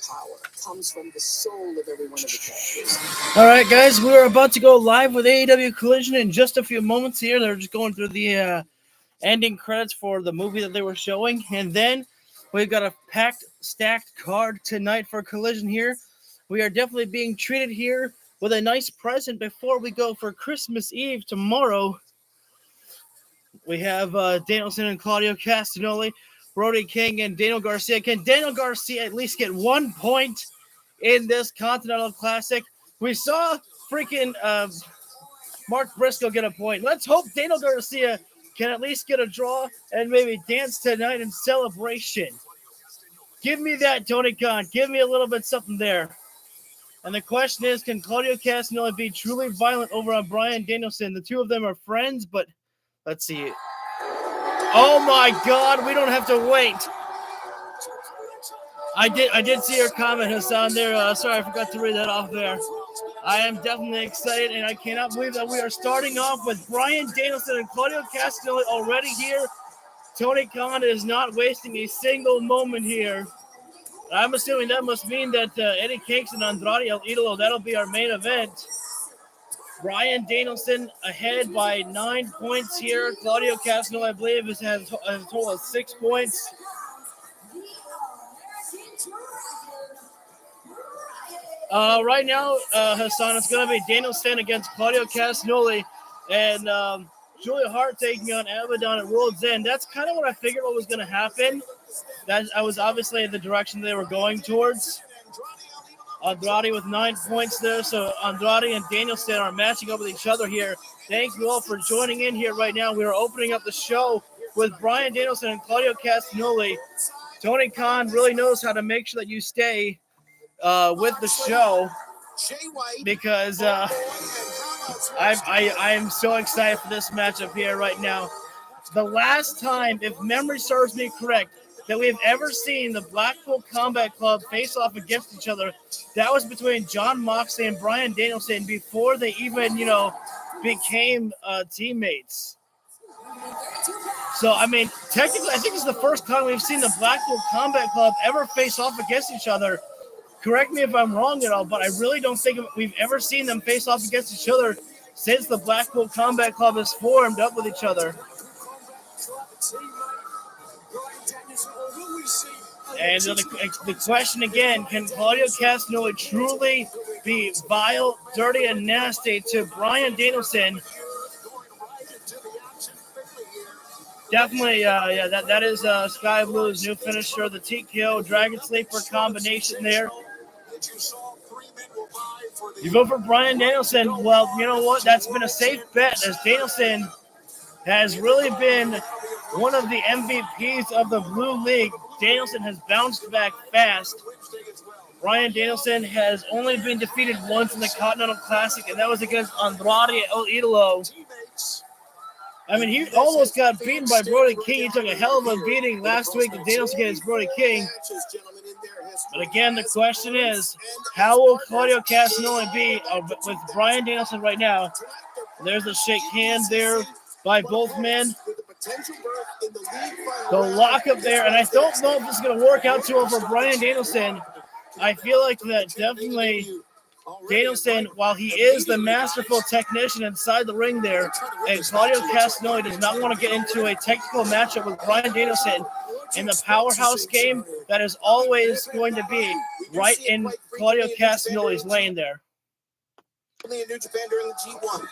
power comes from the soul of every one of the characters. All right, guys, we're about to go live with AEW Collision in just a few moments here. They're just going through the ending credits for the movie that they were showing. And then we've got a packed, stacked card tonight for Collision here. We are definitely being treated here with a nice present before we go for Christmas Eve tomorrow. We have Danielson and Claudio Castagnoli, Brody King, and Daniel Garcia. Can Daniel Garcia at least get 1 point in this Continental Classic? We saw freaking Mark Briscoe get a point. Let's hope Daniel Garcia can at least get a draw and maybe dance tonight in celebration. Give me that, Tony Khan. Give me a little bit something there. And the question is, can Claudio Castagnoli be truly violent over on Bryan Danielson? The two of them are friends, but let's see. Oh my God, we don't have to wait. I did see your comment, Hassan, there. Sorry, I forgot to read that off there. I am definitely excited, and I cannot believe that we are starting off with Bryan Danielson and Claudio Castagnoli already here. Tony Khan is not wasting a single moment here. I'm assuming that must mean that Eddie Kingston, Andrade El Idolo, that'll be our main event. Bryan Danielson ahead by 9 points here. Claudio Castagnoli, I believe, has a total of 6 points. Right now, Hassan, it's going to be Danielson against Claudio Castagnoli and Julia Hart taking on Abaddon at World's End. That's kind of what I figured what was going to happen. That I was obviously the direction they were going towards. Andrade with 9 points there. So Andrade and Danielson are matching up with each other here. Thank you all for joining in here right now. We are opening up the show with Bryan Danielson and Claudio Castagnoli. Tony Khan really knows how to make sure that you stay with the show because I am so excited for this matchup here right now. The last time, if memory serves me correct, that we've ever seen the Blackpool Combat Club face off against each other, that was between Jon Moxley and Bryan Danielson before they even, became teammates. So, I mean, technically, I think it's the first time we've seen the Blackpool Combat Club ever face off against each other. Correct me if I'm wrong at all, but I really don't think we've ever seen them face off against each other since the Blackpool Combat Club has formed up with each other. And the question again, can Claudio Castagnoli truly be vile, dirty, and nasty to Bryan Danielson? Definitely, that is Sky Blue's new finisher, the TKO Dragon Sleeper combination there. You go for Bryan Danielson. Well, you know what? That's been a safe bet as Danielson has really been one of the MVPs of the Blue League. Danielson has bounced back fast. Bryan Danielson has only been defeated once in the Continental Classic, and that was against Andrade El Idolo. I mean, he almost got beaten by Brody King. He took a hell of a beating last week to Danielson against Brody King. But again, the question is, how will Claudio Castagnoli be with Bryan Danielson right now? There's a shake hand there by both men. The lockup there, and I don't know if this is going to work out too well for Bryan Danielson. I feel like that definitely Danielson, while he is the masterful technician inside the ring there, and Claudio Castagnoli does not want to get into a technical matchup with Bryan Danielson in the powerhouse game, that is always going to be right in Claudio Castagnoli's lane there.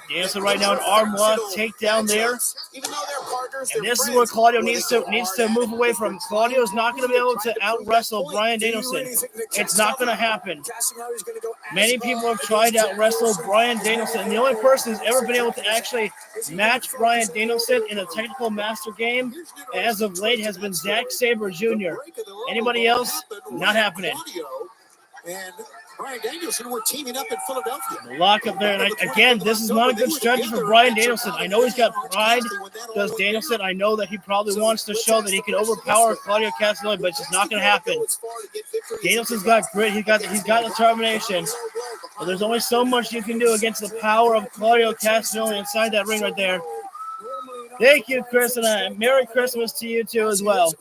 Danielson right now an arm lock takedown there. And this is where Claudio needs to move away from. Claudio is not going to be able to out-wrestle Bryan Danielson. It's not going to happen. Many people have tried to out-wrestle Bryan Danielson, and the only person who's ever been able to actually match Bryan Danielson in a technical master game as of late has been Zack Sabre Jr. Anybody else? Not happening. And Bryan Danielson, we're teaming up in Philadelphia. The lock up there. And again, this is not a good strategy for Bryan Danielson. I know he's got pride, does Danielson. I know that he probably wants to show that he can overpower Claudio Castagnoli, but it's just not going to happen. Danielson's got grit. He's got determination. But there's only so much you can do against the power of Claudio Castagnoli inside that ring right there. Thank you, Chris, and Merry Christmas to you too as well.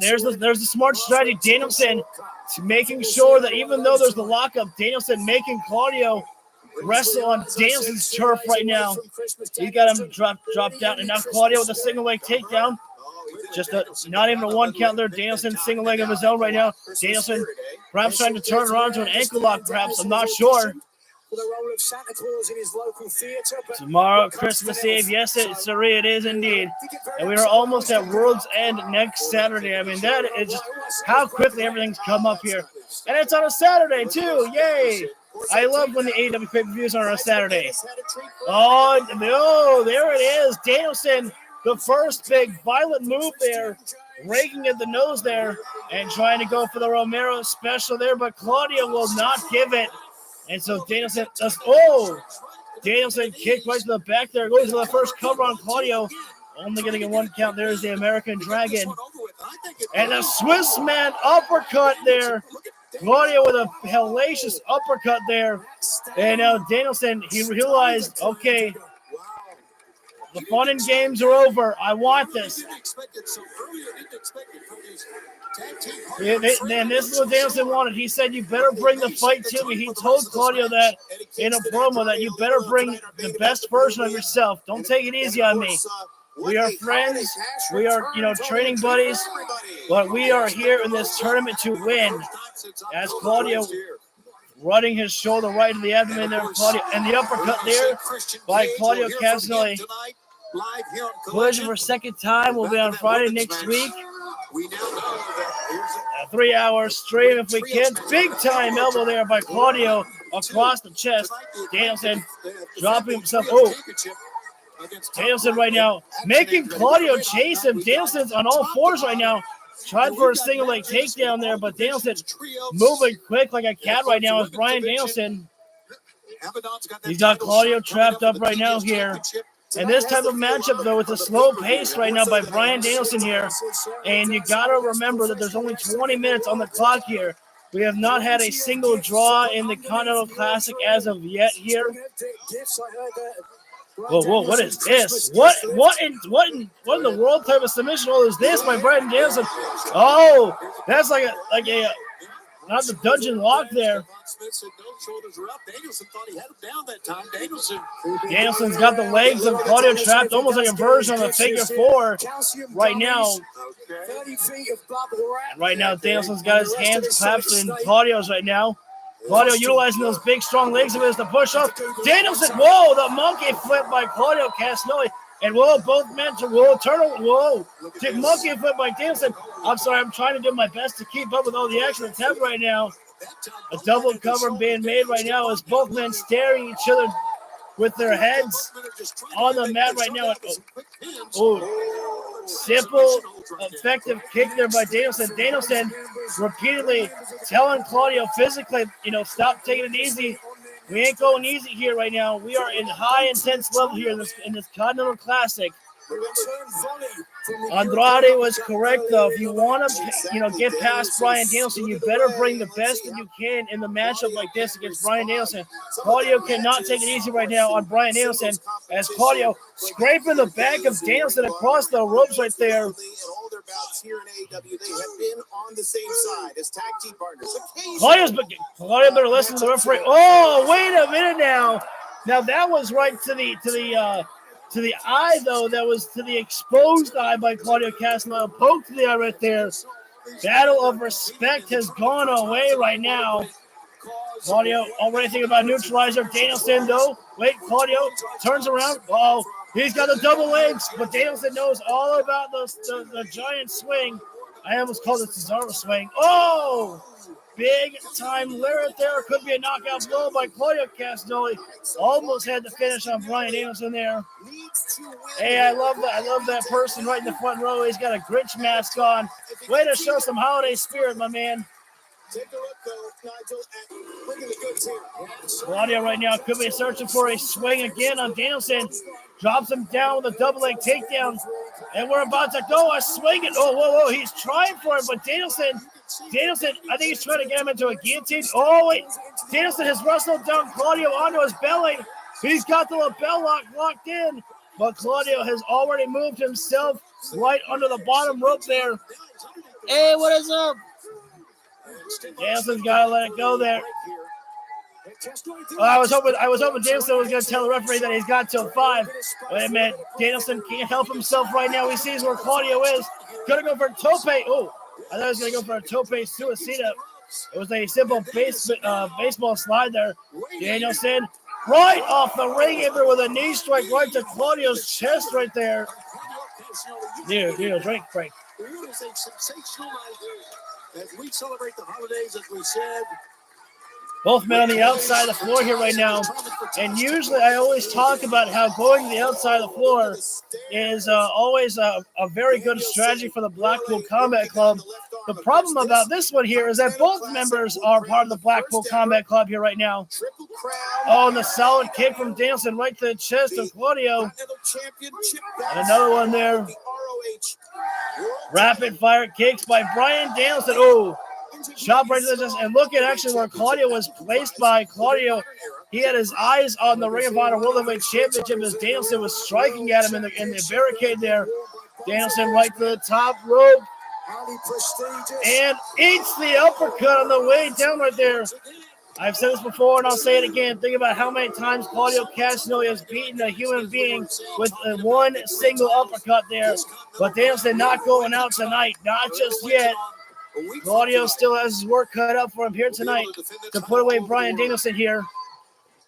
There's the smart strategy. Danielson making sure that even though there's the lockup, Danielson making Claudio wrestle on Danielson's turf right now. He got him dropped down, and now Claudio with a single leg takedown. Just not even a one count there. Danielson single leg of his own right now. Danielson perhaps trying to turn around to an ankle lock, perhaps. I'm not sure. Tomorrow, Christmas Eve. Yes, it is indeed. And we are almost at World's End next Saturday. I mean, that is just how quickly everything's come up here. And it's on a Saturday, too. Yay. I love when the AEW pay-per-views are on a Saturday. Oh, no, there it is. Danielson, the first big violent move there, raking at the nose there and trying to go for the Romero special there, but Claudio will not give it. And so Danielson does, Danielson kicked right to the back there. Goes to the first cover on Claudio. Only getting a one count. There's the American Dragon. And a Swiss man uppercut there. Claudio with a hellacious uppercut there. And now Danielson, he realized, okay, the fun and games are over. I want this. And this is what Danielson wanted. He said, you better bring the fight to me. He told Claudio that in a promo that you better bring the best version of yourself. Don't take it easy on me. We are friends. We are, training buddies. But we are here in this tournament to win. As Claudio running his shoulder right to the abdomen there, Claudio, and the uppercut there by Claudio Castagnoli. Collision for second time will be on Friday next week. A 3-hour stream if we can. Big time elbow there by Claudio across the chest. Danielson dropping himself. Danielson right now making Claudio chase him. Danielson's on all fours right now. Tried for a single leg takedown there, but Danielson moving quick like a cat right now is Bryan Danielson. He's got Claudio trapped up right now here. And this type of matchup, though, it's a slow pace right now by Bryan Danielson here. And you got to remember that there's only 20 minutes on the clock here. We have not had a single draw in the Continental Classic as of yet here. Whoa, what is this? What in the world type of submission roll is this by Bryan Danielson? Oh, that's like a not the dungeon lock there. Danielson's got the legs of Claudio trapped, almost like a version of a figure four right now. And right now, Danielson's got his hands clasped in Claudio's right now. Claudio utilizing those big, strong legs of his to push up. Danielson, whoa, the monkey flip by Claudio Castagnoli. And both men to monkey flip by Danielson. I'm sorry, I'm trying to do my best to keep up with all the action that's happening right now. A double cover being made right now as both men staring each other with their heads on the mat right now. Simple, effective kick there by Danielson. Danielson repeatedly telling Claudio physically, stop taking it easy. We ain't going easy here right now. We are in high intense level here in this Continental Classic. Andrade was correct, though. If you want to, get past Bryan Danielson, you better bring the best that you can in the matchup like this against Bryan Danielson. Claudio cannot take it easy right now on Bryan Danielson as Claudio scraping the back of Danielson across the ropes right there. Claudio better listen to the referee. Oh, wait a minute now. Now that was right to the eye, though. That was to the exposed eye by Claudio Castagnoli. Poke to the eye right there. Battle of respect has gone away right now. Claudio already thinking about neutralizer. Danielson, though. Wait, Claudio turns around. Oh, he's got the double legs, but Danielson knows all about the giant swing. I almost called it Cesaro swing. Oh! Big time lyric there. Could be a knockout blow by Claudio Castagnoli. Almost had the finish on Bryan Danielson there. Hey, I love that. I love that person right in the front row. He's got a Grinch mask on. Way to show some holiday spirit, my man. Claudio right now could be searching for a swing again on Danielson. Drops him down with a double leg takedown. And we're about to go a swing. Oh, whoa. He's trying for it, but Danielson, I think he's trying to get him into a guillotine. Oh, wait. Danielson has wrestled down Claudio onto his belly. He's got the lapel lock locked in. but Claudio has already moved himself right under the bottom rope there. Hey, what is up? Danielson's got to let it go there. I was hoping Danielson was going to tell the referee that he's got till 5. Wait a minute. Danielson can't help himself right now. He sees where Claudio is. Going to go for a tope. Oh, I thought he was going to go for a tope suicida. It was a simple baseball slide there. Danielson right off the ring apron with a knee strike right to Claudio's chest right there. Drink break. It is a sensational night as we celebrate the holidays, as we said. Both men on the outside of the floor here right now. And usually I always talk about how going to the outside of the floor is always a very good strategy for the Blackpool Combat Club. The problem about this one here is that both members are part of the Blackpool Combat Club here right now. Oh, and the solid kick from Danielson right to the chest of Claudio. And another one there. Rapid fire kicks by Bryan Danielson. Oh. Shot right to the chest, and look at actually where Claudio was placed by Claudio. He had his eyes on the Ring of Honor World Heavyweight Championship as Danielson was striking at him in the barricade there. Danielson right to the top rope and eats the uppercut on the way down right there. I've said this before and I'll say it again. Think about how many times Claudio Castagnoli has beaten a human being with one single uppercut there. But Danielson not going out tonight, not just yet. Claudio still has his work cut up for him here tonight to put away Bryan Danielson here.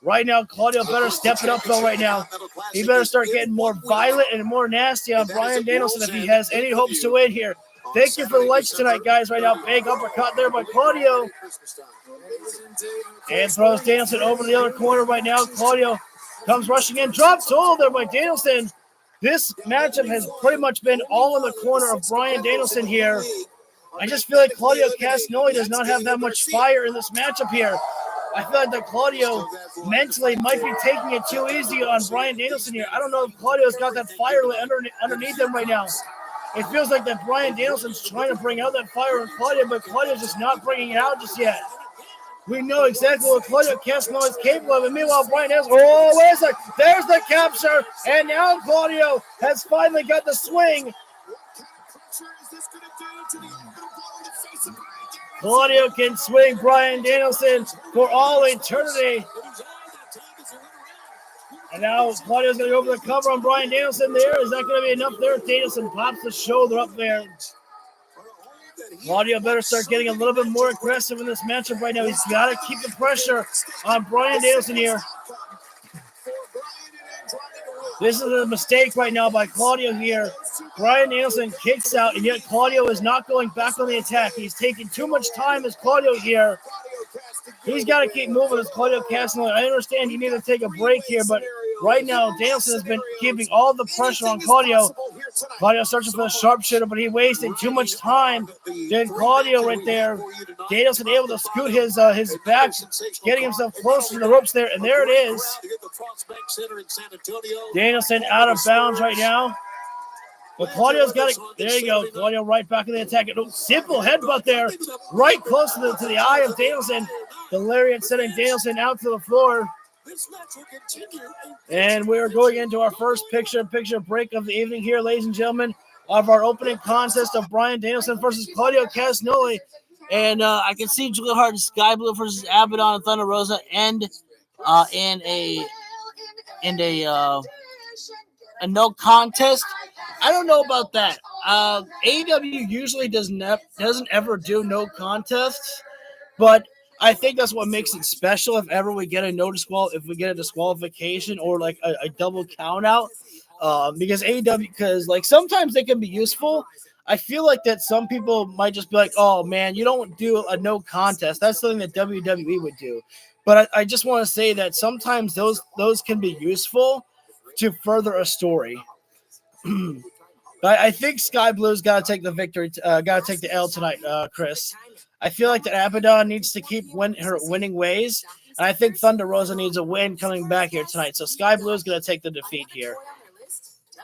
Right now, Claudio better step it up though right now. He better start getting more violent and more nasty on Bryan Danielson if he has any hopes to win here. Thank you for the likes tonight, guys. Right now, big uppercut there by Claudio. And throws Danielson over the other corner right now. Claudio comes rushing in. Drops all there by Danielson. This matchup has pretty much been all in the corner of Bryan Danielson here. I just feel like Claudio Castagnoli does not have that much fire in this matchup here. I feel like that Claudio mentally might be taking it too easy on Bryan Danielson here. I don't know if Claudio's got that fire underneath him right now. It feels like that Bryan Danielson's trying to bring out that fire in Claudio, but Claudio's just not bringing it out just yet. We know exactly what Claudio Castagnoli is capable of, and meanwhile, Bryan Danielson, oh, wait a second, there's the capture, and now Claudio has finally got the swing. Claudio can swing Bryan Danielson for all eternity. And now Claudio's going to go for the cover on Bryan Danielson there. Is that going to be enough there? Danielson pops the shoulder up there. Claudio better start getting a little bit more aggressive in this matchup right now. He's got to keep the pressure on Bryan Danielson here. This is a mistake right now by Claudio here. Bryan Danielson kicks out, and yet Claudio is not going back on the attack. He's taking too much time as Claudio here. He's got to keep moving as Claudio Castagnoli. I understand you need to take a break here, but right now Danielson has been keeping all the pressure on Claudio. Claudio searching for the sharpshooter, but he wasted too much time. Then Claudio right there. Danielson able to scoot his back, getting himself closer to the ropes there, and there it is. Danielson out of bounds right now. But Claudio's got it. There you go. Claudio right back in the attack. Simple headbutt there. Right close to the eye of Danielson. The lariat sending Danielson out to the floor. And we're going into our first picture-in-picture break of the evening here, ladies and gentlemen, of our opening contest of Bryan Danielson versus Claudio Castagnoli. And I can see Julia Hart and Sky Blue versus Abaddon and Thunder Rosa end in a no contest. I don't know about that. AEW usually doesn't ever do no contests, but I think that's what makes it special. If ever we get a disqualification or like a double count out, because like sometimes they can be useful. I feel like that some people might just be like, oh man, you don't do a no contest. That's something that WWE would do. But I just want to say that sometimes those can be useful to further a story. But I think Sky Blue's got to take the victory, got to take the L tonight, Chris. I feel like that Abaddon needs to keep her winning ways, and I think Thunder Rosa needs a win coming back here tonight. So Sky Blue is going to take the defeat here.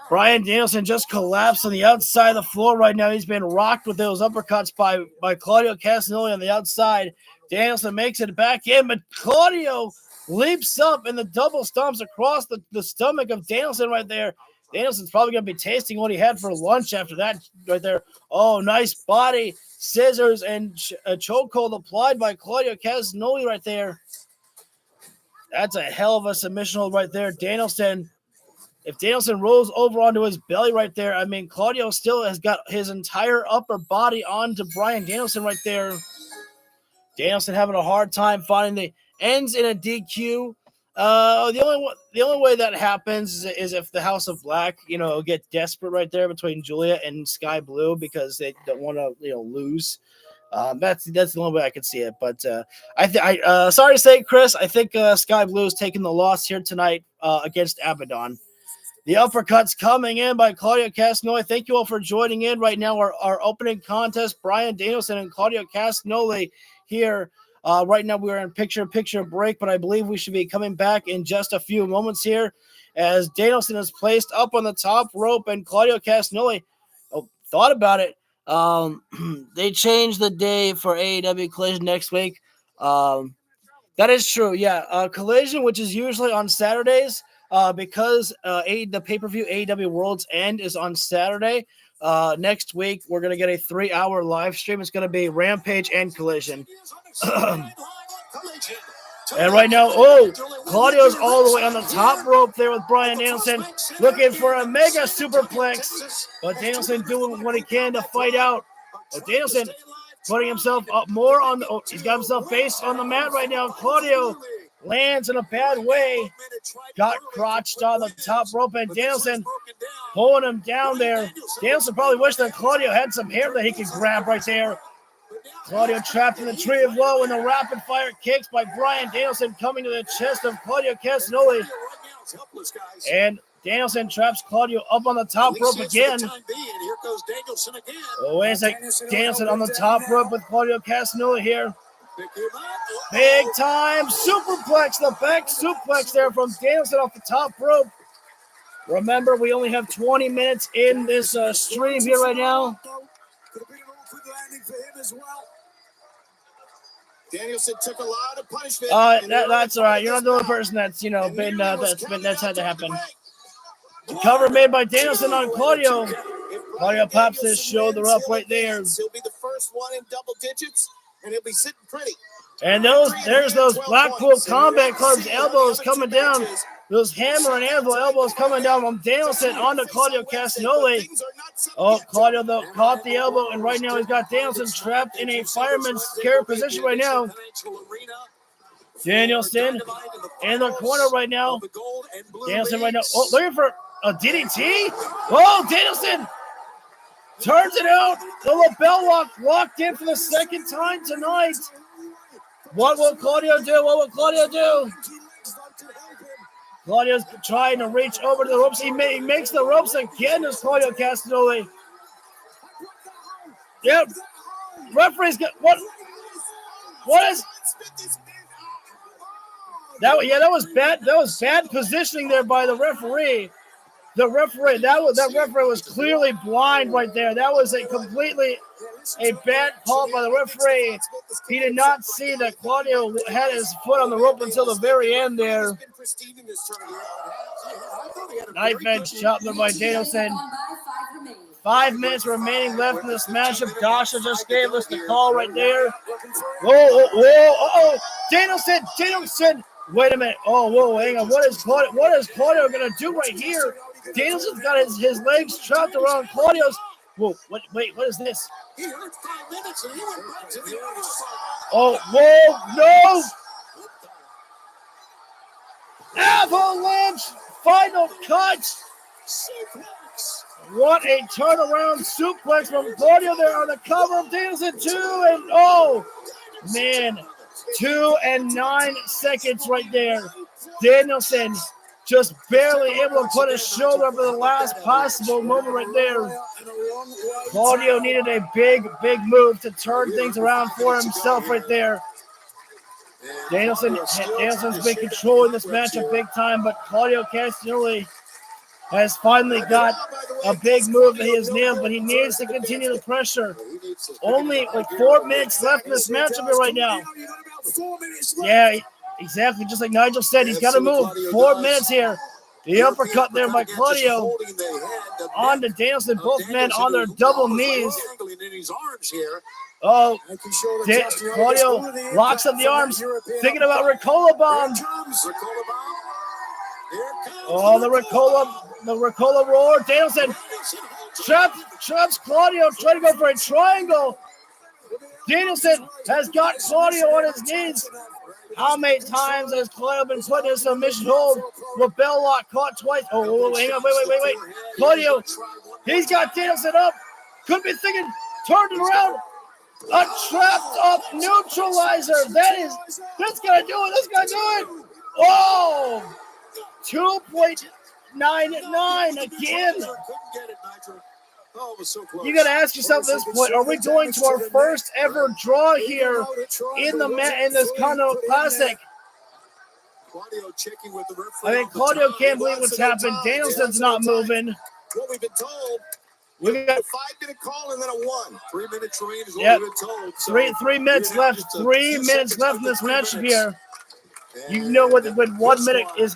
Bryan Danielson just collapsed on the outside of the floor right now. He's been rocked with those uppercuts by Claudio Castagnoli on the outside. Danielson makes it back in, but Claudio leaps up and the double stomps across the stomach of Danielson right there. Danielson's probably going to be tasting what he had for lunch after that right there. Oh, nice body, scissors, and a chokehold applied by Claudio Castagnoli right there. That's a hell of a submission hold right there. Danielson, if Danielson rolls over onto his belly right there, I mean, Claudio still has got his entire upper body onto Bryan Danielson right there. Danielson having a hard time finding the ends in a DQ. The only way that happens is if the House of Black, get desperate right there between Julia and Sky Blue because they don't want to, lose. That's the only way I could see it. But sorry to say, Chris, I think Sky Blue is taking the loss here tonight against Abaddon. The uppercuts coming in by Claudio Castagnoli. Thank you all for joining in right now. Our opening contest, Bryan Danielson and Claudio Castagnoli here. Right now we're in picture-in-picture break, but I believe we should be coming back in just a few moments here as Danielson is placed up on the top rope and Claudio Castagnoli thought about it. They changed the day for AEW Collision next week. That is true. Yeah. Collision, which is usually on Saturdays, because the pay-per-view AEW World's End is on Saturday. Next week, we're going to get a 3-hour live stream. It's going to be Rampage and Collision. And right now, Claudio's all the way on the top rope there with Bryan Danielson, looking for a mega superplex. But Danielson doing what he can to fight out. But Danielson putting himself up more on the. He's got himself based on the mat right now. Claudio lands in a bad way. Got crotched on the top rope, and Danielson pulling him down there. Danielson probably wished that Claudio had some hair that he could grab right there. Claudio trapped in the tree of woe, and the rapid-fire kicks by Bryan Danielson coming to the chest of Claudio Castagnoli. And Danielson traps Claudio up on the top rope again. Oh, wait a second. Danielson on the top rope with Claudio Castagnoli here. Big time superplex, the back suplex there from Danielson off the top rope. Remember, we only have 20 minutes in this stream here right now. Danielson took a lot of punishment. That's all right. You're not the only person that's that's had to happen. The cover made by Danielson on Claudio. Claudio pops his shoulder up right there. He'll be the first one in double digits, and he'll be sitting pretty. And there's those Blackpool Combat Club's elbows coming down. Those hammer and anvil elbows coming down from Danielson onto Claudio Castagnoli. Oh, Claudio caught the elbow, and right now he's got Danielson trapped in a fireman's carry position right now. Danielson in the corner right now. Danielson right now. Oh, looking for a DDT. Oh, Danielson turns it out. The lapel lock locked in for the second time tonight. What will Claudio do? Claudio's trying to reach over to the ropes. He makes the ropes again as Claudio Castagnoli. Yep. Referee's got what is that? Yeah, that was bad. That was bad positioning there by the referee. That referee was clearly blind right there. That was a bad call by the referee. He did not see that Claudio had his foot on the rope until the very end there. Knife edge chop there by Danielson. 5 minutes remaining left in this matchup. Dasha just gave us the call right there. Whoa. Danielson. Wait a minute. Oh, whoa, hang on. What is Claudio going to do right here? Danielson's got his legs trapped around Claudio's. Whoa, wait, what is this? He heard 5 minutes and he went right to the other side. Oh, whoa, no! Avalanche! Final cut! Suplex. What a turnaround suplex from Claudio there on the cover of Danielson. 2 and 9 seconds right there. Danielson just barely able to put his shoulder up for the last possible moment right there. Claudio needed a big move to turn things around for himself right there. Danielson's been controlling this matchup big time, but Claudio Castagnoli has finally got a big move that he has nailed, but he needs to continue the pressure. Only 4 minutes left in this matchup here right now. Yeah, exactly. Just like Nigel said, he's got to move. 4 minutes here. The uppercut there by Claudio on to Danielson. Both men on their double knees. Oh, Claudio locks up the arms, thinking about Ricola bomb. Oh, the Ricola roar. Danielson traps Claudio, trying to go for a triangle. Danielson has got Claudio on his knees. How many times has Claudio been put in a submission hold? Lapel lock caught twice. Oh, hang on, wait. Claudio, he's got Danielson up. Could be thinking, turned it around. A trapped up neutralizer. That's gonna do it. Oh, 2.99 again. You got to ask yourself at this point: are we going to our first ever draw here in this Continental Classic? I mean, Claudio can't believe what's happened. Danielson's not moving. What we've been told. We got a 5-minute call and then a 1. 3-minute terrain is what we've been told. So 3 minutes left. 3 minutes left in this match here. You know when 1 minute gets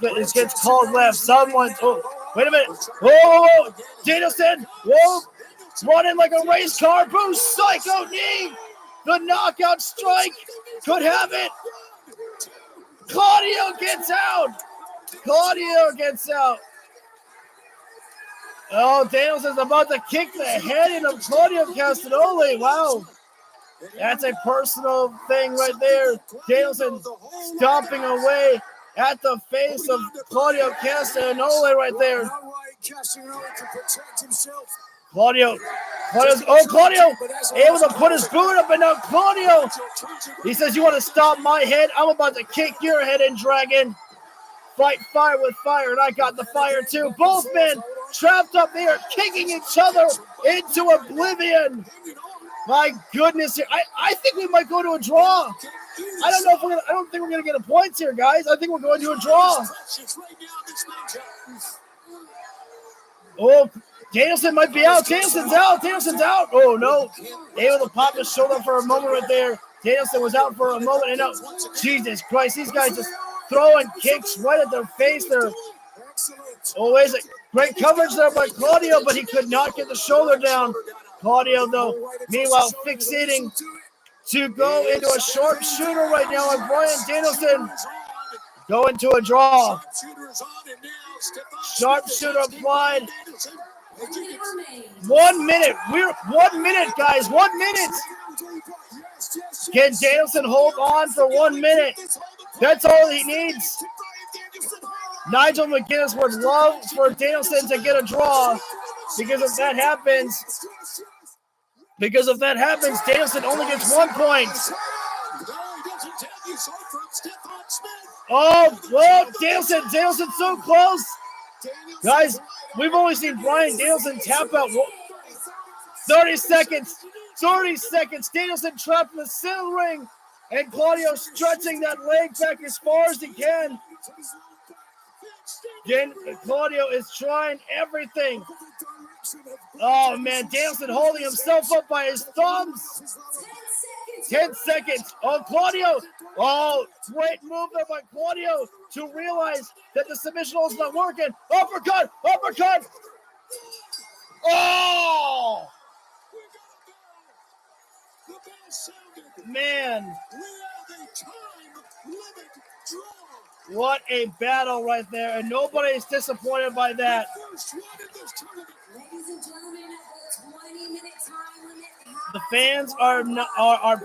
called left. Wait a minute. Whoa! Danielson. Whoa! Running like a race car. Boom! Psycho knee. The knockout strike could have it. Claudio gets out. Oh, Danielson's about to kick the head in of Claudio Castagnoli. Wow. That's a personal thing right there. Danielson stomping away at the face of Claudio Castagnoli right there. Claudio able to put his boot up, and now Claudio, he says, you want to stop my head? I'm about to kick your head in, Dragon. Fight fire with fire, and I got the fire too. Both men trapped up there, kicking each other into oblivion. My goodness, I think we might go to a draw. I don't think we're gonna get a points here, guys. I think we're going to a draw. Oh, Danielson might be out. Danielson's out. Oh no. Able to pop his shoulder for a moment right there. Danielson was out for a moment, and now, Jesus Christ, these guys just throwing kicks right at their face there. Always a great coverage there by Claudio, but he could not get the shoulder down. Claudio, though, meanwhile, fixating to go into a short shooter right now on Bryan Danielson. Going to a draw. Sharpshooter applied. 1 minute. We're 1 minute, guys. 1 minute. Can Danielson hold on for 1 minute? That's all he needs. Nigel McGuinness would love for Danielson to get a draw, because if that happens, Danielson only gets 1 point. Oh, well, Danielson's so close. Guys, we've only seen Bryan Danielson tap out 30 seconds. Danielson trapped in the center ring, and Claudio stretching that leg back as far as he can. Again, Claudio is trying everything. Oh, man, Danielson holding himself up by his thumbs. 10 seconds. Oh, Claudio. Oh, great move there by Claudio to realize that the submission hold is not working. Uppercut. Oh! Man. What a battle right there, and nobody's disappointed by that. The fans are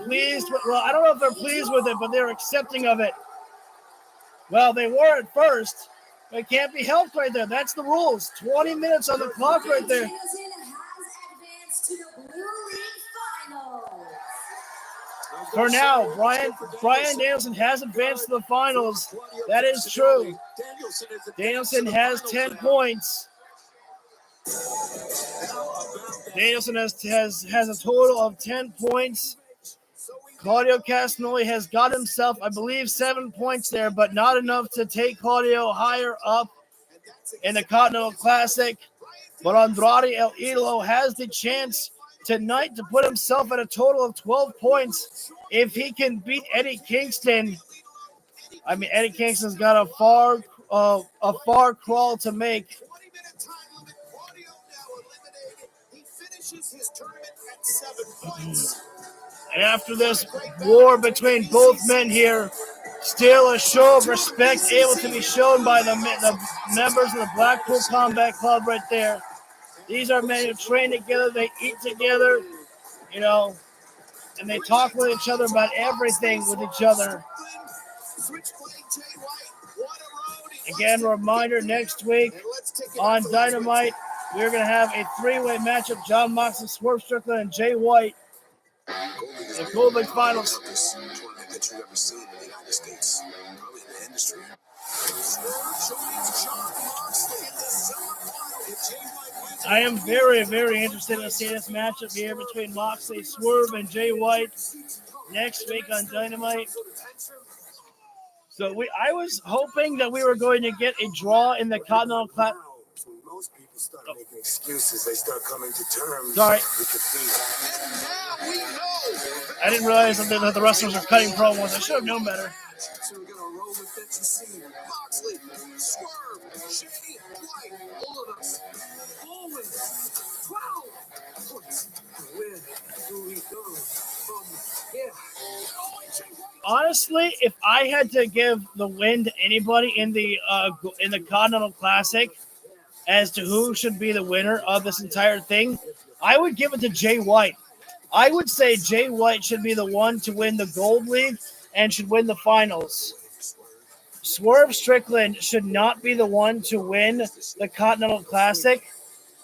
pleased with, well, I don't know if they're pleased with it, but they're accepting of it. Well, they were at first. It can't be helped right there. That's the rules. 20 minutes on the clock right there. For now, Bryan Danielson has advanced to the finals. That is true. Danielson has 10 points. Danielson has a total of 10 points. Claudio Castagnoli has got himself, I believe, 7 points there, but not enough to take Claudio higher up in the Continental Classic. But Andrade El Idolo has the chance tonight to put himself at a total of 12 points if he can beat Eddie Kingston. I mean, Eddie Kingston's got a far a far crawl to make. 20-minute time limit. Claudio now eliminated. He finishes his tournament at 7 points. And after this war between both men here, still a show of respect able to be shown by the members of the Blackpool Combat Club right there. These are men who train together, they eat together, you know, and they talk with each other about everything with each other. Again, reminder, next week on Dynamite, we're going to have a three-way matchup, John Moxley, Swerve Strickland, and Jay White. The Gold League Finals. I am very, very interested to see this matchup here between Moxley, Swerve, and Jay White next week on Dynamite. So I was hoping that we were going to get a draw in the Continental Classic. Most people start making excuses. They start coming to terms. Sorry. And now we know. I didn't realize that the wrestlers are cutting promos. I should have known better. So we're gonna roll with BCC. Moxley, Swerve, Jay White, all of us. Always 12 points. Where do we go from here? Honestly, if I had to give the win to anybody in the Continental Classic as to who should be the winner of this entire thing, I would give it to Jay White. I would say Jay White should be the one to win the Gold League and should win the finals. Swerve Strickland should not be the one to win the Continental Classic.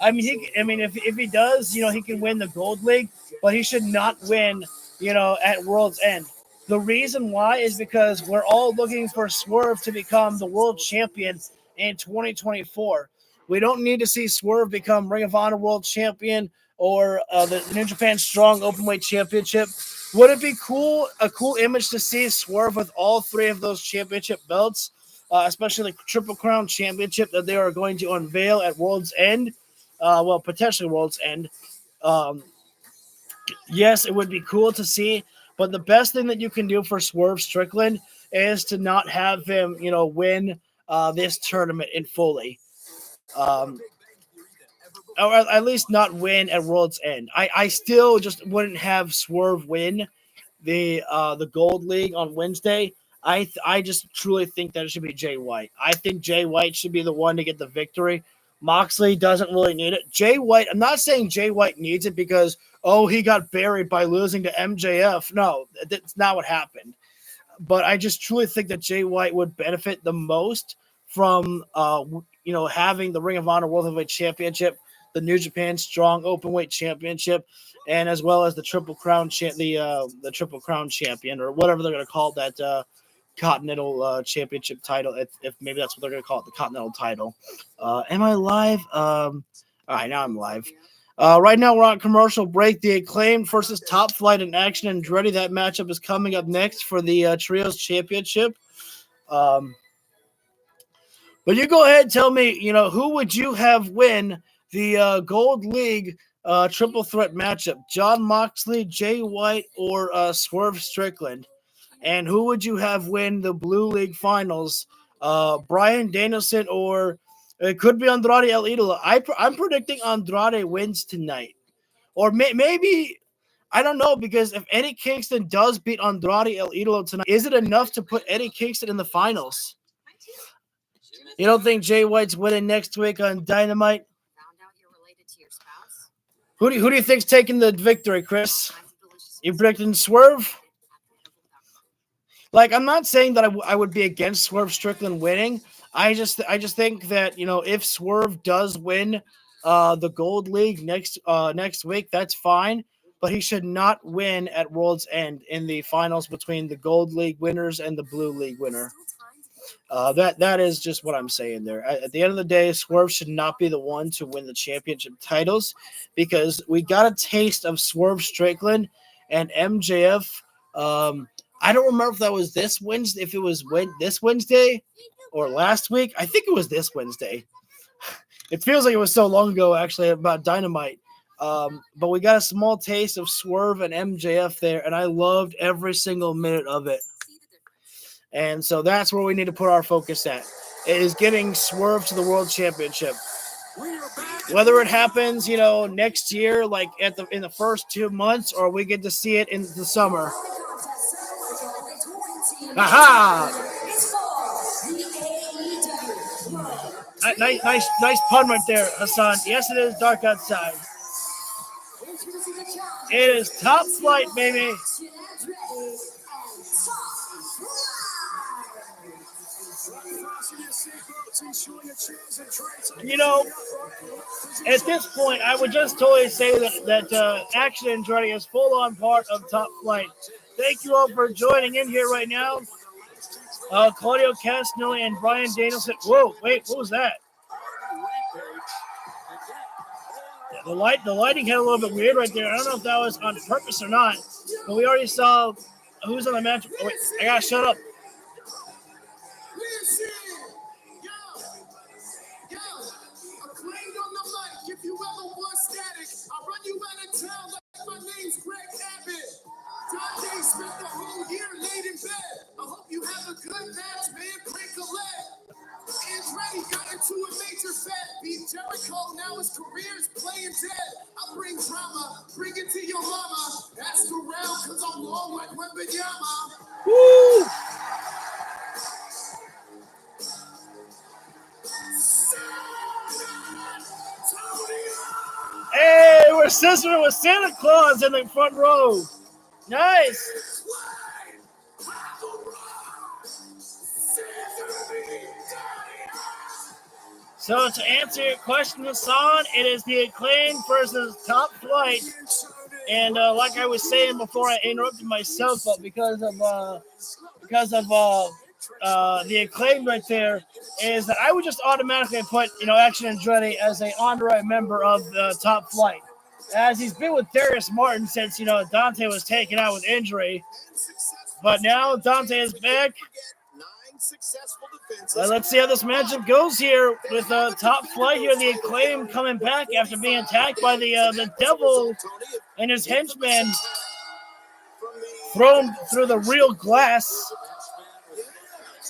I mean, if he does, he can win the Gold League, but he should not win, at World's End. The reason why is because we're all looking for Swerve to become the world champion in 2024. We don't need to see Swerve become Ring of Honor World Champion or the New Japan Strong Openweight Championship. Would it be a cool image to see Swerve with all three of those championship belts, especially the Triple Crown Championship that they are going to unveil at World's End? Potentially World's End. Yes, it would be cool to see, but the best thing that you can do for Swerve Strickland is to not have him, win this tournament in fully. Or at least not win at World's End. I still just wouldn't have Swerve win the Gold League on Wednesday. I just truly think that it should be Jay White. I think Jay White should be the one to get the victory. Moxley doesn't really need it. Jay White, I'm not saying Jay White needs it because, he got buried by losing to MJF. No, that's not what happened. But I just truly think that Jay White would benefit the most from, having the Ring of Honor World Heavyweight Championship, the New Japan Strong Openweight Championship, and as well as the Triple Crown the Triple Crown Champion, or whatever they're going to call that Continental Championship title. If maybe that's what they're going to call it, the Continental title. Am I live? All right, now I'm live. Right now we're on commercial break. The Acclaimed versus Top Flight in Action and Andretti. That matchup is coming up next for the Trios Championship. But you go ahead and tell me, who would you have win the Gold League triple threat matchup? John Moxley, Jay White, or Swerve Strickland? And who would you have win the Blue League Finals? Bryan Danielson, or it could be Andrade El Idolo. I'm predicting Andrade wins tonight. Or maybe, I don't know, because if Eddie Kingston does beat Andrade El Idolo tonight, is it enough to put Eddie Kingston in the finals? You don't think Jay White's winning next week on Dynamite? Who do you think's taking the victory, Chris? You predicting Swerve? Like, I'm not saying that I would be against Swerve Strickland winning. I just think that, if Swerve does win the Gold League next week, that's fine. But he should not win at World's End in the finals between the Gold League winners and the Blue League winner. That is just what I'm saying there. At the end of the day, Swerve should not be the one to win the championship titles, because we got a taste of Swerve Strickland and MJF. I don't remember if that was this Wednesday, if it was this Wednesday or last week. I think it was this Wednesday. It feels like it was so long ago, actually, about Dynamite. But we got a small taste of Swerve and MJF there, and I loved every single minute of it. And so that's where we need to put our focus at. is getting swerved to the World Championship. We are back. Whether it happens, next year, like in the first 2 months, or we get to see it in the summer. Aha! Nice pun right there, Hassan. Yes, it is dark outside. It is Top Flight, baby. At this point, I would just totally say that Action Andretti is full-on part of Top Flight. Thank you all for joining in here right now. Claudio Castagnoli and Bryan Danielson. Whoa, wait, what was that? The lighting had a little bit weird right there. I don't know if that was on purpose or not, but we already saw who's on the match. Oh, wait, I gotta shut up. Acclaimed on the mic. If you ever want static, I'll run you out of town like my name's Greg Abbott. Dante spent the whole year laid in bed. I hope you have a good match, man. Break a leg. Andretti got into a major bet. Beat Jericho, now his career's playing dead. I bring drama, bring it to your mama. Ask around, cause I'm long like Wembenyama. Woo! Hey, we're sizzling with Santa Claus in the front row. Nice. So to answer your question, Hassan, it is the Acclaimed versus Top Flight. And like I was saying before, I interrupted myself, but because of the Acclaimed right there, is that I would just automatically put Action Andretti as an honorary member of the Top Flight, as he's been with Darius Martin since Dante was taken out with injury, but now Dante is back. Let's see how this matchup goes here with Top Flight here. The Acclaim coming back after being attacked by the Devil and his henchmen, thrown through the real glass.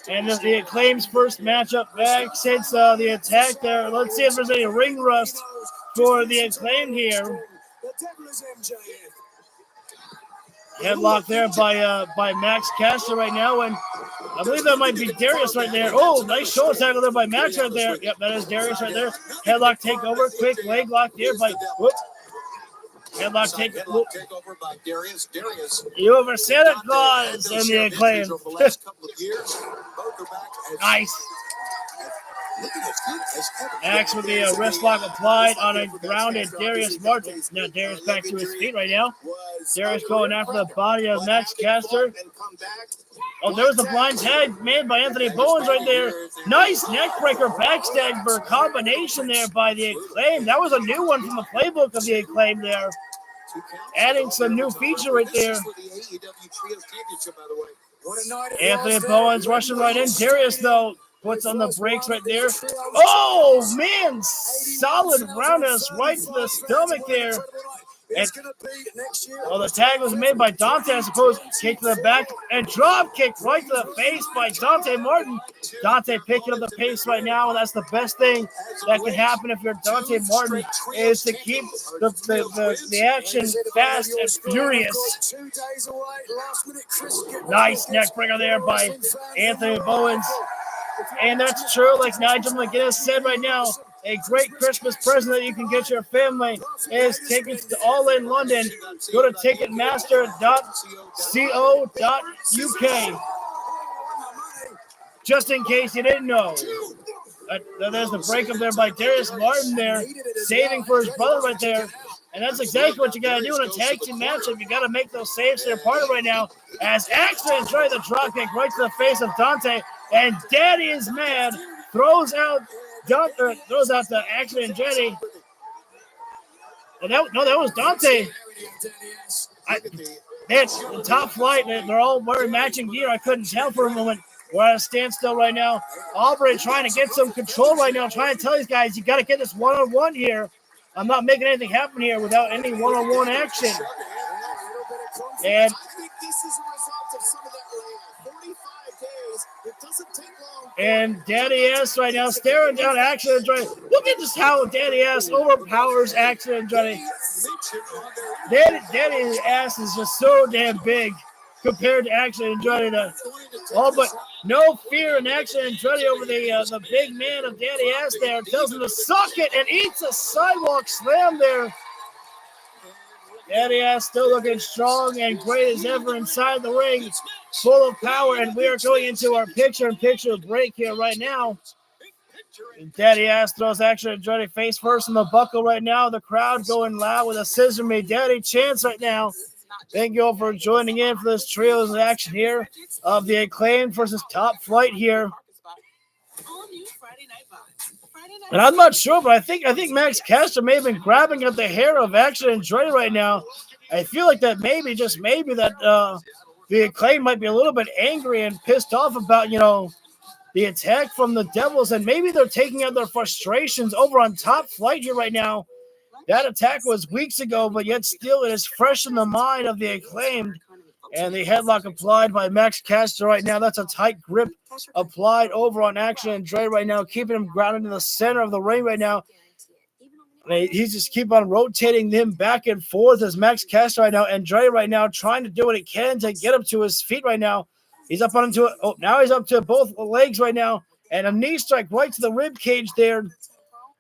And the Acclaim's first matchup back since the attack there. Let's see if there's any ring rust for the Acclaim here. Headlock there by Max Caster right now, and I believe that might be Darius right there. Oh, nice shoulder tackle there by Max right there. Yep, that is Darius right there. Headlock takeover, quick leg lock there by whoop. Headlock takeover by Darius. You over Santa Claus and the Acclaim. Nice. Max with the wrist lock applied on a grounded Darius Martin. Now Darius back to his feet right now. Darius going after the body of Max Caster. Oh, there's the blind tag made by Anthony Bowens right there. Nice neckbreaker backstabber combination there by the Acclaim. That was a new one from the playbook of the Acclaim there. Adding some new feature right there. Anthony Bowens rushing right in. Darius, though, puts on the brakes right there. Oh, man. Solid roundhouse right to the stomach there. And, the tag was made by Dante, I suppose. Kick to the back and drop kick right to the face by Dante Martin. Dante picking up the pace right now, and that's the best thing that can happen if you're Dante Martin, is to keep the action fast and furious. Nice neck breaker there by Anthony Bowens. And that's true, like Nigel McGuinness said right now, a great Christmas present that you can get your family is tickets to All In London. Go to ticketmaster.co.uk. Just in case you didn't know. There's the breakup there by Darius Martin there, saving for his brother right there. And that's exactly what you got to do in a tag team matchup. You got to make those saves to your partner right now. As Axel tries the drop kick right to the face of Dante. And Daddy is mad. Throws out the Axel and Jenny. And that was Dante. The Top Flight, they're all wearing matching gear. I couldn't tell for a moment. We're at a standstill right now. Aubrey trying to get some control right now, trying to tell these guys, you got to get this one-on-one here. I'm not making anything happen here without any one-on-one action. And And Daddy S right now staring down Action Andretti. Look at just how Daddy S overpowers Action Andretti. Daddy S is just so damn big compared to Action Andretti. Oh, but no fear in Action Andretti over the big man of Daddy S there. Tells him to suck it and eats a sidewalk slam there. Daddy S still looking strong and great as ever inside the ring, full of power, and we are going into our picture-in-picture break here right now. And Daddy S throws Action Andretti face first in the buckle right now. The crowd going loud with a Scissor Me Daddy chants right now. Thank you all for joining in for this trios action here of the Acclaimed versus Top Flight here. And I'm not sure, but I think Max Caster may have been grabbing at the hair of Action Andretti right now. I feel like that maybe, just maybe, that the Acclaim might be a little bit angry and pissed off about, the attack from the Devils, and maybe they're taking out their frustrations over on Top Flight here right now. That attack was weeks ago, but yet still it is fresh in the mind of the Acclaimed. And the headlock applied by Max Caster right now. That's a tight grip applied over on Action Andretti right now, keeping him grounded in the center of the ring right now. And he's just keep on rotating him back and forth as Max Caster right now. Andretti right now trying to do what he can to get him to his feet right now. He's up onto it. Oh, now he's up to both legs right now. And a knee strike right to the rib cage there.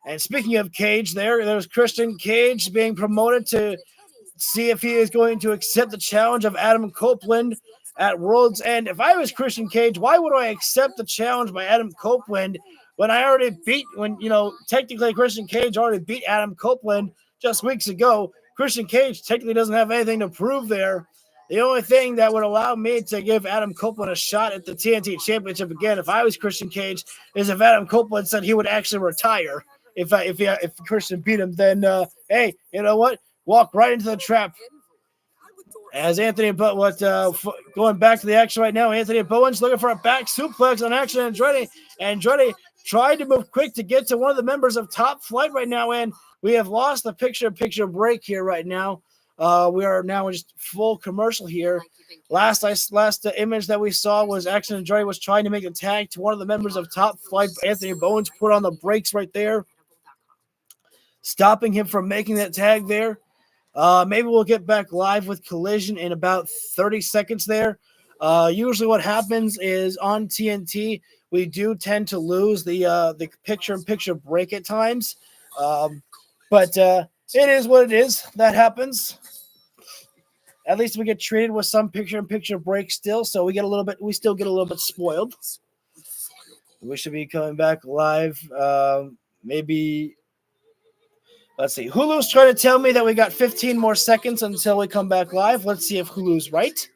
And speaking of Cage there's Christian Cage being promoted to see if he is going to accept the challenge of Adam Copeland at World's End. If I was Christian Cage, why would I accept the challenge by Adam Copeland when I already technically Christian Cage already beat Adam Copeland just weeks ago? Christian Cage technically doesn't have anything to prove there. The only thing that would allow me to give Adam Copeland a shot at the TNT Championship again, if I was Christian Cage, is if Adam Copeland said he would actually retire. If Christian beat him, then hey, you know what? Walk right into the trap. As Anthony going back to the action right now, Anthony Bowen's looking for a back suplex on Action Andretti. Andretti tried to move quick to get to one of the members of Top Flight right now, and we have lost the picture-in-picture break here right now. We are now in just full commercial here. Last image that we saw was Action Andretti was trying to make a tag to one of the members of Top Flight. Anthony Bowens put on the brakes right there, stopping him from making that tag there. Maybe we'll get back live with Collision in about 30 seconds there. Usually what happens is on TNT, we do tend to lose the picture-in-picture break at times. But it is what it is. That happens. At least we get treated with some picture-in-picture break still, so we still get a little bit spoiled. We should be coming back live. Maybe... Let's see. Hulu's trying to tell me that we got 15 more seconds until we come back live. Let's see if Hulu's right.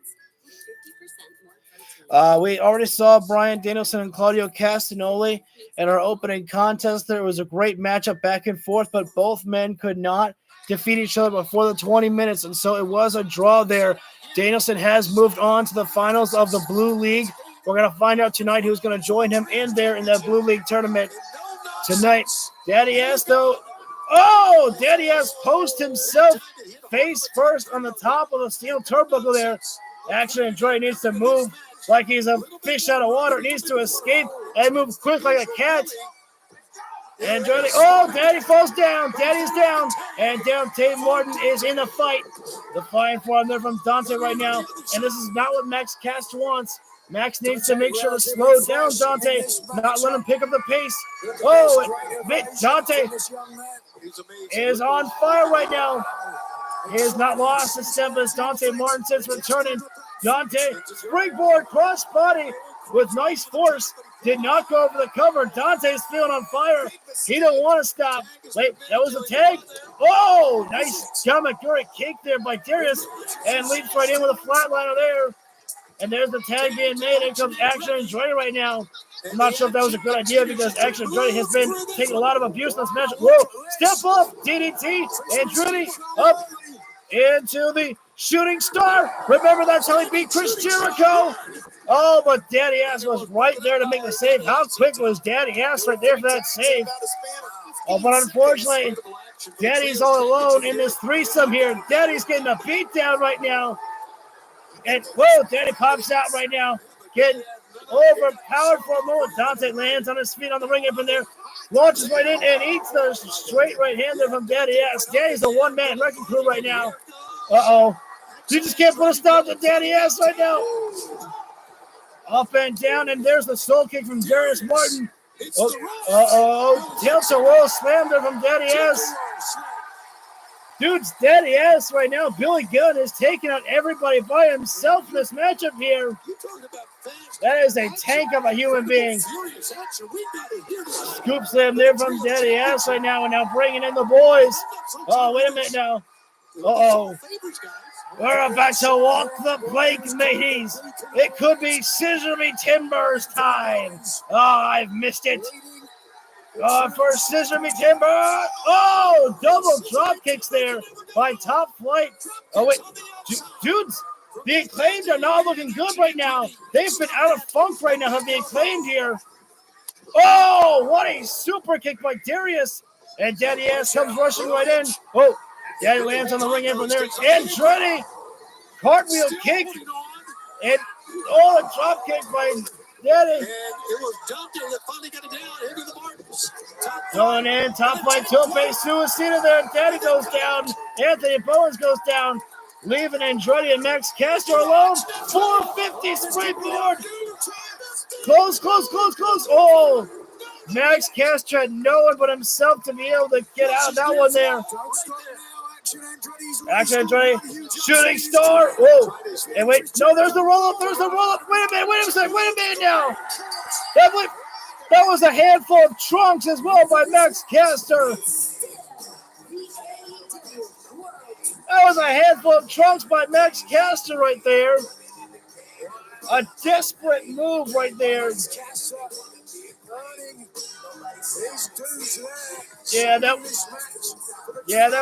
We already saw Bryan Danielson and Claudio Castagnoli in our opening contest. There was a great matchup back and forth, but both men could not defeat each other before the 20 minutes, and so it was a draw there. Danielson has moved on to the finals of the Blue League. We're going to find out tonight who's going to join him in there in that Blue League tournament tonight. Daddy S, though. Oh, Daddy S post himself face first on the top of the steel turnbuckle there. Action Andretti needs to move like he's a fish out of water. Needs to escape and move quick like a cat. Andretti, Daddy falls down. Daddy's down. And Dante Martin is in the fight. The flying forearm there from Dante right now. And this is not what Max Caster wants. Max needs to make sure to slow down Dante, not let him pick up the pace. Dante is on fire right now. He has not lost a step as Dante Martin since returning. Dante, springboard cross body with nice force. Did not go over the cover. Dante's feeling on fire. He don't want to stop. Wait, that was a tag? Oh, nice Yamakura kick there by Darius. And leaps right in with a flatliner there. And there's the tag being made. In comes Action Andretti right now. I'm not sure if that was a good idea because Action Andretti has been taking a lot of abuse in this match. Whoa, step up, DDT, Andretti up into the shooting star. Remember, that's how he beat Chris Jericho. Oh, but Daddy Ass was right there to make the save. How quick was Daddy Ass right there for that save? Oh, but unfortunately, Daddy's all alone in this threesome here. Daddy's getting a beat down right now. And, whoa, Daddy pops out right now. overpowered for a moment. Dante lands on his feet on the ring apron there. Launches right in and eats the straight right hand there from Daddy S. Daddy's a one-man wrecking crew right now. Uh-oh. You just can't put a stop to Daddy S right now. Up and down, and there's the soul kick from Darius Martin. Tail-to roll slam there from Daddy S. Dude's Daddy S right now. Billy Gunn is taking out everybody by himself in this matchup here. That is a tank of a human being. Scoop slam there from Daddy S right now, and now bringing in the boys. Oh, wait a minute now. Uh-oh. We're about to walk the plank, mateys. It could be Scissor Me Timbers time. Oh, I've missed it. For Scissor Me Timber. Oh, double drop kicks there by Top Flight. Oh, wait. Dudes, the Acclaimed are not looking good right now. They've been out of funk right now, have the Acclaimed here. Oh, what a super kick by Darius. And Daddy S comes rushing right in. Oh, Daddy lands on the ring apron there. Andretti. Cartwheel kick. And, a drop kick by Daddy. Going in, Top Flight Tope Suicida there. Daddy goes down. Anthony Bowens goes down. Leaving Andretti and Max Caster alone. 450 springboard. Close. Oh, Max Caster had no one but himself to be able to get out of that one there. Action Andretti, shooting star. Whoa. And wait, no, there's the roll-up. Wait a minute now. That was a handful of trunks as well by Max Caster. That was a handful of trunks by Max Caster right there. A desperate move right there. Yeah, that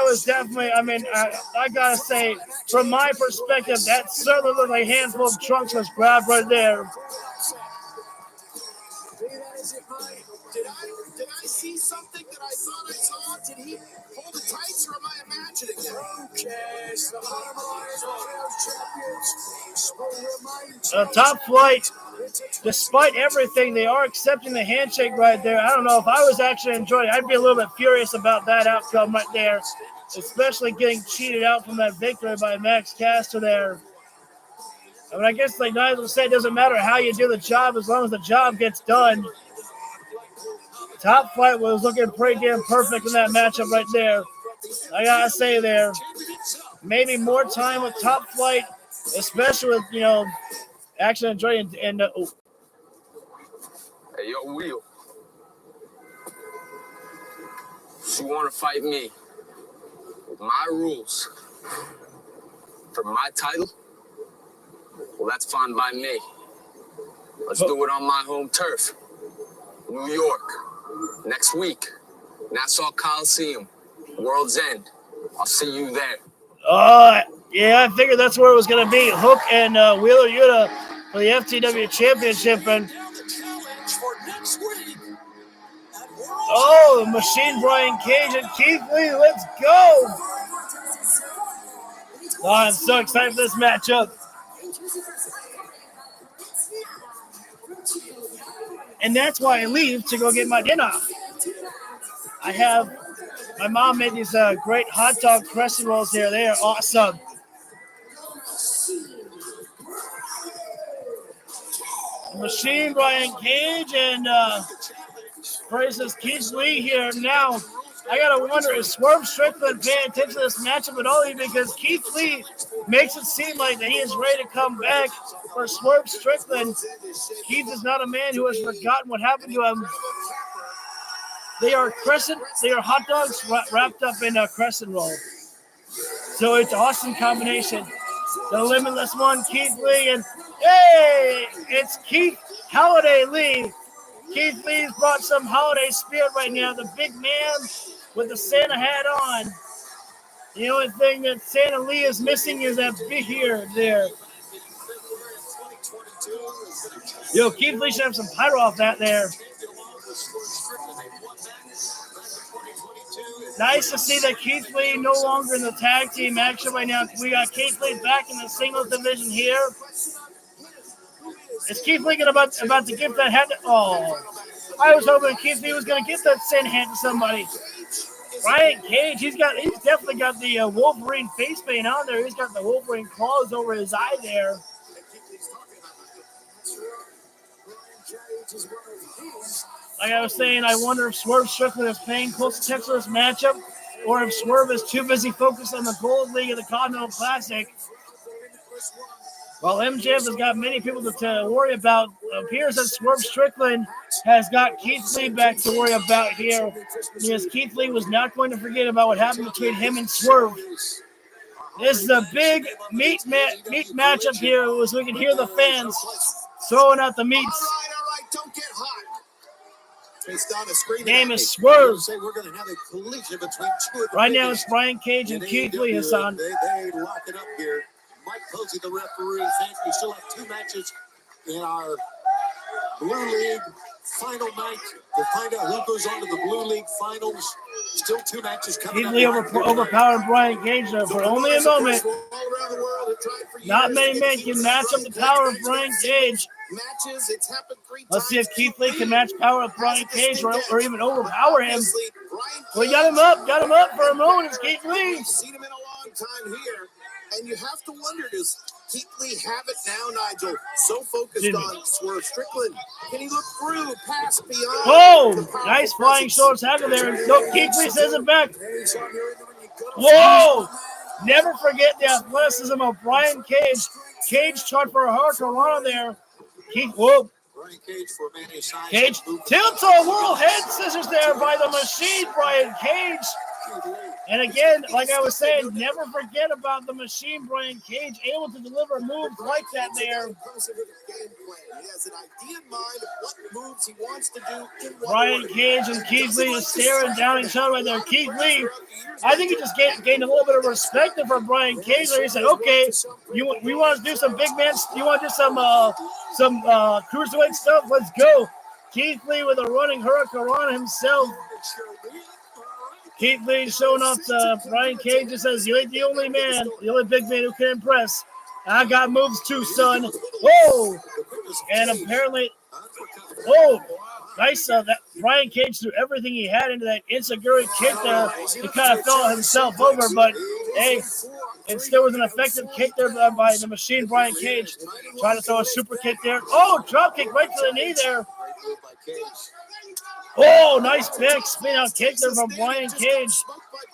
was definitely, I gotta say, from my perspective, that certainly looked like a handful of trunks was grabbed right there. Did I see something that I thought I saw? Did he pull the tights, or am I imagining it? Top Flight, despite everything, they are accepting the handshake right there. I don't know if I was actually enjoying it. I'd be a little bit furious about that outcome right there, especially getting cheated out from that victory by Max Caster there. I guess like Nigel said, it doesn't matter how you do the job as long as the job gets done. Top Flight was looking pretty damn perfect in that matchup right there. I gotta say there, maybe more time with Top Flight, especially with, Action Andretti and Hey, yo, Wheel. You want to fight me with my rules for my title? Well, that's fine by me. Let's do it on my home turf. New York. Next week. Nassau Coliseum. World's End. I'll see you there. Yeah, I figured that's where it was going to be. Hook and Wheeler Yuta for the FTW Championship. And Machine Brian Cage and Keith Lee, let's go. I'm so excited for this matchup. And that's why I leave to go get my dinner. My mom made these great hot dog crescent rolls here. They are awesome. Machine Brian Cage and versus Keith Lee here. Now, I gotta wonder, is Swerve Strickland paying attention to this matchup at all? Because Keith Lee makes it seem like that he is ready to come back for Swerve Strickland. Keith is not a man who has forgotten what happened to him. They are hot dogs wrapped up in a crescent roll. So it's an awesome combination. The Limitless One, Keith Lee, and hey, it's Keith Holiday Lee. Keith Lee's brought some holiday spirit right now. The big man with the Santa hat on. The only thing that Santa Lee is missing is that beard there. Yo, Keith Lee should have some pyro off that there. Nice to see that Keith Lee no longer in the tag team action right now. We got Keith Lee back in the singles division here. Is Keith Lee about to give that head? Oh, I was hoping Keith Lee was going to give that sin hand to somebody. Brian Cage, he's definitely got the Wolverine face paint on there. He's got the Wolverine claws over his eye there. Like I was saying, I wonder if Swerve Strickland is paying close attention to this matchup, or if Swerve is too busy focused on the Gold League of the Continental Classic. While MJF has got many people to worry about, it appears that Swerve Strickland has got Keith Lee back to worry about here, because Keith Lee was not going to forget about what happened between him and Swerve. This is a big meat matchup here, as we can hear the fans throwing out the meats. All right, don't get hot. Name is Swerve. We're going to have a collision between two of the right now it's Brian Cage and Keith Lee, Hassan. They lock it up here. Mike Posey, the referee, thinks we still have two matches in our Blue League final night to find out who goes on to the Blue League finals. Still two matches coming Keith Lee overpowered Brian Cage there for only a moment. Not many men can match up the power of Brian Cage. Let's see if Keith Lee can match power with Brian Cage or even overpower him. Well, he got him up for a moment. It's Keith Lee. We've seen him in a long time here. And you have to wonder, does Keith Lee have it now, Nigel? So focused on Swerve Strickland. Can he look through, pass beyond? Oh, nice flying shoulder tackle there. No, Keith Lee says it back. Whoa! Never forget the athleticism of Brian Cage. Cage tried for a hard Corona there. Whoa. Cage tilt-toe world head scissors there by the machine, Brian Cage. And again, like I was saying, never forget about the machine, Brian Cage, able to deliver moves like that there. Brian Cage and Keith Lee are staring down each other right there. Keith Lee, I think he just gained a little bit of respect from Brian Cage. He said, okay, we want to do some big man, you want to do some cruiserweight stuff? Let's go. Keith Lee with a running hurricane himself. Keith Lee showing off to Brian Cage and says, you ain't the only man, the only big man who can impress. I got moves too, son. Whoa! And apparently, nice. That Brian Cage threw everything he had into that Insiguri kick there. He kind of fell himself over, but hey, it still was an effective kick there by the machine, Brian Cage. Trying to throw a super kick there. Oh, drop kick right to the knee there. Oh, nice big spin out kick there from Brian Cage.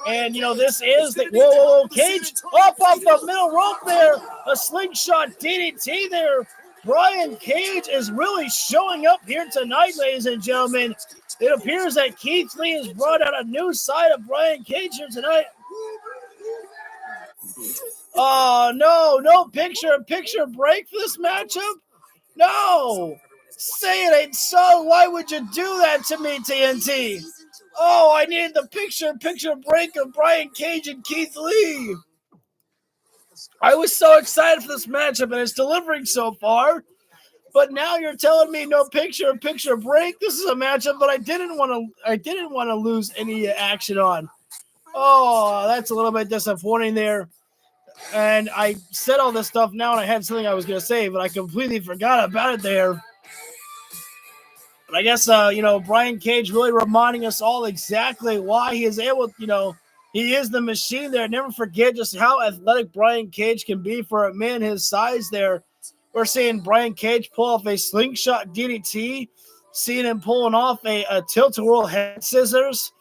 And, this is the whoa, Cage up off the middle rope there. A slingshot DDT there. Brian Cage is really showing up here tonight, ladies and gentlemen. It appears that Keith Lee has brought out a new side of Brian Cage here tonight. Oh, no picture break for this matchup? No. Say it ain't so. Why would you do that to me, TNT? Oh, I needed the picture break of Brian Cage and Keith Lee. I was so excited for this matchup, and it's delivering so far. But now you're telling me no picture break. This is a matchup that I didn't want to lose any action on. Oh, that's a little bit disappointing there. And I said all this stuff now, and I had something I was going to say, but I completely forgot about it there. But I guess, Brian Cage really reminding us all exactly why he is able, he is the machine there. Never forget just how athletic Brian Cage can be for a man his size there. We're seeing Brian Cage pull off a slingshot DDT, seeing him pulling off a tilt-a-whirl head scissors.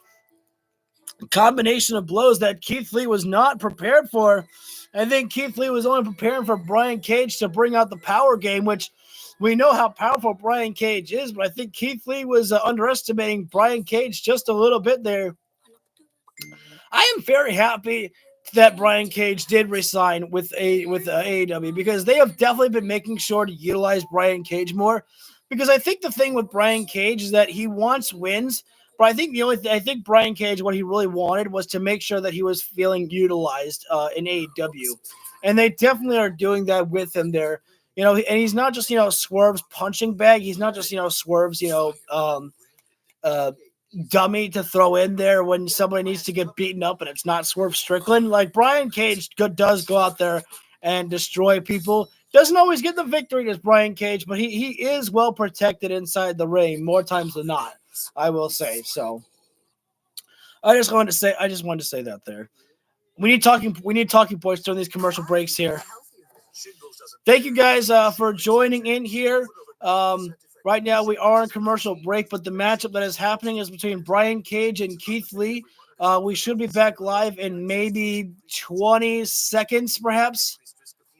A combination of blows that Keith Lee was not prepared for. I think Keith Lee was only preparing for Brian Cage to bring out the power game, which we know how powerful Brian Cage is, but I think Keith Lee was underestimating Brian Cage just a little bit there. I am very happy that Brian Cage did resign with AEW, because they have definitely been making sure to utilize Brian Cage more. Because I think the thing with Brian Cage is that he wants wins, but I think Brian Cage, what he really wanted was to make sure that he was feeling utilized in AEW, and they definitely are doing that with him there. And he's not just, Swerve's punching bag. He's not just, Swerve's, dummy to throw in there when somebody needs to get beaten up and it's not Swerve Strickland. Like, Brian Cage does go out there and destroy people. Doesn't always get the victory as Brian Cage, but he is well protected inside the ring more times than not, I will say. So I just wanted to say that there. We need talking points during these commercial breaks here. Thank you guys for joining in here. Right now we are in commercial break, but the matchup that is happening is between Brian Cage and Keith Lee. We should be back live in maybe 20 seconds, perhaps.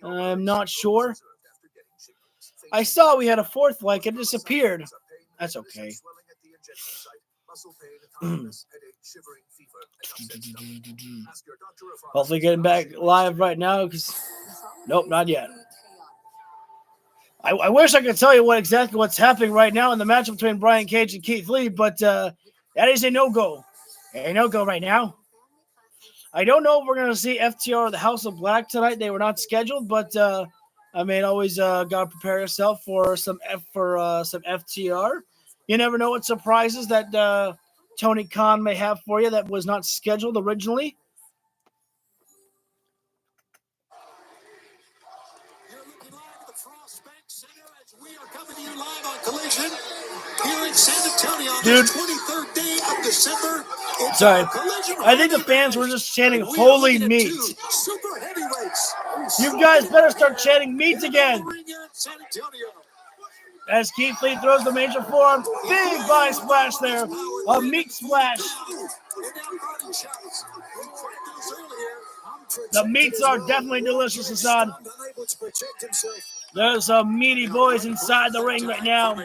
I'm not sure. I saw we had a fourth like. It disappeared. That's okay. Hopefully getting back live right now because nope, not yet. I wish I could tell you exactly what's happening right now in the matchup between Brian Cage and Keith Lee, but that is a no-go. A no-go right now. I don't know if we're going to see FTR or the House of Black tonight. They were not scheduled, but always got to prepare yourself for some FTR. You never know what surprises that Tony Khan may have for you that was not scheduled originally. You're looking live at the Frost Bank Center as we are coming to you live on Collision here in San Antonio on the 23rd day of December. Sorry. I think the fans were just chanting "Holy Meat." Super heavyweights. You guys better start chanting "Meat" again. As Keith Lee throws the major forearm, big body splash there, a meat splash. The meats are definitely delicious, Hassan. There's some meaty boys inside the ring right now.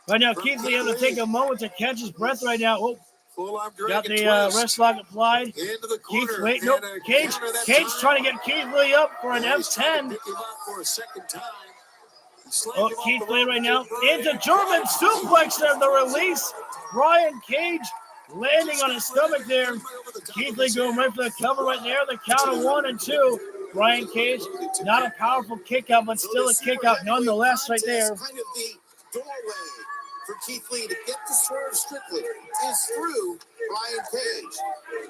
Right now, Keith Lee has to take a moment to catch his breath right now. Oh, got the wrist lock applied. Keith, wait, nope. Cage trying to get Keith Lee up for an F10. Oh, Keith Lee right now into German suplex there, the release. Brian Cage landing on his stomach there. Keith Lee going right for the cover right there. The count of 1 and 2. Brian Cage, not a powerful kick out, but still a kick out nonetheless right there. Kind of the doorway for Keith Lee to get to Swerve Strickland is through Brian Cage.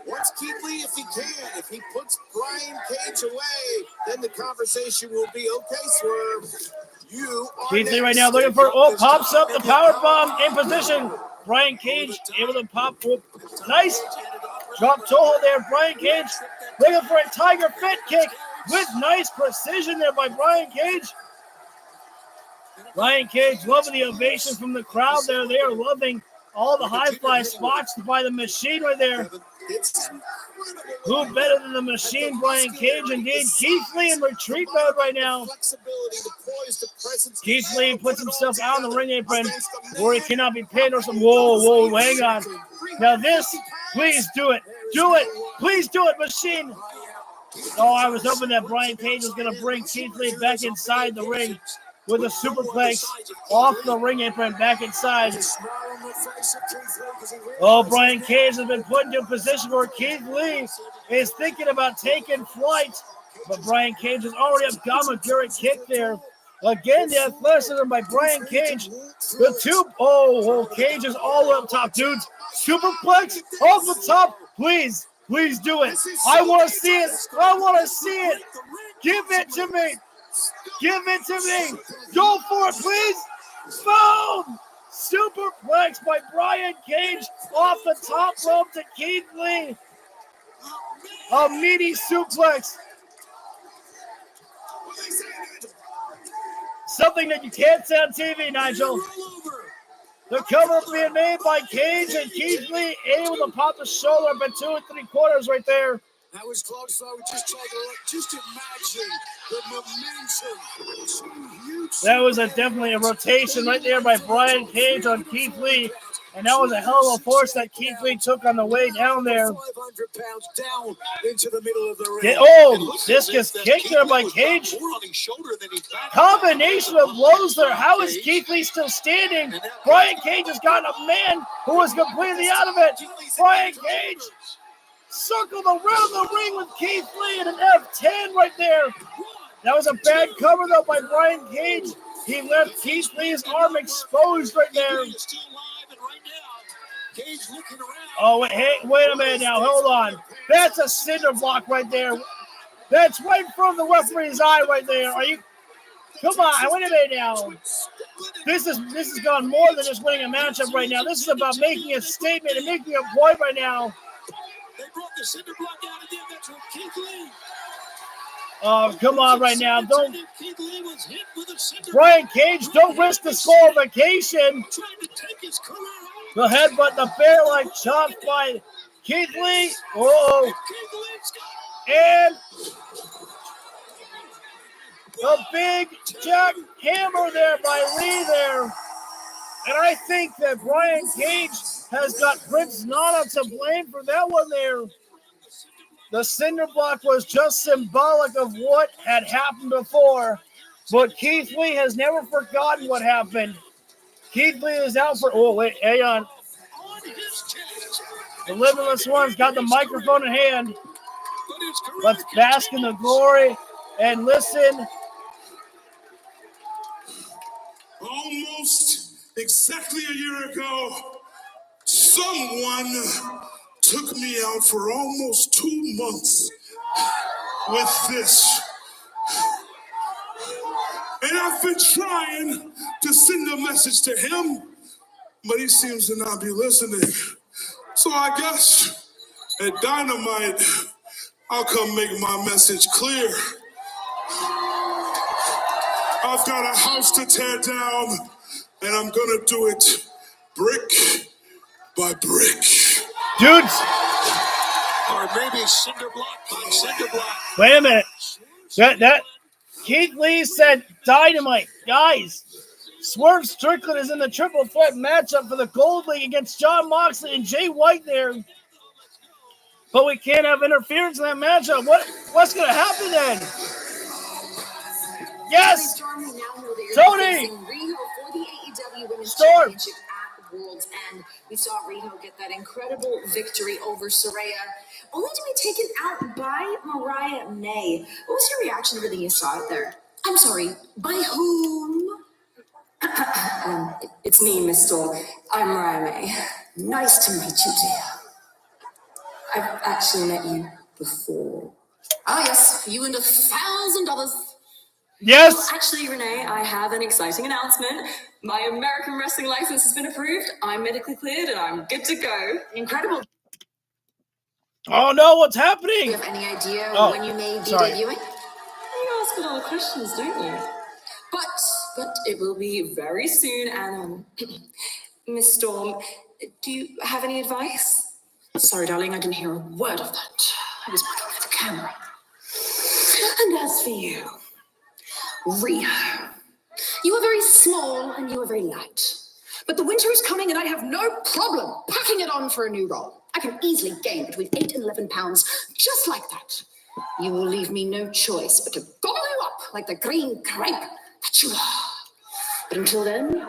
Once Keith Lee, if he puts Brian Cage away, then the conversation will be, okay, Swerve, you are Keith Lee right now looking for, pops up the power bomb in position. Brian Cage able to pop. Nice drop toe hold there. Brian Cage looking for a tiger fit kick with nice precision there by Brian Cage. Brian Cage loving the ovation from the crowd there. They are loving all the high fly spots by the Machine right there. Who better than the Machine, Brian Cage? Indeed, Keith Lee in retreat mode right now. Keith Lee puts himself out on the ring apron where he cannot be pinned or some. Whoa, hang on. Now this, please do it. Do it. Please do it, Machine. Oh, I was hoping that Brian Cage was going to bring Keith Lee back inside the ring with a superplex off the ring apron back inside. Oh, Brian Cage has been put into a position where Keith Lee is thinking about taking flight, but Brian Cage has already a Gamaguri kick there. Again, the athleticism by Brian Cage. The two, Cage is all up top, dudes. Superplex off the top. Please do it. I want to see it. Give it to me. Go for it, please. Boom. Superplex by Brian Cage off the top rope to Keith Lee. A meaty suplex. Something that you can't say on TV, Nigel. The cover being made by Cage and Keith Lee able to pop the shoulder up at 2 3/4 right there. That was close, though. Just imagine the momentum. That was definitely a rotation right there by Brian Cage on Keith Lee. And that was a hell of a force that Keith Lee took on the way down there. 500 pounds down into the middle of the ring. Discus kick there by Cage. Combination of blows there. How is Keith Lee still standing? Brian Cage has got a man who was completely out of it. Brian Cage circled around the ring with Keith Lee in an F10 right there. That was a bad cover, though, by Brian Cage. He left Keith Lee's arm exposed right there. Oh, wait a minute now. Hold on. That's a cinder block right there. That's right from the referee's eye right there. Are you? Come on, wait a minute now. This has gone more than just winning a matchup right now. This is about making a statement and making a point right now. They brought the cinder block out again. That's what Keith Lee. Oh, come on right now. Don't. Keith Lee was hit with a cinder Brian Cage, don't risk disqualification. trying to take his career off. The headbutt, the bear-like chop by Keith Lee. Oh, and the big jackhammer there by Lee there. And I think that Brian Cage has got Prince Nana to blame for that one there. The cinder block was just symbolic of what had happened before. But Keith Lee has never forgotten what happened. Keith Lee is out for... Oh, wait, hang on. The Limitless One's got the microphone in hand. Let's bask in the glory and listen. Almost exactly a year ago, someone took me out for almost 2 months with this. And I've been trying to send a message to him, but he seems to not be listening. So I guess at Dynamite, I'll come make my message clear. I've got a house to tear down, and I'm gonna do it brick by brick. Dudes. Or maybe cinder block by cinder block. Wait a minute. That Keith Lee said Dynamite. Guys, Swerve Strickland is in the triple threat matchup for the Gold League against Jon Moxley and Jay White there. But we can't have interference in that matchup. What's going to happen then? Yes! Tony! Storm! World's End. We saw Riho get that incredible victory over Saraya, only to be taken out by Mariah May. What was your reaction to the you saw it there? I'm sorry, by whom? It's me, Miss Storm. I'm Mariah May. Nice to meet you, dear. I've actually met you before. Oh, yes, you and $1,000. Yes. Well, actually, Renee, I have an exciting announcement. My American wrestling license has been approved. I'm medically cleared and I'm good to go. Incredible. Oh no, what's Do happening? you have any idea Oh, when you may be sorry. debuting? You ask all the questions, don't you? But it will be very soon. And Miss Storm, do you have any advice? Sorry, darling, I didn't hear a word of that. I was looking for the camera. And as for you, Riho, you are very small and you are very light. But the winter is coming and I have no problem packing it on for a new role. I can easily gain between 8 and 11 pounds just like that. You will leave me no choice but to gobble you up like the green crepe that you are. But until then,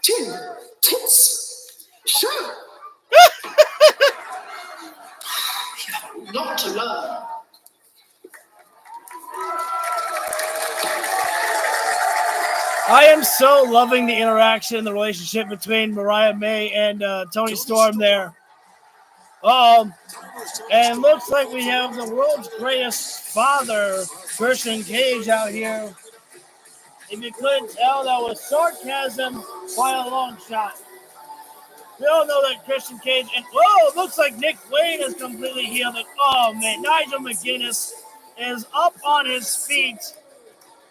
chin, tits, show. You have a lot to learn. I am so loving the interaction, the relationship between Mariah May and Tony Storm there. And looks like we have the world's greatest father, Christian Cage, out here. If you couldn't tell, that was sarcasm by a long shot. We all know that Christian Cage, and it looks like Nick Wayne is completely healed. And, oh man, Nigel McGuinness is up on his feet,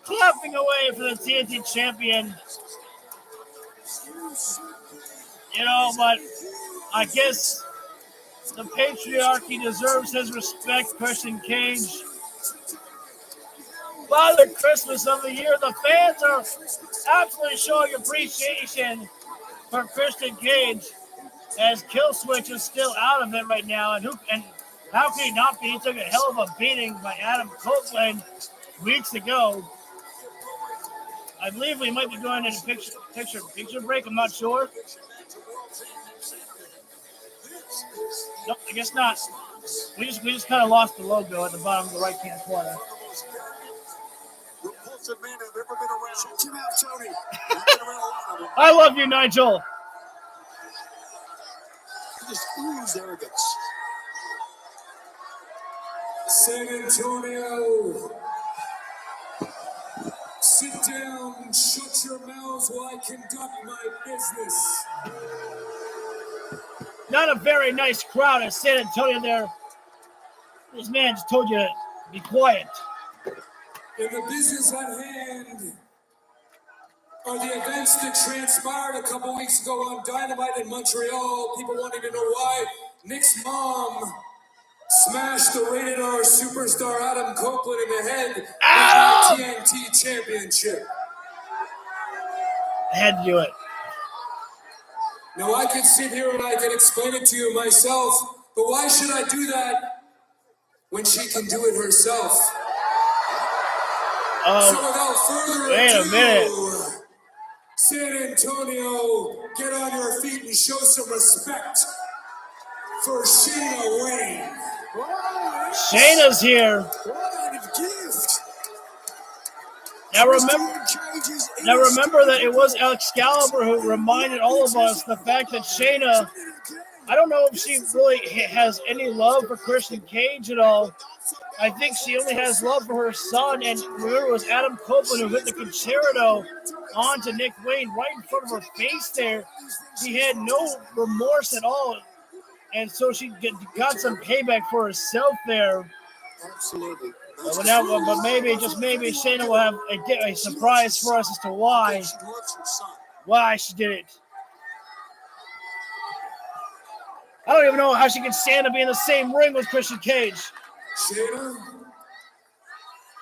clapping away for the TNT champion. But I guess the patriarchy deserves his respect, Christian Cage. Father Christmas of the year, the fans are absolutely showing appreciation for Christian Cage, as Killswitch is still out of it right now. And how can he not be? He took a hell of a beating by Adam Copeland weeks ago. I believe we might be going into picture break. I'm not sure. Nope, I guess not. We just kind of lost the logo at the bottom of the right hand corner. Repulsive man I've ever been around. Shut your mouth, Tony. I've been around a lot of them. I love you, Nigel. You just ooze arrogance. San Antonio, sit down, shut your mouths while I conduct my business. Not a very nice crowd at San Antonio there. This man just told you to be quiet. In the business at hand are the events that transpired a couple weeks ago on Dynamite in Montreal. People wanting to know why Nick's mom smashed the rated R superstar Adam Copeland in the head with my TNT championship. I had to do it. Now I could sit here and I could explain it to you myself, but why should I do that when she can do it herself? So without further ado, San Antonio, get on your feet and show some respect for Shayna Wayne. Shayna's here. What a gift. Now remember that it was Excalibur who reminded all of us the fact that Shayna, I don't know if she really has any love for Christian Cage at all. I think she only has love for her son, and remember it was Adam Copeland who hit the concerto onto Nick Wayne right in front of her face there. She had no remorse at all, and so she got some payback for herself there. Absolutely. But maybe, just maybe, Shayna will have a surprise for us as to why she did it. I don't even know how she can stand to be in the same ring with Christian Cage. Shayna,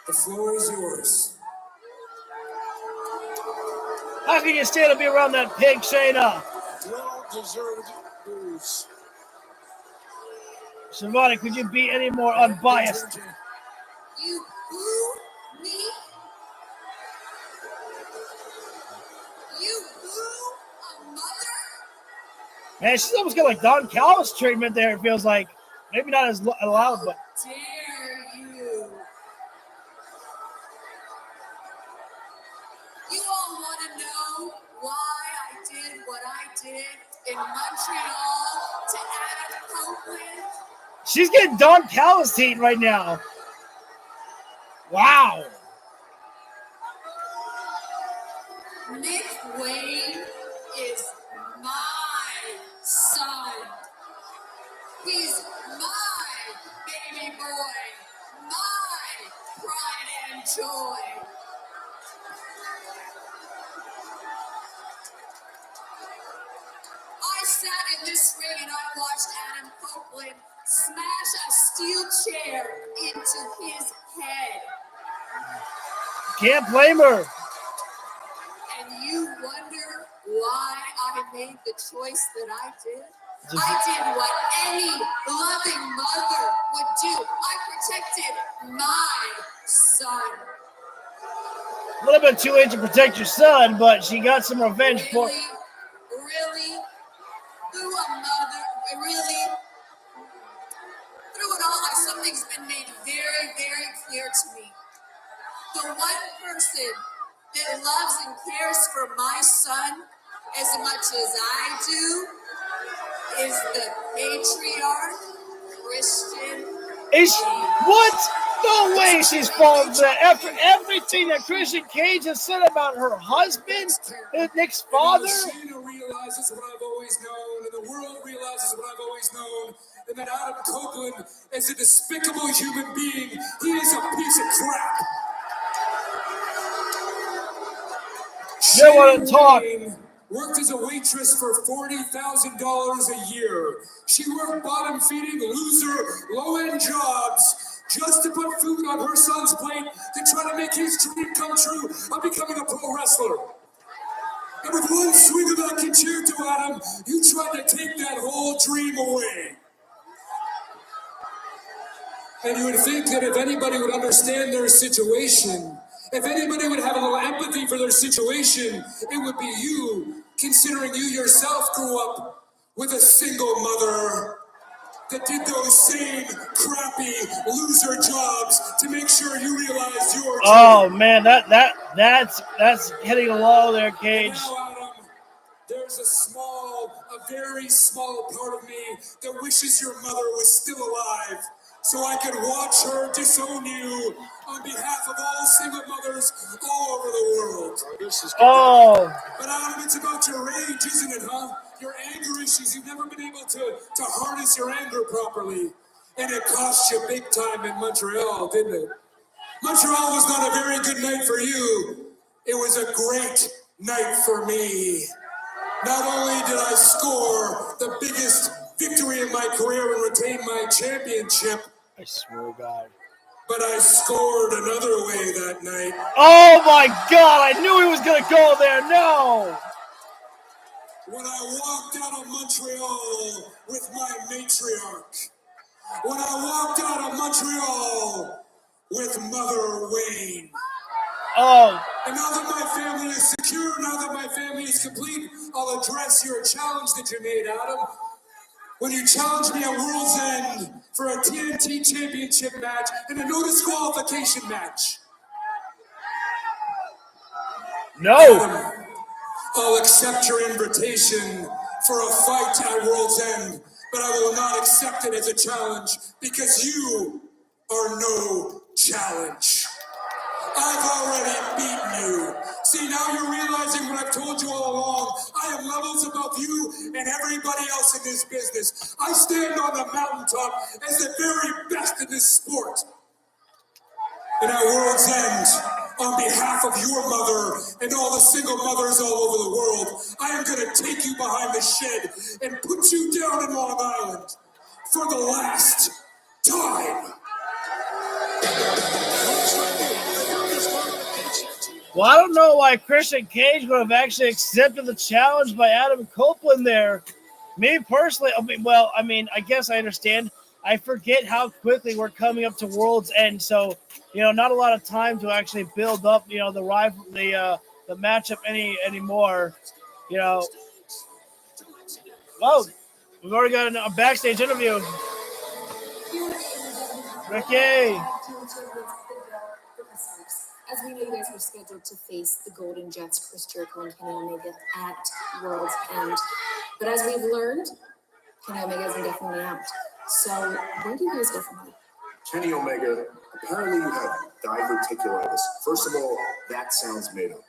the floor is yours. How can you stand to be around that pig, Shayna? Well-deserved lose. Shivani, could you be any more unbiased? You boo me? You boo a mother? Man, she's almost got like Don Callis treatment there, it feels like. Maybe not as loud, but... Dare you? You all want to know why I did what I did in Montreal to Adam Copeland? She's getting Don Callis heat right now. Wow. Nick Wayne is my son. He's my baby boy, my pride and joy. I sat in this ring and I watched Adam Copeland smash a steel chair into his head. Can't blame her. And you wonder why I made the choice that I did? I did what any loving mother would do. I protected my son. A little bit too late to protect your son, but she got some revenge for... Really? Through a mother? Really? Through it all, something's been made very, very clear to me. The one person that loves and cares for my son as much as I do is the patriarch, Christian. What? No way she's falling for that. After everything that Christian Cage has said about her husband, Nick's father. Shayna realizes what I've always known, and the world realizes what I've always known, and that Adam Copeland is a despicable human being. He is a piece of crap. You want to talk? Worked as a waitress for $40,000 a year. She worked bottom-feeding, loser, low-end jobs just to put food on her son's plate to try to make his dream come true of becoming a pro wrestler. And with one swing of that concerto, Adam, you tried to take that whole dream away. And you would think that if anybody would understand their situation, if anybody would have a little empathy for their situation, it would be you, considering you yourself grew up with a single mother that did those same crappy loser jobs to make sure you realized your dream. Oh man, that's hitting a low there, Cage. Now, Adam, there's a very small part of me that wishes your mother was still alive. so I could watch her disown you on behalf of all single mothers all over the world. Oh, But Adam, it's about your rage, isn't it, huh? Your anger issues. You've never been able to harness your anger properly. And it cost you big time in Montreal, didn't it? Montreal was not a very good night for you. It was a great night for me. Not only did I score the biggest victory in my career and retain my championship, I swear to God. but I scored another way that night. Oh my God! I knew he was gonna go there. No. When I walked out of Montreal with my matriarch. When I walked out of Montreal with Mother Wayne. Oh. And now that my family is secure, now that my family is complete, I'll address your challenge that you made, Adam. When you challenged me at World's End for a TNT Championship match and a no disqualification match. No. Adam, I'll accept your invitation for a fight at World's End, but I will not accept it as a challenge because you are no challenge. I've already beaten you. See, now you're realizing what I've told you all along. I have levels above you and everybody else in this business. I stand on the mountaintop as the very best in this sport. And at World's End, on behalf of your mother and all the single mothers all over the world, I am going to take you behind the shed and put you down in Long Island for the last time. Well, I don't know why Christian Cage would have actually accepted the challenge by Adam Copeland there. Me personally, I guess I understand. I forget how quickly we're coming up to World's End, so not a lot of time to actually build up, the rival, the matchup anymore. Oh, we've already got a backstage interview. Ricky. As we know, you guys were scheduled to face the Golden Jets, Chris Jericho and Kenny Omega at World's End. But as we've learned, Kenny Omega is indefinitely out. So where do you guys go from here? Kenny Omega, apparently you have diverticulitis. First of all, that sounds made up.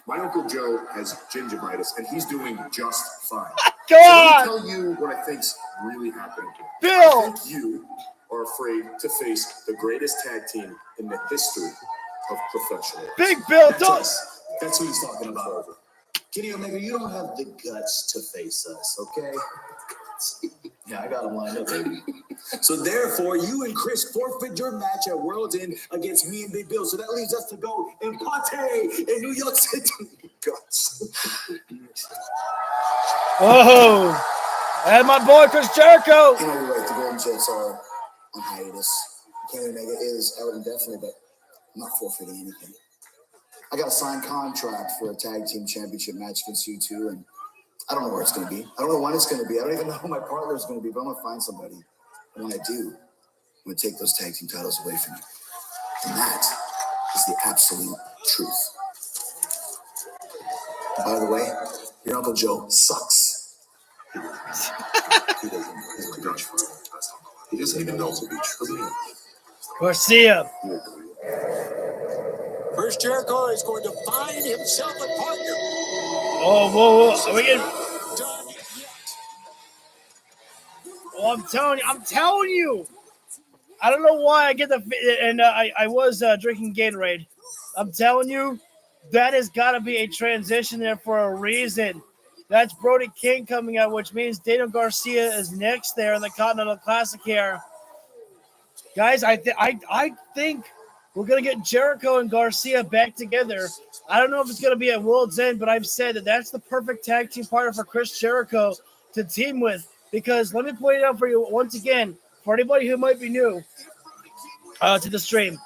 My Uncle Joe has gingivitis, and he's doing just fine. Go on! So let me tell you what I think's really happening here. Bill! I think you are afraid to face the greatest tag team in the history of professional. Big Bill, don't. That's what he's talking about. Kenny Omega, you don't have the guts to face us, okay? Yeah, I got him lined up, baby. So therefore, you and Chris forfeit your match at World's End against me and Big Bill. So that leaves us to go in Pate in New York City. Guts. Oh, and my boy Chris Jericho. You know, you're right. The Golden Jets are on hiatus. Kenny Omega is out indefinitely, but I'm not forfeiting anything. I got a signed contract for a tag team championship match against you two, and I don't know where it's going to be. I don't know when it's going to be. I don't even know who my partner is going to be, but I'm going to find somebody. And when I do, I'm going to take those tag team titles away from you. And that is the absolute truth. And by the way, your Uncle Joe sucks. He doesn't. He's my Dutch friend. He doesn't even know to be true. Garcia. Chris Jericho is going to find himself a partner. Oh, whoa. Are we getting... Done yet. Oh, I'm telling you. I don't know why I get the... And I was drinking Gatorade. I'm telling you, that has got to be a transition there for a reason. That's Brody King coming out, which means Daniel Garcia is next there in the Continental Classic here. Guys, I think we're going to get Jericho and Garcia back together. I don't know if it's going to be at World's End, but I've said that that's the perfect tag team partner for Chris Jericho to team with. Because let me point it out for you once again, for anybody who might be new to the stream.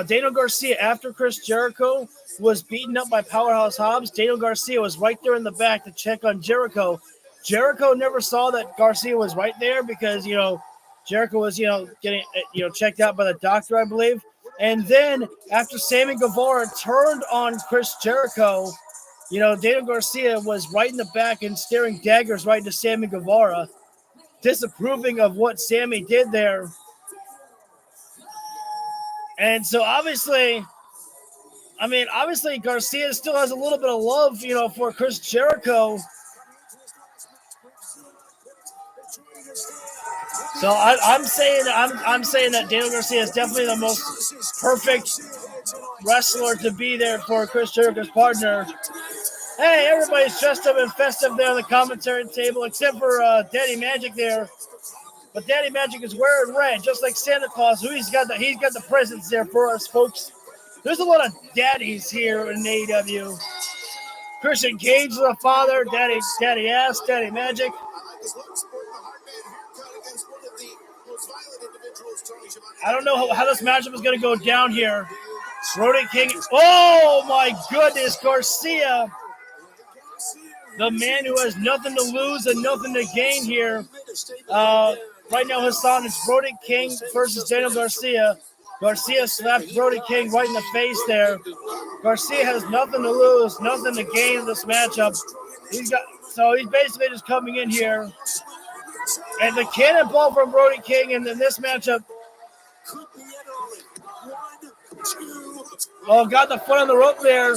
Daniel Garcia, after Chris Jericho was beaten up by Powerhouse Hobbs, Daniel Garcia was right there in the back to check on Jericho. Jericho never saw that Garcia was right there because, Jericho was, getting, checked out by the doctor, I believe. And then after Sammy Guevara turned on Chris Jericho, Daniel Garcia was right in the back and staring daggers right into Sammy Guevara, disapproving of what Sammy did there. And so obviously Garcia still has a little bit of love, for Chris Jericho. So I'm saying that Daniel Garcia is definitely the most perfect wrestler to be there for Chris Jericho's partner. Hey, everybody's dressed up and festive there on the commentary table, except for Daddy Magic there. But Daddy Magic is wearing red, just like Santa Claus. He's got the presents there for us, folks. There's a lot of daddies here in AEW. Christian Cage is the father, Daddy Ass, Daddy Magic. I don't know how this matchup is going to go down here. Brody King. Oh, my goodness. Garcia, the man who has nothing to lose and nothing to gain here. Right now, Hassan, it's Brody King versus Daniel Garcia. Garcia slapped Brody King right in the face there. Garcia has nothing to lose, nothing to gain in this matchup. He's basically just coming in here. And the cannonball from Brody King, and then this matchup. Oh, got the foot on the rope there.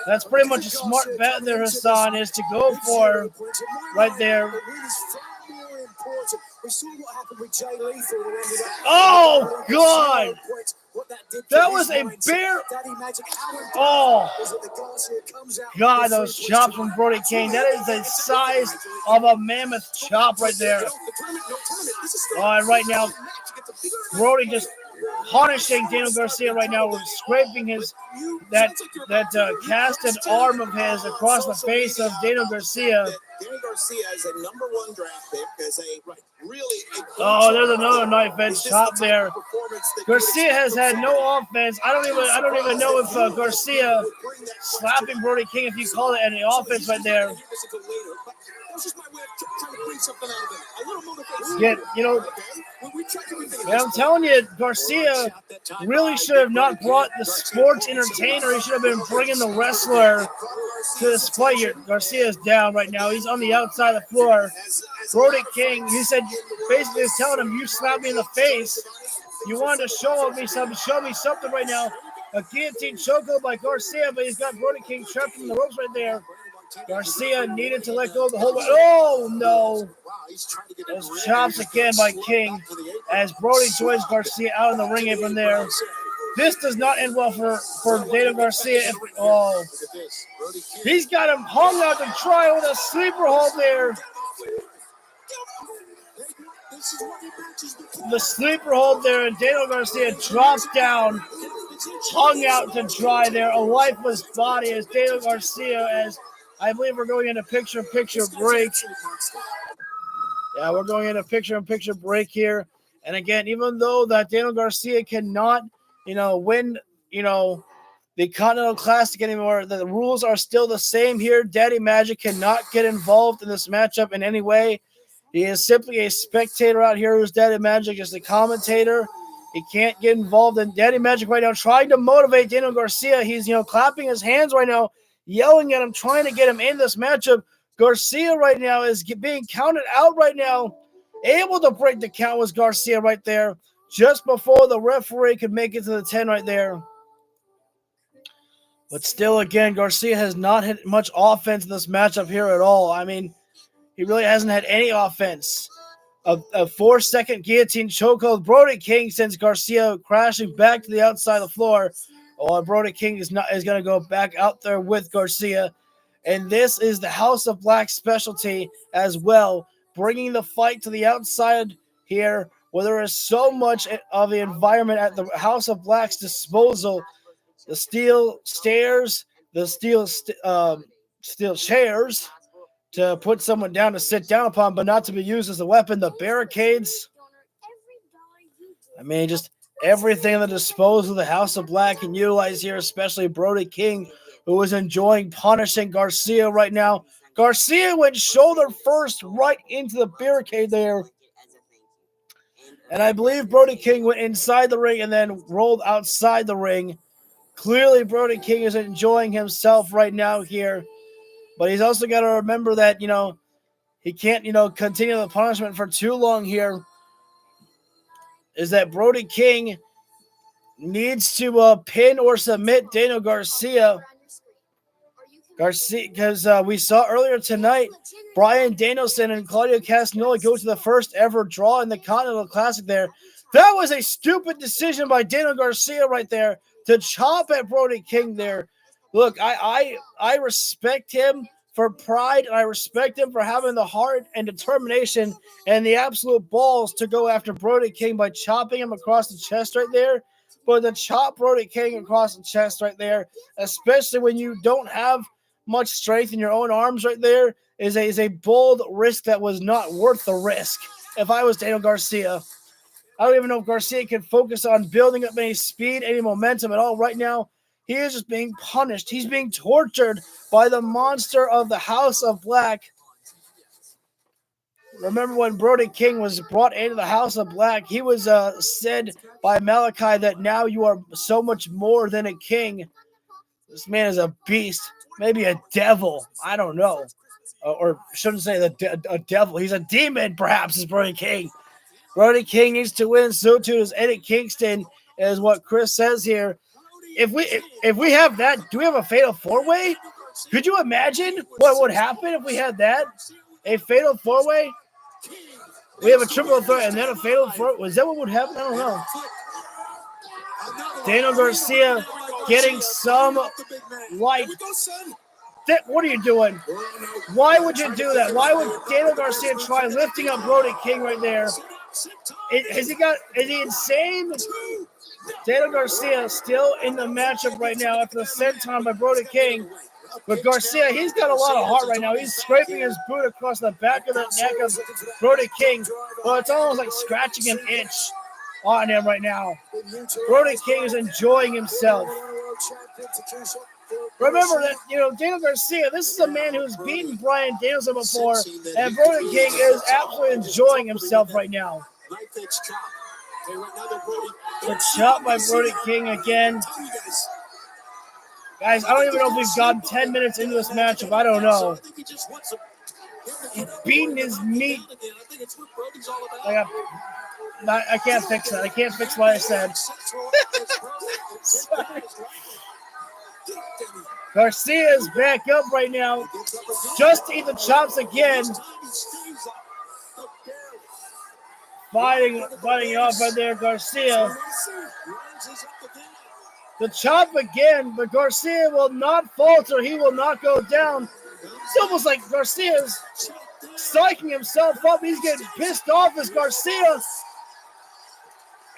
That's pretty much a smart bet there, Hassan, is to go for right there. Oh, God. That was a bear. Oh, God, those chops from Brody King. That is the size of a mammoth chop right there. And right now, Brody just punishing Daniel Garcia right now. We're scraping that casted arm of his across the face of Daniel Garcia. Daniel Garcia is a number 1 draft pick as there's another knife edge chop there. Garcia has had no offense. I don't even know if Garcia slapping Brody King, if you call it any offense right there. I'm telling you, Garcia really should have not brought the sports entertainer. He should have been bringing the wrestler to this fight here. Garcia is down right now. He's on the outside of the floor. Brody King, he said, basically is telling him, you slapped me in the face. You wanted to show me something right now. A guillotine chokehold by Garcia, but he's got Brody King trapped in the ropes right there. Garcia needed to let go of the hold. Oh, no. Those chops again by King as Brody joins Garcia out in the ring apron there. This does not end well for Daniel Garcia. He's got him hung out to try with a sleeper hold there. The sleeper hold there, and Daniel Garcia drops down, hung out to dry there. A lifeless body as Daniel Garcia, as I believe we're going into picture-in-picture break. Yeah, we're going into picture-in-picture break here. And again, even though that Daniel Garcia cannot, win, the Continental Classic anymore, the rules are still the same here. Daddy Magic cannot get involved in this matchup in any way. He is simply a spectator out here who's Daddy Magic, just a commentator. He can't get involved in Daddy Magic right now, trying to motivate Daniel Garcia. He's, clapping his hands right now, yelling at him, trying to get him in this matchup. Garcia right now is being counted out right now. Able to break the count was Garcia right there, just before the referee could make it to the 10 right there. But still, again, Garcia has not had much offense in this matchup here at all. I mean, he really hasn't had any offense. A 4-second guillotine chokehold. Brody King sends Garcia crashing back to the outside of the floor. And Brody King is going to go back out there with Garcia. And this is the House of Black specialty as well, bringing the fight to the outside here, where there is so much of the environment at the House of Black's disposal. The steel stairs, the steel chairs to put someone down to sit down upon, but not to be used as a weapon. The barricades. I mean, just everything at the disposal of the House of Black can utilize here, especially Brody King, who is enjoying punishing Garcia right now. Garcia went shoulder first right into the barricade there. And I believe Brody King went inside the ring and then rolled outside the ring. Clearly, Brody King is enjoying himself right now here. But he's also got to remember that, he can't, continue the punishment for too long here. Is that Brody King needs to pin or submit Daniel Garcia. Because we saw earlier tonight, Bryan Danielson and Claudio Castagnoli go to the first ever draw in the Continental Classic there. That was a stupid decision by Daniel Garcia right there to chop at Brody King there. Look, I respect him for pride, and I respect him for having the heart and determination and the absolute balls to go after Brody King by chopping him across the chest right there. But to chop Brody King across the chest right there, especially when you don't have much strength in your own arms right there, is a bold risk that was not worth the risk. If I was Daniel Garcia, I don't even know if Garcia can focus on building up any speed, any momentum at all right now. He is just being punished. He's being tortured by the monster of the House of Black. Remember when Brody King was brought into the House of Black, he was said by Malachi that now you are so much more than a king. This man is a beast, maybe a devil. I don't know. Or shouldn't say a devil. He's a demon, perhaps, is Brody King. Brody King needs to win. So too does Eddie Kingston, is what Chris says here. If we have that, do we have a fatal four-way? Could you imagine what would happen if we had that? A fatal four-way? We have a triple threat and then a fatal four-way. Is that what would happen? I don't know. Daniel Garcia getting some light. What are you doing? Why would you do that? Why would Daniel Garcia try lifting up Brody King right there? Is he insane? Daniel Garcia still in the matchup right now after the senton by Brody King. But Garcia, he's got a lot of heart right now. He's scraping his boot across the back of the neck of Brody King. Well, it's almost like scratching an itch on him right now. Brody King is enjoying himself. Remember that, Daniel Garcia, this is a man who's beaten Bryan Danielson before, and Brody King is absolutely enjoying himself right now. The chop by Brody King again. Guys, I don't even know if we've gotten 10 minutes into this matchup. I don't know. He's beating his meat. I can't fix that. I can't fix what I said. Sorry. Garcia is back up right now. Just to eat the chops again. Fighting off right there, Garcia. The chop again, but Garcia will not falter. He will not go down. It's almost like Garcia's psyching himself up. He's getting pissed off as Garcia.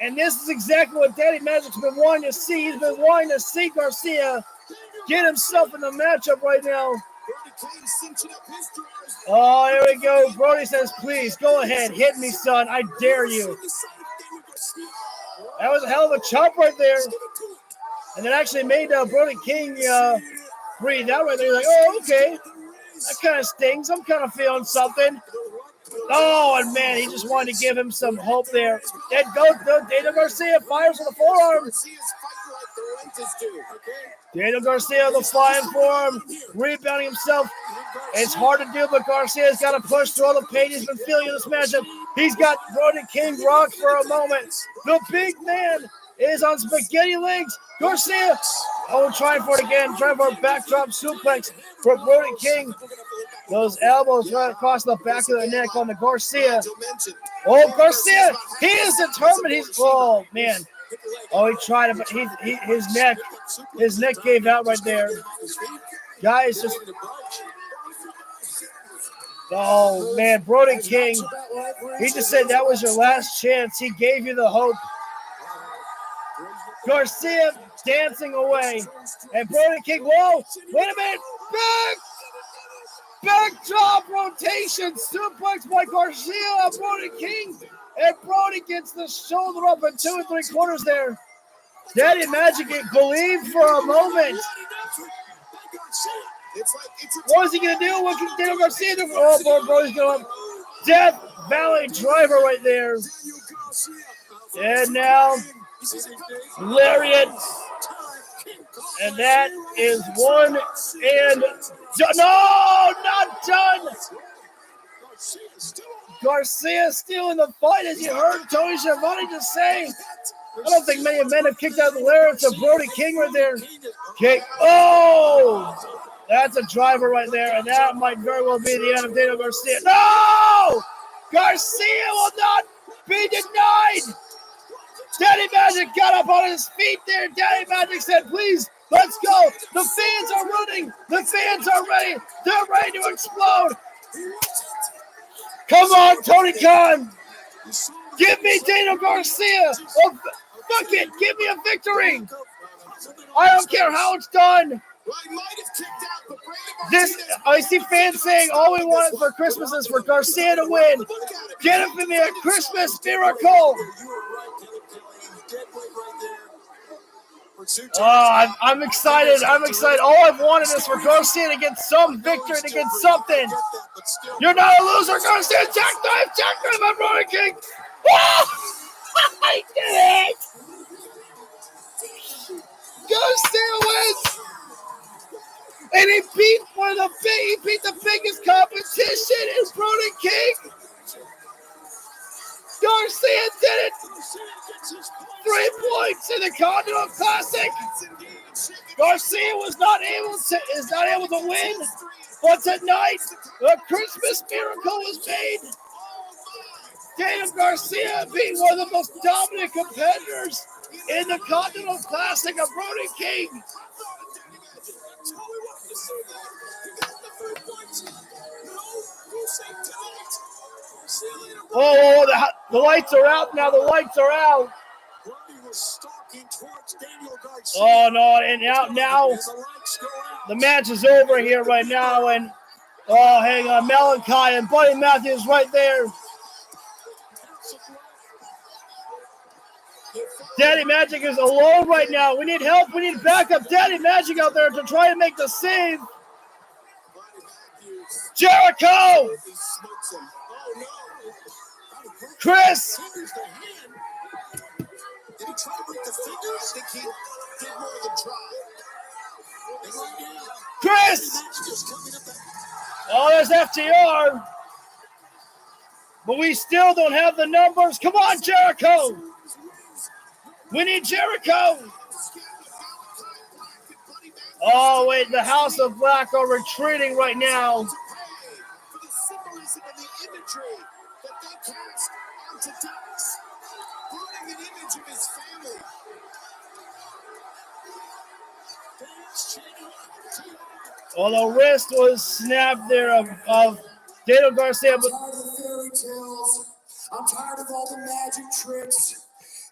And this is exactly what Daddy Magic's been wanting to see. He's been wanting to see Garcia get himself in the matchup right now. Oh, here we go. Brody says, please, go ahead. Hit me, son. I dare you. That was a hell of a chop right there. And it actually made Brody King breathe out right there. He's like, oh, okay. That kind of stings. I'm kind of feeling something. Oh, and man, he just wanted to give him some hope there. And Daniel Garcia fires with the forearm. Daniel Garcia, the flying forearm, rebounding himself. It's hard to do, but Garcia's got to push through all the pain he's been feeling in this matchup. He's got Brody King rocked for a moment. The big man is on spaghetti legs. Garcia, trying for it again. Trying for a backdrop suplex for Brody King. Those elbows right across the back of the neck on the Garcia. Oh, Garcia, he is determined. Oh, man. Oh, he tried it, but his neck gave out right there. Guys, just... Oh, man, Brody King, he just said that was your last chance. He gave you the hope. Garcia dancing away. And Brody King, whoa, wait a minute. Backdrop rotation. Suplex by Garcia. Brody King. And Brody gets the shoulder up in 2 3/4 there. Daddy Magic believed for a moment. What is he going to do? What can Daniel Garcia do? Oh, Brody's going up. Death Valley driver right there. And now, lariat. And that is one and done. No, not done. Garcia still in the fight, as you heard Tony Schiavone just say. I don't think many men have kicked out the lyrics of Brody King right there. Kick. Oh! That's a driver right there, and that might very well be the end of Daniel Garcia. No! Garcia will not be denied! Daddy Magic got up on his feet there. Daddy Magic said, please, let's go. The fans are running. The fans are ready. They're ready to explode. Come on, Tony Khan. Give me Daniel Garcia. Oh, fuck it. Give me a victory. I don't care how it's done. I see fans saying all we want for Christmas is for Garcia to win. Get him for me a Christmas miracle. Oh, I'm excited. I'm excited. All I've wanted is for Garcia to get some victory, to get something. You're not a loser, Garcia. Jackknife, my brother King. Oh! I did it. Garcia wins. And he beat the biggest competition in Brody King. Garcia did it. 3 points in the Continental Classic. Garcia is not able to win, but tonight a Christmas miracle was made. Daniel Garcia beat one of the most dominant competitors in the Continental Classic of Brody King. Oh, the lights are out now. The lights are out. Oh, no, and now the match is over here right now. And, oh, hang on, Malachi and Buddy Matthews right there. Daddy Magic is alone right now. We need help. We need backup. Daddy Magic out there to try and make the save. Jericho! Chris! Did he try to break the finger? I think he did more than try. Chris! Oh, there's FTR. But we still don't have the numbers. Come on, Jericho! We need Jericho! Oh, wait, the House of Black are retreating right now. For the symbolism and the imagery that they cast onto Dallas. Burning an image of his family. Well, the wrist was snapped there of Daniel Garcia. But I'm tired of the fairy tales. I'm tired of all the magic tricks.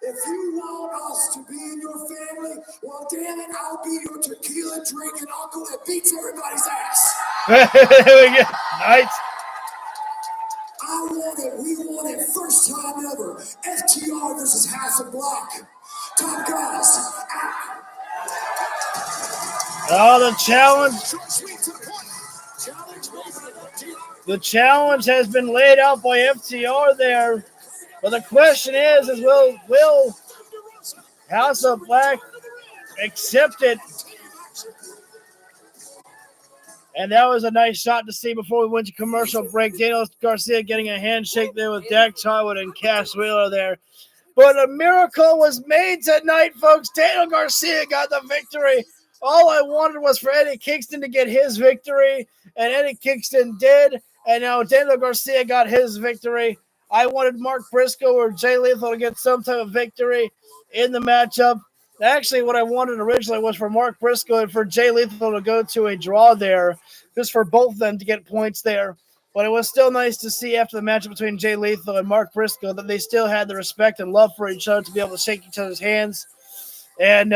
If you want us to be in your family, well, damn it, I'll be your tequila drinking uncle that beats everybody's ass. Nice. I want it. We want it. First time ever. FTR versus House of Black. Top guys. Oh, the challenge. The challenge has been laid out by FTR there. But the question is will House of Black accept it? And that was a nice shot to see before we went to commercial break. Daniel Garcia getting a handshake there with Dak Charwood and Cass Wheeler there. But a miracle was made tonight, folks. Daniel Garcia got the victory. All I wanted was for Eddie Kingston to get his victory, and Eddie Kingston did. And now Daniel Garcia got his victory. I wanted Mark Briscoe or Jay Lethal to get some type of victory in the matchup. Actually, what I wanted originally was for Mark Briscoe and for Jay Lethal to go to a draw there, just for both of them to get points there. But it was still nice to see after the matchup between Jay Lethal and Mark Briscoe that they still had the respect and love for each other to be able to shake each other's hands. And,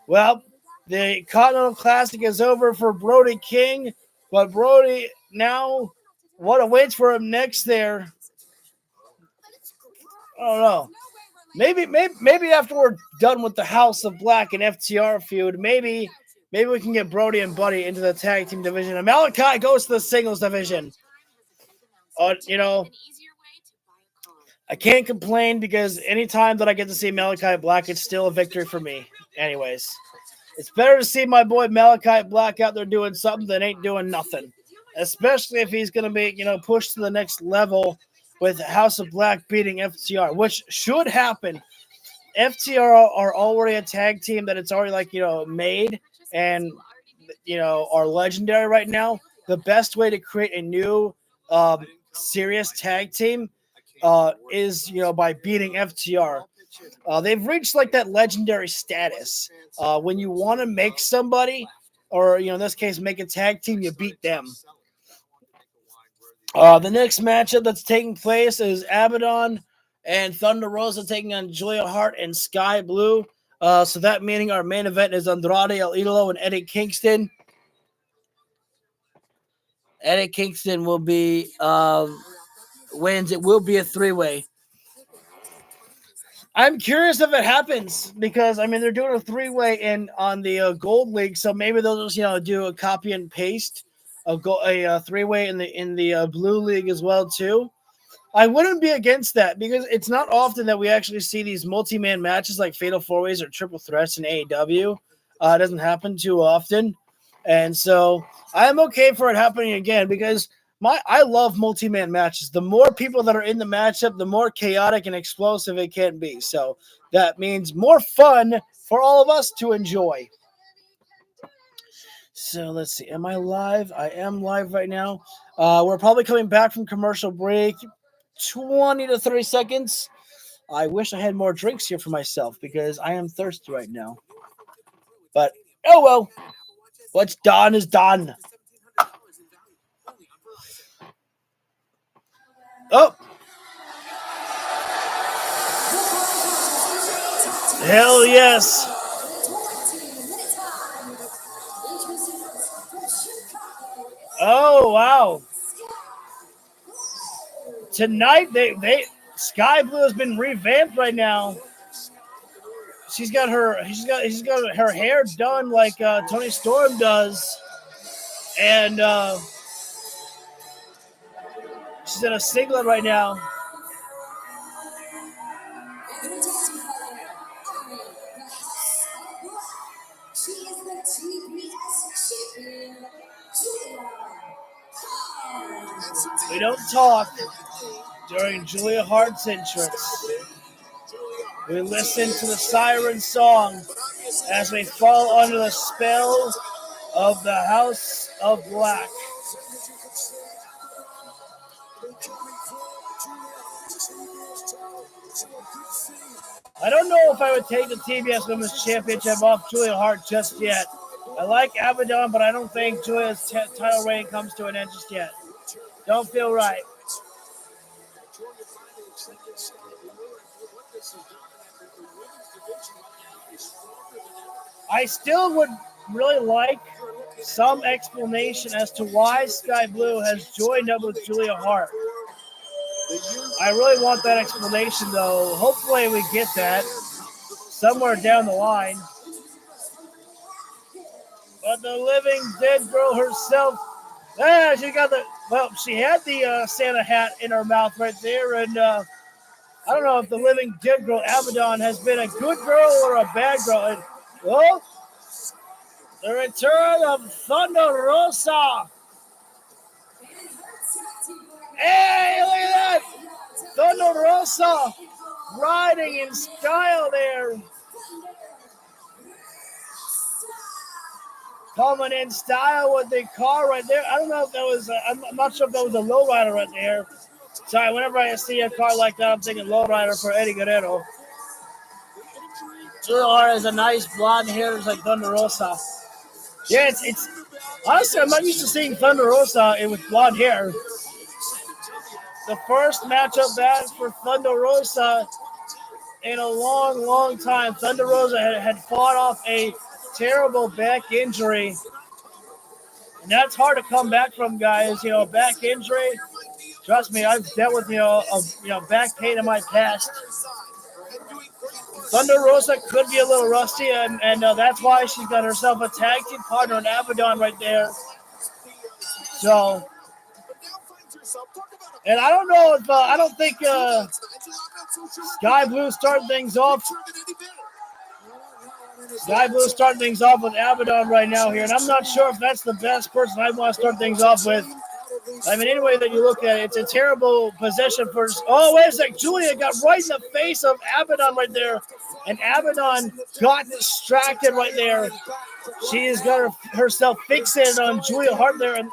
well, the Continental Classic is over for Brody King. But Brody now, what awaits for him next there? I don't know. Maybe after we're done with the House of Black and FTR feud, maybe we can get Brody and Buddy into the tag team division. And Malachi goes to the singles division. You know, I can't complain because anytime that I get to see Malachi Black, it's still a victory for me. Anyways, it's better to see my boy Malachi Black out there doing something than ain't doing nothing. Especially if he's going to be, pushed to the next level with House of Black beating FTR, which should happen. FTR are already a tag team that it's already made and are legendary right now. The best way to create a new serious tag team is by beating FTR. They've reached like that legendary status. When you want to make somebody, or in this case, make a tag team, you beat them. The next matchup that's taking place is Abaddon and Thunder Rosa taking on Julia Hart and Sky Blue. So that meaning our main event is Andrade El Idolo and Eddie Kingston. Eddie Kingston will be wins. It will be a 3-way. I'm curious if it happens because they're doing a 3-way on the Gold League, so maybe they'll just do a copy and paste a 3-way in the Blue League as well too. I wouldn't be against that because it's not often that we actually see these multi-man matches like Fatal 4-Ways or Triple Threats in AEW. It doesn't happen too often, and so I'm okay for it happening again because I love multi-man matches. The more people that are in the matchup, the more chaotic and explosive it can be. So that means more fun for all of us to enjoy. So let's see. Am I live? I am live right now. We're probably coming back from commercial break. 20 to 30 seconds. I wish I had more drinks here for myself because I am thirsty right now. But, oh well. What's done is done. Oh. Hell yes. Oh, wow. Tonight, they Sky Blue has been revamped right now. She's got her hair done like Tony Storm does. And she's in a singlet right now. We don't talk during Julia Hart's entrance. We listen to the siren song as we fall under the spell of the House of Black. I don't know if I would take the TBS Women's Championship off Julia Hart just yet. I like Abaddon, but I don't think Julia's title reign comes to an end just yet. Don't feel right. I still would really like some explanation as to why Sky Blue has joined up with Julia Hart. I really want that explanation, though. Hopefully we get that somewhere down the line. But the living dead girl herself, she had the Santa hat in her mouth right there, and I don't know if the living dead girl, Abaddon, has been a good girl or a bad girl. And, well, the return of Thunder Rosa. Hey, look at that! Thunder Rosa riding in style there. Coming in style with the car right there. I don't know if that was, I'm not sure if that was a lowrider right there. Sorry, whenever I see a car like that, I'm thinking lowrider for Eddie Guerrero. Julia Hart has a nice blonde hair, just like Thunder Rosa. Yeah, it's honestly, I'm not used to seeing Thunder Rosa with blonde hair. The first matchup back for Thunder Rosa in a long, long time. Thunder Rosa had fought off a terrible back injury. And that's hard to come back from, guys. Back injury. Trust me, I've dealt with, back pain in my past. Thunder Rosa could be a little rusty, and that's why she's got herself a tag team partner in Abaddon right there. So, and I don't know if, I don't think Sky Blue started things off. Sky Blue starting things off with Abaddon right now here, and I'm not sure if that's the best person I want to start things off with. I mean, any way that you look at it, it's a terrible possession for. Oh, wait a sec. Julia got right in the face of Abaddon right there. And Abaddon got distracted right there. She has got herself fixated on Julia Hart there. And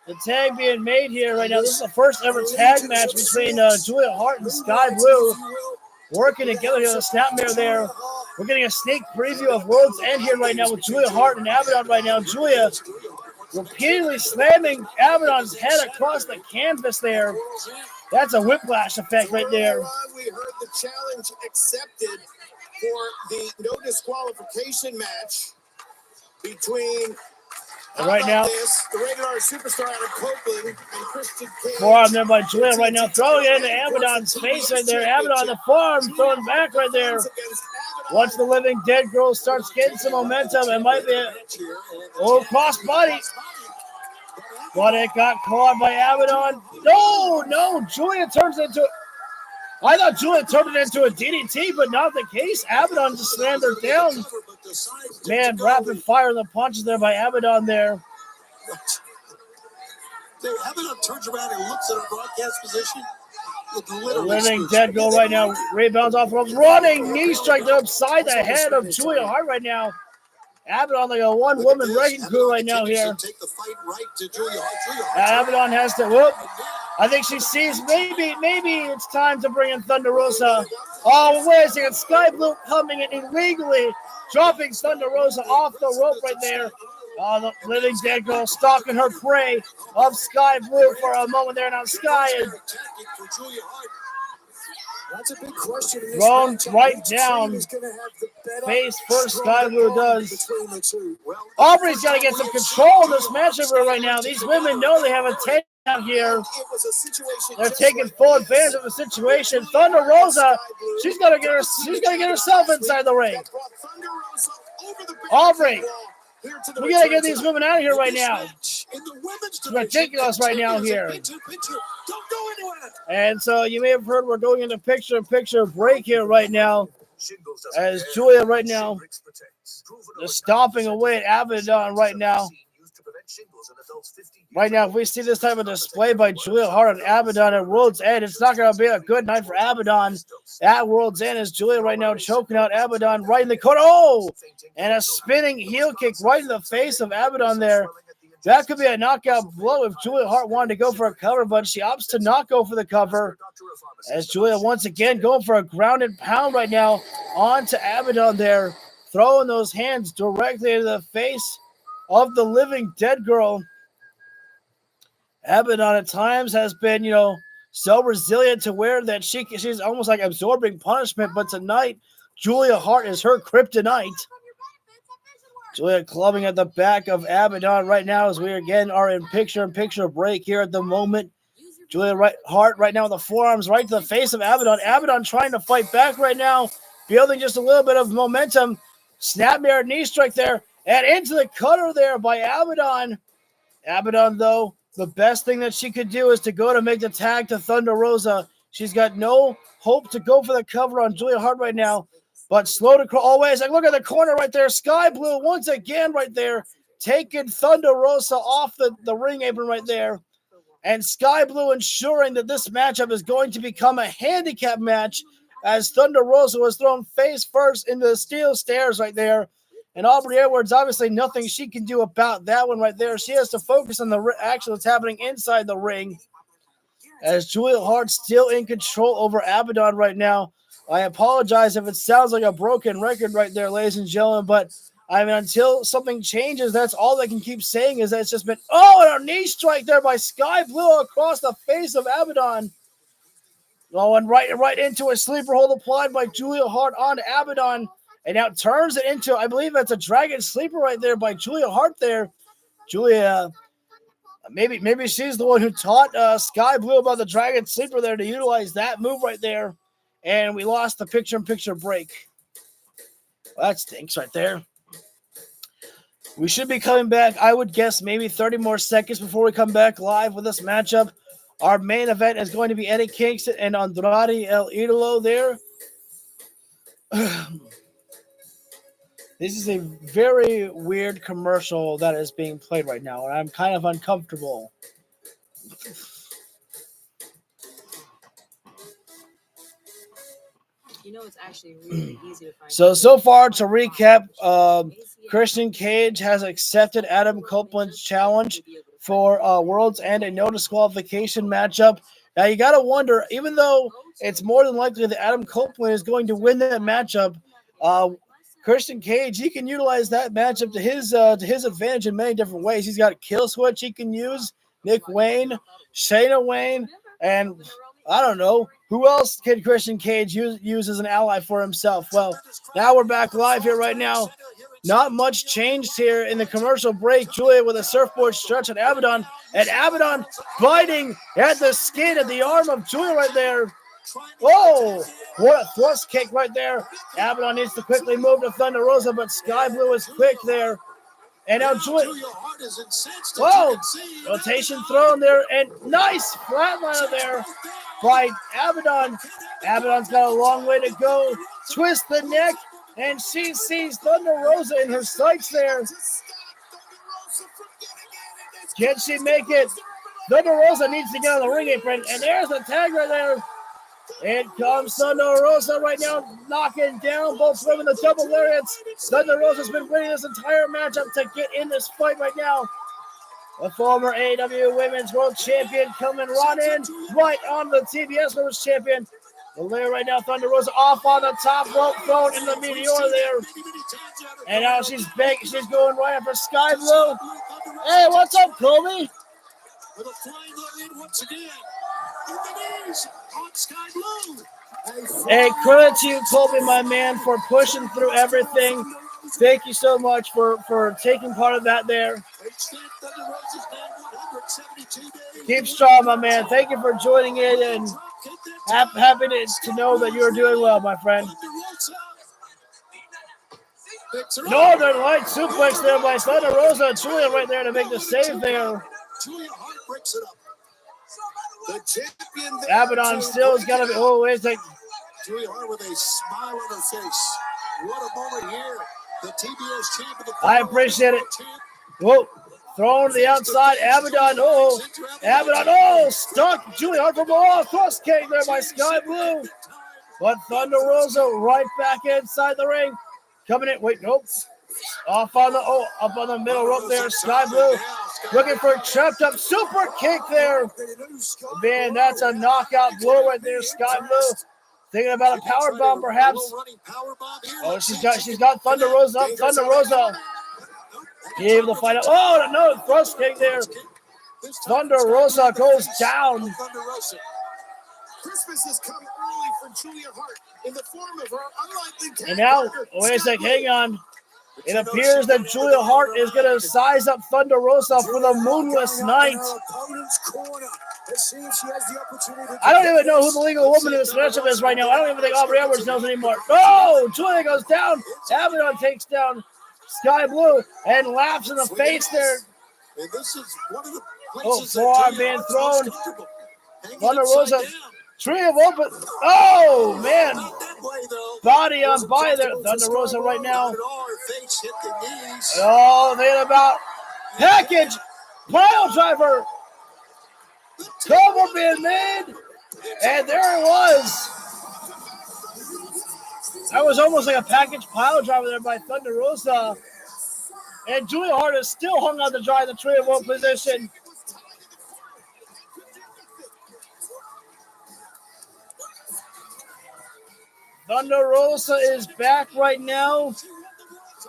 the tag being made here right now. This is the first ever tag match between Julia Hart and Sky Blue. Working together here, the snapmare there. We're getting a sneak preview of World's End here right now with Julia Hart and Abaddon right now. Julia repeatedly slamming Abaddon's head across the canvas there. That's a whiplash effect right there. We heard the challenge accepted for the no disqualification match between right now, the regular superstar out of Copeland and Christian Cage. Forearm there by Julia right now, throwing it into Abaddon's face right there. Abaddon, the forearm throwing back right there. Once the Living Dead girl starts getting some momentum, it might be a cross body. But it got caught by Abaddon. No, Julia turns into. I thought Julia turned it into a DDT, but not the case. Abaddon just slammed her down. Man, rapid fire the punches there by Abaddon there. Abaddon turns around and looks at her broadcast position. Living Dead girl right now. Rebounds off ropes. Running knee strike upside the head of Julia Hart right now. Abaddon like a one-woman wrecking crew right now here. Abaddon has to whoop. I think she sees maybe it's time to bring in Thunder Rosa. Oh, wait a second. Sky Blue coming in illegally, dropping Thunder Rosa off the rope right there. The Living Dead girl stalking her prey of Sky Blue for a moment there. Now Sky is that's a big question. thrown right down. Face first, Sky Blue does. Aubrey's got to get some control in this matchup right now. These women know they have a 10 out here. They're taking full advantage of the situation. Thunder Rosa, she's gonna get herself inside the ring. Aubrey, we gotta get these women out of here right now. It's ridiculous right now here. And so you may have heard we're going into picture-in-picture break here right now. As Julia right now is stomping away at Abaddon right now. Right now, if we see this type of display by Julia Hart and Abaddon at World's End, it's not going to be a good night for Abaddon at World's End as Julia right now choking out Abaddon right in the corner. Oh! And a spinning heel kick right in the face of Abaddon there. That could be a knockout blow if Julia Hart wanted to go for a cover, but she opts to not go for the cover. As Julia once again going for a ground and pound right now onto Abaddon there, throwing those hands directly into the face of the Living Dead girl. Abaddon at times has been, so resilient to where that she's almost like absorbing punishment, but tonight, Julia Hart is her kryptonite. Julia clubbing at the back of Abaddon right now as we again are in picture-in-picture break here at the moment. Julia Hart right now with the forearms right to the face of Abaddon. Abaddon trying to fight back right now, building just a little bit of momentum. Snapmare knee strike there, and into the cutter there by Abaddon. Abaddon, though, the best thing that she could do is to go to make the tag to Thunder Rosa. She's got no hope to go for the cover on Julia Hart right now. But slow to always. Look at the corner right there. Sky Blue once again right there. Taking Thunder Rosa off the ring apron right there. And Sky Blue ensuring that this matchup is going to become a handicap match as Thunder Rosa was thrown face first into the steel stairs right there. And Aubrey Edwards, obviously nothing she can do about that one right there. She has to focus on the action that's happening inside the ring. As Julia Hart still in control over Abaddon right now. I apologize if it sounds like a broken record right there, ladies and gentlemen, but I mean, until something changes, that's all they can keep saying is that it's just been, and a knee strike there by Sky Blue across the face of Abaddon. Oh, and right into a sleeper hold applied by Julia Hart on Abaddon, and now turns it into, I believe that's a dragon sleeper right there by Julia Hart there. Julia, maybe she's the one who taught Sky Blue about the dragon sleeper there to utilize that move right there. And we lost the picture-in-picture break. Well, that stinks right there. We should be coming back, I would guess, maybe 30 more seconds before we come back live with this matchup. Our main event is going to be Eddie Kingston and Andrade El Idolo there. This is a very weird commercial that is being played right now, and I'm kind of uncomfortable You know, it's actually really easy to find. So far to recap, Christian Cage has accepted Adam Copeland's challenge for World's End, a no disqualification matchup. Now you got to wonder, even though it's more than likely that Adam Copeland is going to win that matchup, Christian Cage, he can utilize that matchup to his advantage in many different ways. He's got a kill switch he can use, Nick Wayne, Shayna Wayne, and I don't know. Who else can Christian Cage use as an ally for himself? Well, now we're back live here right now. Not much changed here in the commercial break. Julia with a surfboard stretch on Abaddon, and Abaddon biting at the skin of the arm of Julia right there. Whoa! What a thrust kick right there. Abaddon needs to quickly move to Thunder Rosa, but Sky Blue is quick there. And now Julia. Whoa! Rotation thrown there, and nice flatliner there by Abaddon. Abaddon's got a long way to go. Twist the neck, and she sees Thunder Rosa in her sights there. Can she make it? Thunder Rosa needs to get on the ring apron, and there's the tag right there. It comes Thunder Rosa right now, knocking down both women, the double lariats. Thunder Rosa's been winning this entire matchup to get in this fight right now. The former AEW Women's World Champion coming running right on the TBS Women's Champion. The layer right now, Thunder Rosa off on the top rope, thrown in the meteor there. And now she's going right after Sky Blue. Hey, what's up, Kobe? With a flying lead once again. In the knees on Sky Blue. Hey, credit to you, Colby, my man, for pushing through everything. Thank you so much for taking part of that there. Keep strong, my man. Thank you for joining in, and happy to know that you're doing well, my friend. Northern Light suplex there by Thunder Rosa. Julia right there to make the save there. Julia Hart breaks it up. The champion. Abaddon still has got to be. Oh, wait a second. Julia Hart with a smile on her face. What a moment here. The TBS champion. I appreciate it. Whoa. Thrown to the outside. Abaddon. Oh. Abaddon. Oh. Stuck. Julia Hart from below. Thrust kick there by Sky Blue. But Thunder Rosa right back inside the ring. Coming in. Wait, nope. Up on the middle rope there. Sky Blue looking for a trapped up super kick there. Man, that's a knockout blow right there. Sky Blue thinking about a power bomb perhaps. Oh, she's got Thunder Rosa up. Thunder Rosa able to fight out. Oh, no, thrust kick there. Thunder Rosa goes down. Christmas has come early for Julia Hart in the form of her unlikely. And now, wait a sec, hang on. It appears that Julia Hart is going to size up Thunder Rosa for the Moonless Night. I don't even know who the legal woman in this matchup is right now. I don't even think Aubrey Edwards knows anymore. Oh, Julia goes down. Abaddon takes down Sky Blue and laughs in the face there. Oh, forearm being thrown. Thunder Rosa. Tree of open. Oh, man. Body on body there. Thunder Rosa right now. Oh, they're about package. Pile driver. Cover being made. And there it was. That was almost like a package pile driver there by Thunder Rosa. And Julia Hart is still hung on the dry in the tree of open position. Thunder Rosa is back right now,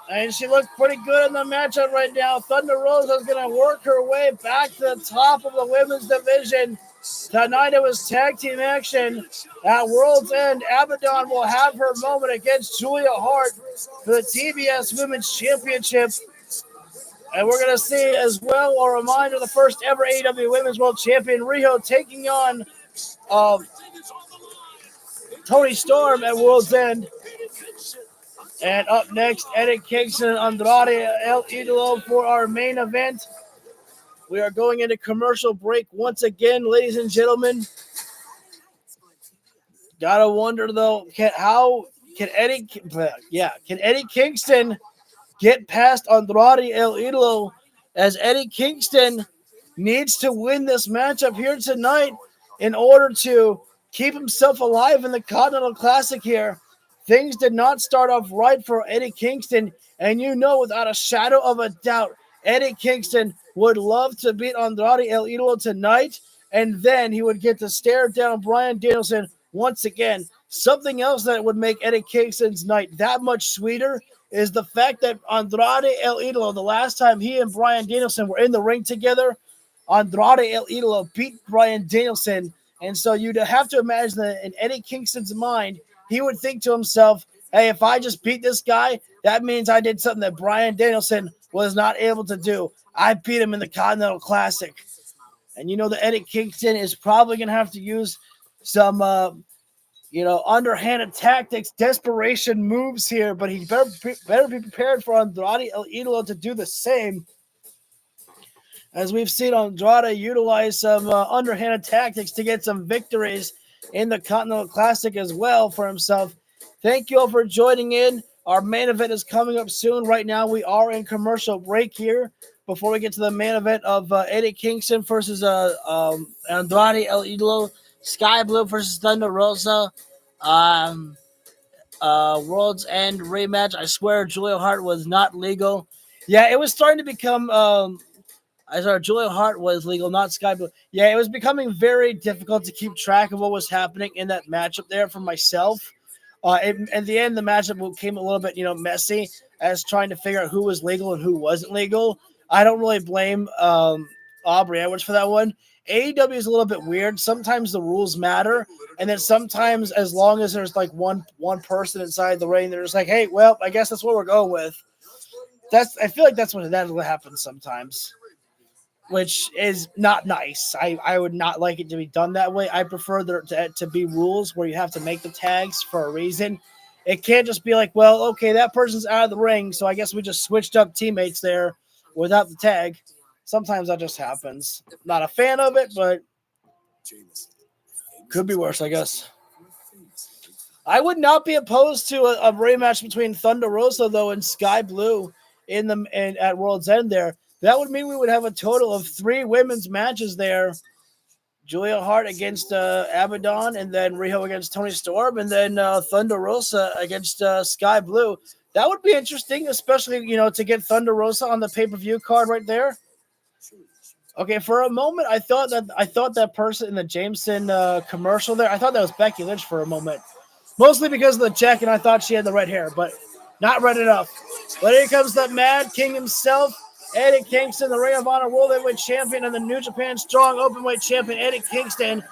and she looked pretty good in the matchup right now. Thunder Rosa is going to work her way back to the top of the women's division. Tonight it was tag team action at World's End. Abaddon will have her moment against Julia Hart for the TBS Women's Championship. And we're going to see as well a reminder, the first ever AEW Women's World Champion, Riho, taking on Tony Storm at World's End. And up next, Eddie Kingston and Andrade El Idolo for our main event. We are going into commercial break once again, ladies and gentlemen. Gotta wonder though, can Eddie Kingston get past Andrade El Idolo, as Eddie Kingston needs to win this matchup here tonight in order to keep himself alive in the Continental Classic here. Things did not start off right for Eddie Kingston, and you know without a shadow of a doubt, Eddie Kingston would love to beat Andrade El Idolo tonight, and then he would get to stare down Bryan Danielson once again. Something else that would make Eddie Kingston's night that much sweeter is the fact that Andrade El Idolo, the last time he and Bryan Danielson were in the ring together, Andrade El Idolo beat Bryan Danielson. And so you'd have to imagine that in Eddie Kingston's mind, he would think to himself, hey, if I just beat this guy, that means I did something that Bryan Danielson was not able to do. I beat him in the Continental Classic. And you know that Eddie Kingston is probably going to have to use some underhanded tactics, desperation moves here, but he better be prepared for Andrade El Idolo to do the same. As we've seen Andrade utilize some underhanded tactics to get some victories in the Continental Classic as well for himself. Thank you all for joining in. Our main event is coming up soon. Right now, we are in commercial break here before we get to the main event of Eddie Kingston versus Andrade El Idolo, Sky Blue versus Thunder Rosa, World's End rematch. I swear Julia Hart was not legal. Yeah, it was starting to become... Julia Hart was legal, not Sky Blue. Yeah, it was becoming very difficult to keep track of what was happening in that matchup there for myself. At the end, the matchup came a little bit, messy as trying to figure out who was legal and who wasn't legal. I don't really blame Aubrey Edwards for that one. AEW is a little bit weird. Sometimes the rules matter, and then sometimes as long as there's like one person inside the ring, they're just like, hey, well, I guess that's what we're going with. I feel like that's what happens sometimes, which is not nice. I would not like it to be done that way. I prefer there to be rules where you have to make the tags for a reason. It can't just be like, well, okay, that person's out of the ring, so I guess we just switched up teammates there without the tag. Sometimes that just happens. Not a fan of it, but could be worse, I guess. I would not be opposed to a rematch between Thunder Rosa, though, and Sky Blue at World's End there. That would mean we would have a total of 3 women's matches there. Julia Hart against Abaddon, and then Riho against Toni Storm, and then Thunder Rosa against Sky Blue. That would be interesting, especially, to get Thunder Rosa on the pay-per-view card right there. Okay, for a moment, I thought that person in the Jameson commercial there, I thought that was Becky Lynch for a moment. Mostly because of the jacket, I thought she had the red hair, but not red enough. But here comes the Mad King himself, Eddie Kingston, the Ring of Honor World Heavyweight Champion and the New Japan Strong Openweight Champion, Eddie Kingston.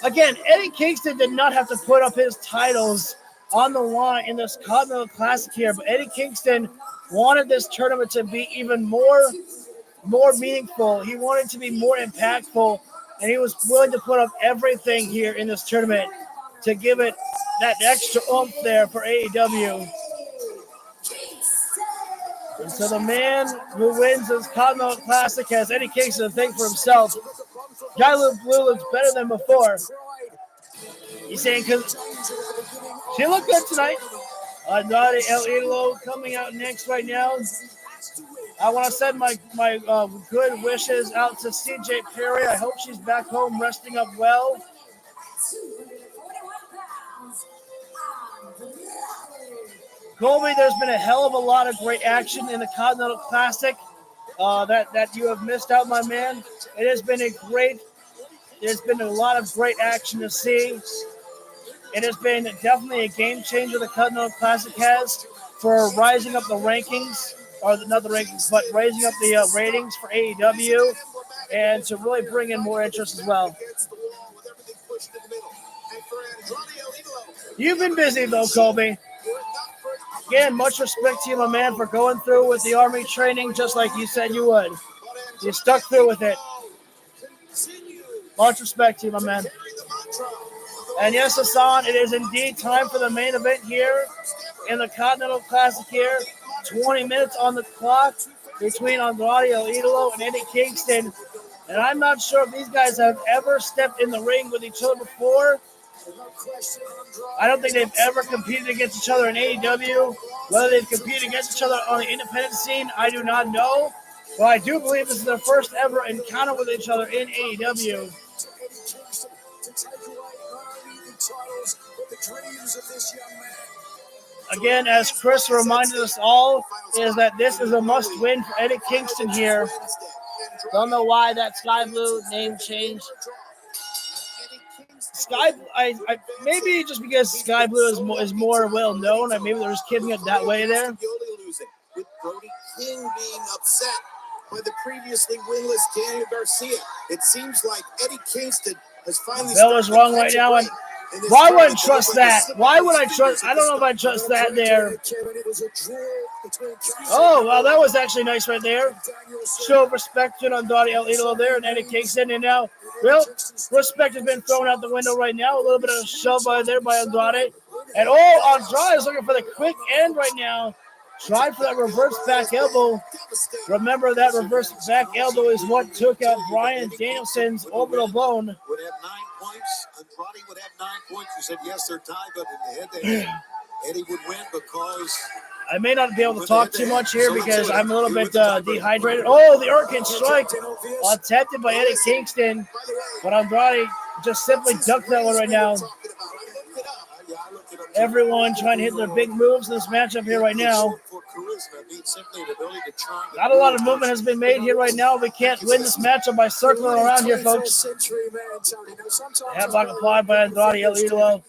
Again, Eddie Kingston did not have to put up his titles on the line in this Continental Classic here, but Eddie Kingston wanted this tournament to be even more meaningful. He wanted to be more impactful, and he was willing to put up everything here in this tournament to give it that extra oomph there for AEW. And so the man who wins this Continental Classic has Eddie Kingston to thank for himself. Guy Blue looks better than before. He's saying because she looked good tonight. Andrade El Idolo coming out next right now. I want to send my good wishes out to CJ Perry. I hope she's back home resting up well. Colby, there's been a hell of a lot of great action in the Continental Classic that you have missed out, my man. There's been a lot of great action to see. It has been definitely a game changer the Continental Classic has for rising up the rankings, or not the rankings, but raising up the ratings for AEW and to really bring in more interest as well. You've been busy though, Colby. Again, much respect to you, my man, for going through with the Army training just like you said you would. You stuck through with it. Much respect to you, my man. And yes, Hassan, it is indeed time for the main event here in the Continental Classic here. 20 minutes on the clock between Andrade El Idolo and Eddie Kingston. And I'm not sure if these guys have ever stepped in the ring with each other before. I don't think they've ever competed against each other in AEW. Whether they've competed against each other on the independent scene, I do not know. Well, I do believe this is their first ever encounter with each other in AEW. Again, as Chris reminded us all, is that this is a must-win for Eddie Kingston here. Don't know why that Sky Blue name changed. Maybe just because Sky Blue is more well known, and maybe they're just keeping it that way there. With Brody King being upset by the previously winless Daniel Garcia, it seems like Eddie Kingston has finally. Bill is wrong right now, and why would I trust that? Why would I trust? I don't know if I trust that there. Oh, well, that was actually nice right there. Show of respect on Andrade El Idolo there and Eddie Kingston, and now, well, respect has been thrown out the window right now. A little bit of a shove by there by Andrade, and Andrade is looking for the quick end right now. Tried for that reverse back elbow. Remember, that reverse back elbow is what took out Bryan Danielson's orbital bone. Would have 9 points. Andrade would have 9 points. You said yes, they're tied, but in the head-to-head, Eddie would win because. I may not be able to talk too much here because I'm a little bit dehydrated. Oh, the Hurricane Strike attempted by Eddie Kingston, but Andrade just simply ducked that one right now. Everyone trying to hit their big moves in this matchup here right now. Not a lot of movement has been made here right now. We can't win this matchup by circling around here, folks. Headlock applied by Andrade El Idolo.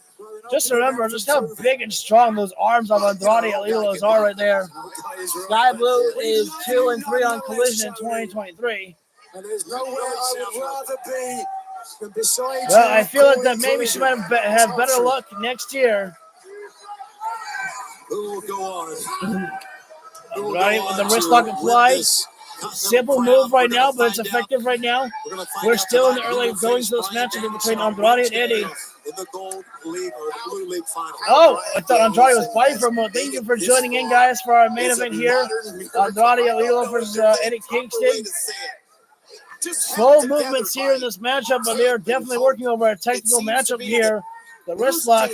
Just remember just how big and strong those arms of Andrade El Idolo are right there. Sky Blue is 2-3 on Collision in 2023. And there's nowhere I would rather be. Well, I feel like that maybe she might have better luck next year. Who will go on? Right, with the wrist lock applied. Simple move right now, but it's effective right now. We're still in the early going to this matchup between Andrade and Eddie. In the Gold League or Blue League final. Oh, I thought Andrade was fighting for a moment. Thank you for joining in, guys, for our main event here. Andrade El Idolo versus Eddie Kingston. Slow movements here in this matchup, but they are definitely working over a technical matchup here. The wrist lock,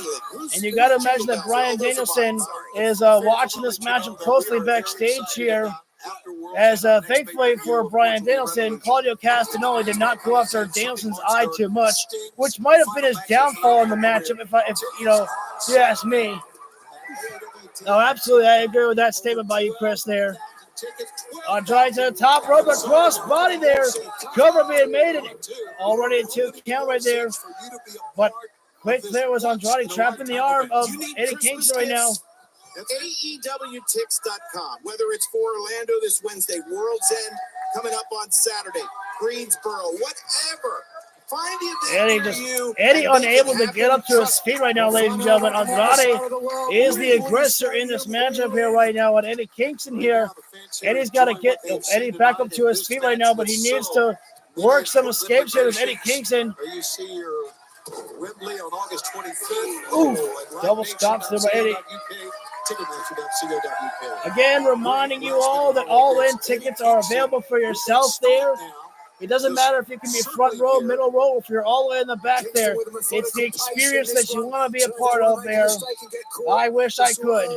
and you got to imagine that Bryan Danielson is watching this matchup closely backstage here. As thankfully for Bryan Danielson, Claudio Castagnoli did not go after Danielson's eye too much, which might have been his downfall in the matchup. If you ask me. No, absolutely, I agree with that statement by you, Chris. There, Andrade to the top rope, a cross body there, cover being made, it already a 2 count right there, but. Quick there was Andrade trapped in the arm of Eddie Kingston right now. AEWTix.com. Whether it's for Orlando this Wednesday, World's End coming up on Saturday, Greensboro, whatever. Find the Eddie unable to get up to his feet right now, ladies and gentlemen. Andrade is the aggressor in this matchup here right now. And Eddie Kingston here, Eddie's got to get Eddie back up to his feet right now, but he needs to work some escapes here with Eddie Kingston. You see your Wembley on August 25th. Ooh, double stops there by Eddie. Again, reminding you all that all-in tickets are available for yourself there. It doesn't matter if you can be front row, middle row, if you're all the way in the back there. It's the experience that you want to be a part of there. I wish I could.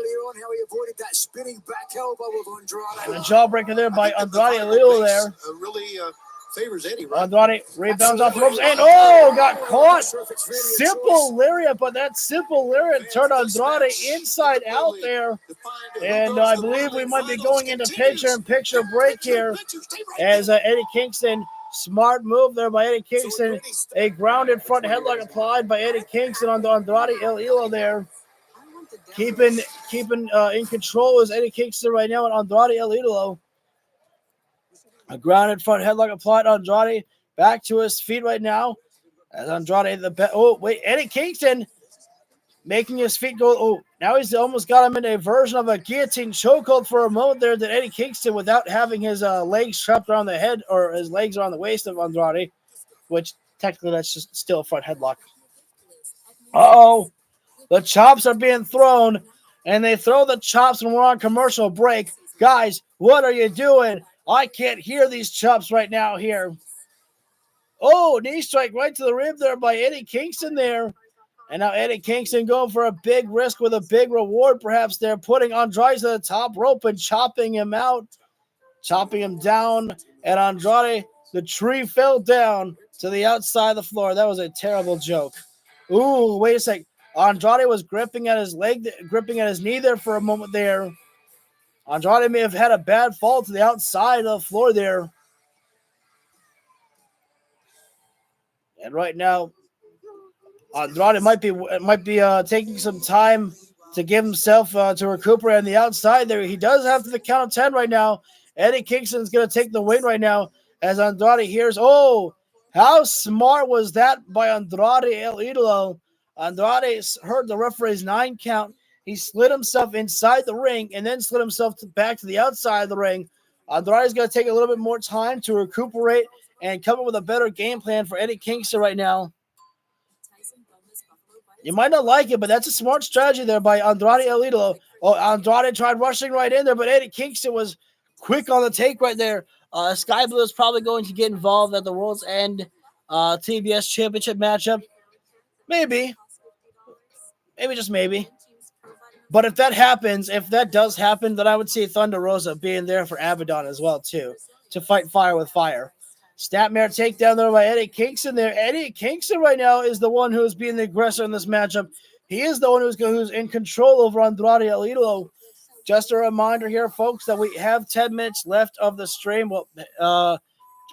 And a jawbreaker there by Andrade El Idolo there. Favors Eddie, right? Andrade rebounds off the ropes and got caught. Simple lariat, but that simple lariat turned Andrade inside out there. And I believe we might be going into picture-in-picture break here as Eddie Kingston, smart move there by Eddie Kingston. A grounded front headlock applied by Eddie Kingston on the Andrade El Idolo there. Keeping in control is Eddie Kingston right now on Andrade El Idolo. A grounded front headlock applied. Andrade back to his feet right now. As Andrade Eddie Kingston making his feet go. Oh, now he's almost got him in a version of a guillotine chokehold for a moment there. That Eddie Kingston, without having his legs trapped around the head or his legs around the waist of Andrade, which technically that's just still a front headlock. The chops are being thrown, and they throw the chops when we're on commercial break. Guys, what are you doing? I can't hear these chops right now here. Knee strike right to the rib there by Eddie Kingston there. And now Eddie Kingston going for a big risk with a big reward perhaps there, putting Andrade to the top rope and chopping him out. chopping him down, and Andrade, the tree fell down to the outside of the floor. That was a terrible joke. Ooh, wait a sec. Andrade was gripping at his leg, gripping at his knee there for a moment there. Andrade may have had a bad fall to the outside of the floor there. And right now, Andrade might be taking some time to give himself to recuperate on the outside there. He does have to the count of 10 right now. Eddie Kingston's going to take the win right now as Andrade hears, oh, how smart was that by Andrade El Idolo? Andrade heard the referee's 9 count. He slid himself inside the ring and then slid himself back to the outside of the ring. Andrade's going to take a little bit more time to recuperate and come up with a better game plan for Eddie Kingston right now. You might not like it, but that's a smart strategy there by Andrade El Idolo. Oh, Andrade tried rushing right in there, but Eddie Kingston was quick on the take right there. Sky Blue is probably going to get involved at the World's End TBS Championship matchup. Maybe, just maybe. But if that does happen, then I would see Thunder Rosa being there for Abaddon as well, too, to fight fire with fire. Snapmare takedown there by Eddie Kingston there. Eddie Kingston right now is the one who's being the aggressor in this matchup. He is the one who's in control over Andrade El Idolo. Just a reminder here, folks, that we have 10 minutes left of the stream. We'll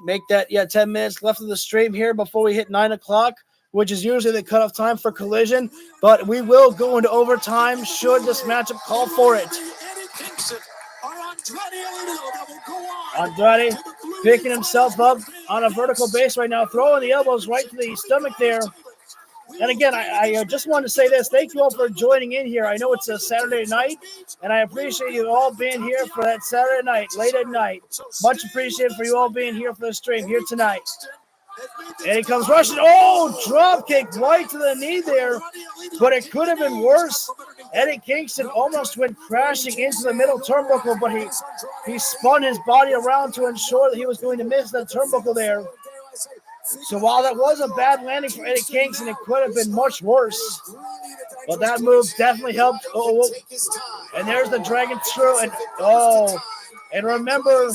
make that, 10 minutes left of the stream here before we hit 9 o'clock, which is usually the cutoff time for Collision. But we will go into overtime should this matchup call for it. Andrade picking himself up on a vertical base right now, throwing the elbows right to the stomach there. And again, I just wanted to say this. Thank you all for joining in here. I know it's a Saturday night, and I appreciate you all being here for that Saturday night, late at night. Much appreciated for you all being here for the stream here tonight. And he comes rushing. Oh, drop kick right to the knee there. But it could have been worse. Eddie Kingston almost went crashing into the middle turnbuckle, but he spun his body around to ensure that he was going to miss that turnbuckle there. So while that was a bad landing for Eddie Kingston, it could have been much worse. But that move definitely helped. Oh, and there's the Dragon Screw. And remember,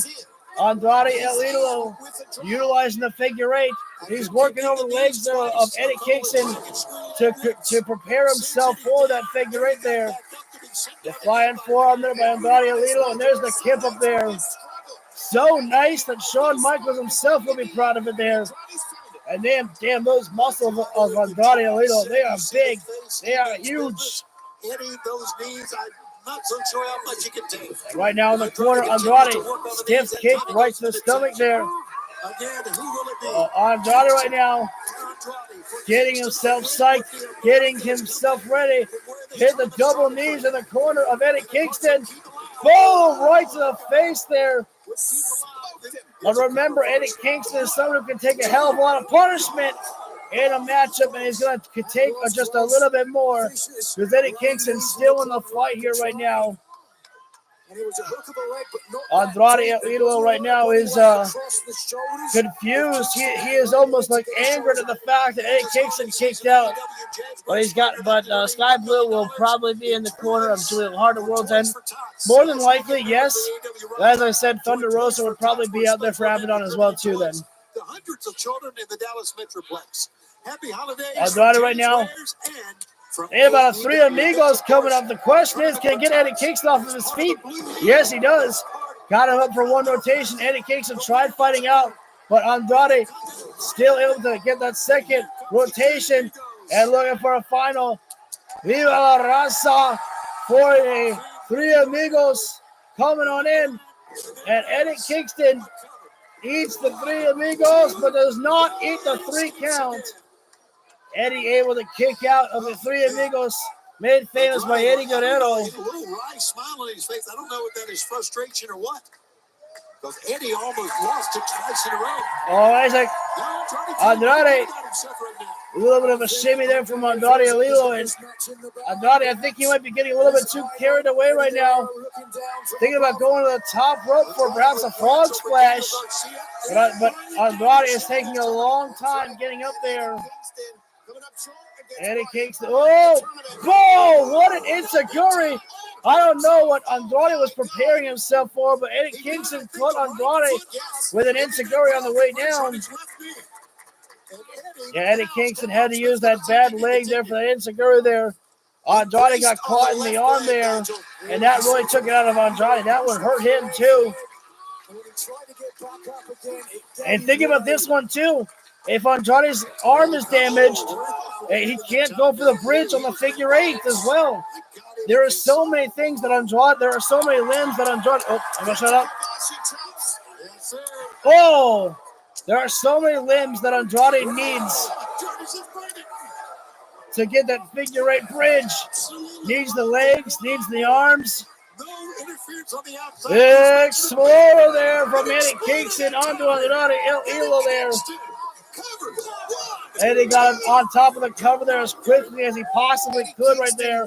Andrade El Idolo utilizing the figure 8. He's working over the legs of Eddie Kingston to prepare himself for that figure 8 there. The flying forearm there by Andrade El Idolo, and there's the kip up there. So nice that Shawn Michaels himself will be proud of it there. And damn those muscles of Andrade El Idolo, they are big. They are huge. Those knees, I'm not so sure how much you can take. And right now in the corner, Andrade, stiff kick right to the stomach there. Andrade right now getting himself psyched, getting himself ready. Hit the double knees in the corner of Eddie Kingston. Boom! Right to the face there. But remember, Eddie Kingston is someone who can take a hell of a lot of punishment in a matchup, and he's going to take just a little bit more because Eddie Kingston's still in the fight here right now. Andrade El Idolo right now is confused. He is almost like angered at the fact that Eddie Kingston kicked out. But Sky Blue will probably be in the corner of Julian Hart at World's End. More than likely, yes. As I said, Thunder Rosa would probably be out there for Abaddon as well too then. The hundreds of children in the Dallas Metroplex. Happy holidays. Andrade right now. They have about 3 amigos coming up. The question is, can he get Eddie Kingston off of his feet? Yes, he does. Got him up for one rotation. Eddie Kingston tried fighting out, but Andrade still able to get that second rotation and looking for a final. Viva la Raza for a 3 amigos coming on in. And Eddie Kingston eats the 3 amigos, but does not eat the 3 count. Eddie able to kick out of the 3 amigos, made famous by Eddie Guerrero. A little wry smile on his face. I don't know if that is frustration or what. Because Eddie almost lost it twice in a row. Oh, Isaac. Andrade. A little bit of a shimmy there from Andrade El Idolo. And Andrade, I think he might be getting a little bit too carried away right now. Thinking about going to the top rope for perhaps a frog splash. But Andrade is taking a long time getting up there. Eddie Kingston. Oh, whoa, what an enziguri. I don't know what Andrade was preparing himself for, but Eddie Kingston caught Andrade with an enziguri on the way down. Yeah, Eddie Kingston had to use that bad leg there for the enziguri there. Andrade got caught in the arm there, and that really took it out of Andrade. That one hurt him too. And think about this one too. If Andrade's arm is damaged, he can't go for the bridge on the figure eight as well. There are so many things that Andrade, there are so many limbs that Andrade, oh, I'm gonna shut up. Oh, there are so many limbs that Andrade needs to get that figure eight bridge. Needs the legs, needs the arms. Explorer there from Eddie Kingston onto Andrade El Elo there. Eddie got on top of the cover there as quickly as he possibly could right there.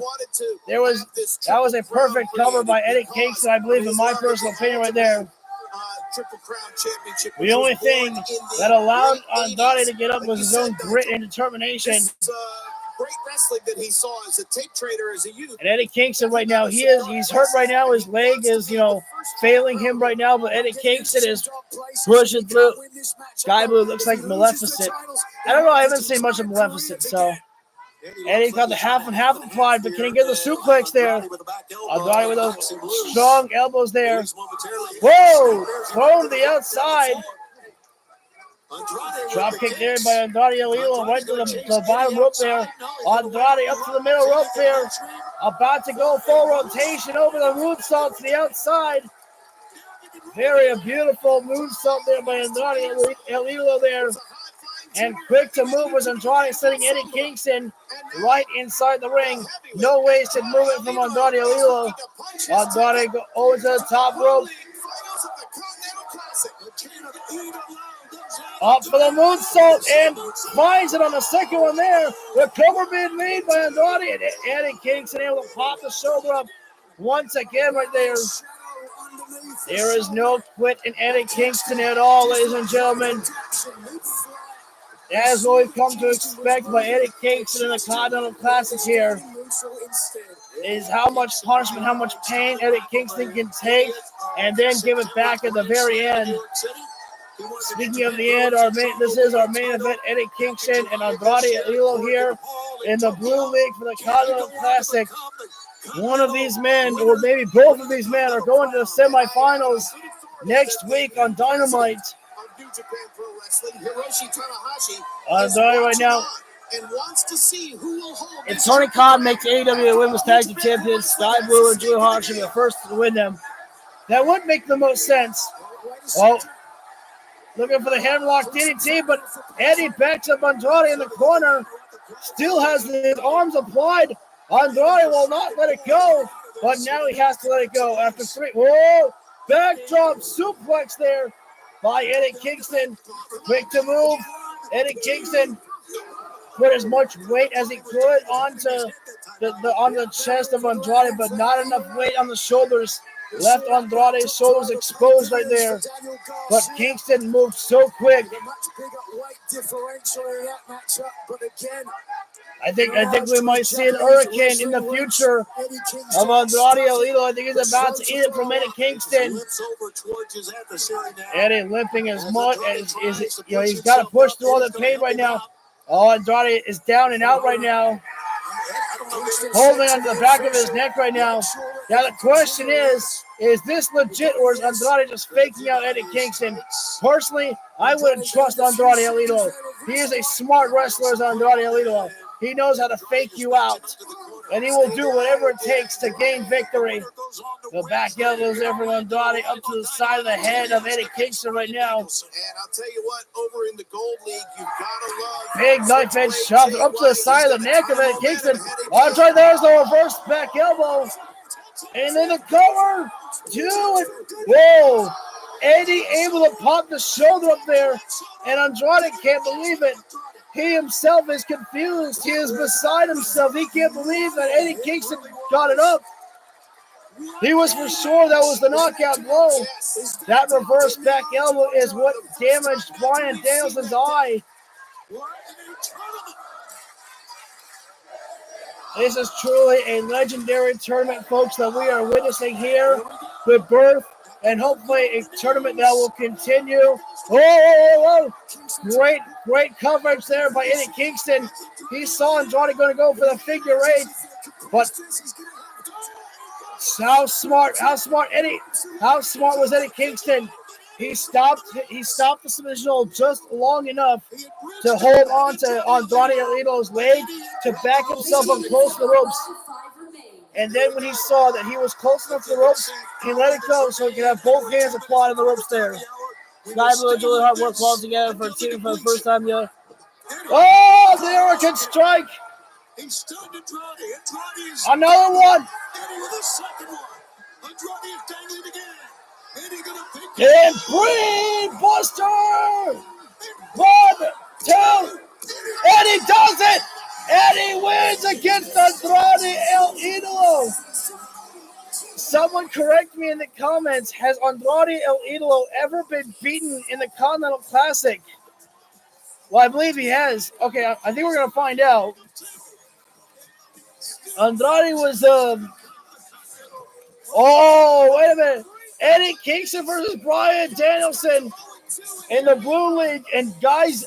That was a perfect cover by Eddie Kingston, I believe, in my personal opinion right there. The only thing that allowed Andrade to get up was his own grit and determination. Great wrestling that he saw as a tape trader as a youth. And Eddie Kingston right now, he's hurt right now. His leg is, failing him right now, but Eddie Kingston is pushing through. Sky Blue looks like Maleficent. I don't know, I haven't seen much of Maleficent, so. Eddie got the half and half applied, but can he get the suplex there? Andrade with those strong elbows there. Whoa! Thrown to the outside. Drop kick there by Andrade El Elo right to the bottom rope there. Andrade up to the middle rope there. About to go full rotation over the moonsault to the outside. Very beautiful moonsault there by Andrade El Elo there. And quick to move was Andrade, sending Eddie Kingston right inside the ring. No wasted movement from Andrade El Elo. Andrade go over to the top rope. Up for the moonsault and finds it on the second one there. The cover being made by Andrade, and Eddie Kingston able to pop the shoulder up once again right there. There is no quit in Eddie Kingston at all, ladies and gentlemen. As we've come to expect by Eddie Kingston in the Continental Classic here, is how much punishment, how much pain Eddie Kingston can take and then give it back at the very end. Speaking of the end, this is our main event. Eddie Kingston and Andrade El Elo here in the Blue League for the Continental Classic. One of these men, or maybe both of these men, are going to the semifinals next week on Dynamite. Andrade right now. If Tony Khan makes AEW Women's Tag Team Champions, Sky Blue and Drew Hawk should be the first to win them. That would make the most sense. Oh. Looking for the hammerlock DDT, but Eddie backs up Andrade in the corner. Still has his arms applied. Andrade will not let it go, but now he has to let it go after three. Whoa! Backdrop suplex there by Eddie Kingston. Quick to move. Eddie Kingston put as much weight as he could onto on the chest of Andrade, but not enough weight on the shoulders. Left Andrade's shoulders exposed right there. But Kingston moved so quick. I think we might see an hurricane in the future of Andrade El Elo. I think he's about to eat it from Eddie Kingston. Eddie limping as much as he's got to push through all the pain right now. Oh, Andrade is down and out right now. Holding onto the back of his neck right now. Now the question is this legit or is Andrade just faking out Eddie Kingston? Personally, I wouldn't trust Andrade El Elo. He is a smart wrestler as Andrade El Elo. He knows how to fake you out. And he will do whatever it takes to gain victory. The back elbows there from Andrade up to the side of the head of Eddie Kingston right now. And I'll tell you what, over in the Gold League, you've got to love. Big knife edge shove up to the side of the neck of Eddie Kingston. Andrade, there's the reverse back elbow. And then the cover. Whoa. Eddie able to pop the shoulder up there. And Andrade can't believe it. He himself is confused. He is beside himself. He can't believe that Eddie Kingston got it up. He was for sure that was the knockout blow. That reverse back elbow is what damaged Bryan Danielson's eye. This is truly a legendary tournament, folks, that we are witnessing here with birth, and hopefully a tournament that will continue. Oh, great coverage there by Eddie Kingston. He saw Andrade going to go for the figure eight, but how smart was Eddie Kingston? He stopped the submission hold just long enough to hold on to Andrade El Idolo's leg to back himself up close to the ropes. And then when he saw that he was close enough to the ropes, he let it go so he could have both hands applied on the ropes there. Sky Blue and Julie Hart work well together for a team for the first time. Yeah. Oh, the American strike! Another one! And Brain Buster! 1, 2, and he does it! And he wins against Andrade El Idolo! Someone correct me in the comments. Has Andrade El Idolo ever been beaten in the Continental Classic? Well, I believe he has. Okay, I think we're going to find out. Andrade was, oh, wait a minute. Eddie Kingston versus Bryan Danielson in the Blue League. And guys,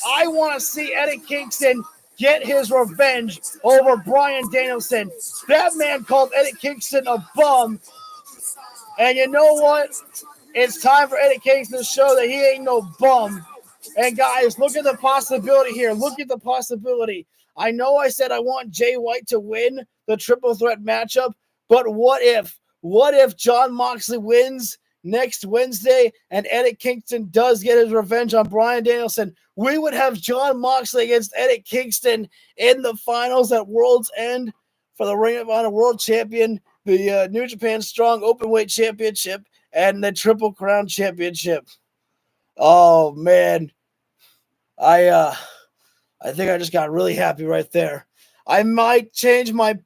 I want to see Eddie Kingston get his revenge over Bryan Danielson. That man called Eddie Kingston a bum. And you know what? It's time for Eddie Kingston to show that he ain't no bum. And guys, look at the possibility here. Look at the possibility. I know I said I want Jay White to win the triple threat matchup, but what if? What if Jon Moxley wins next Wednesday and Eddie Kingston does get his revenge on Bryan Danielson? We would have Jon Moxley against Eddie Kingston in the finals at World's End for the Ring of Honor World Champion, the New Japan Strong Openweight Championship, and the Triple Crown Championship. Oh, man. I think I just got really happy right there. I might change I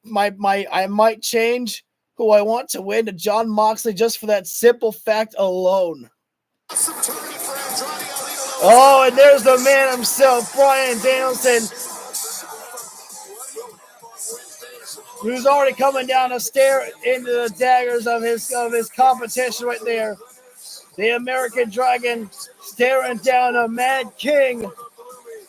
might change who I want to win to Jon Moxley just for that simple fact alone. Oh, and there's the man himself, Bryan Danielson, who's already coming down the stair into the daggers of his competition right there. The American Dragon staring down a Mad King.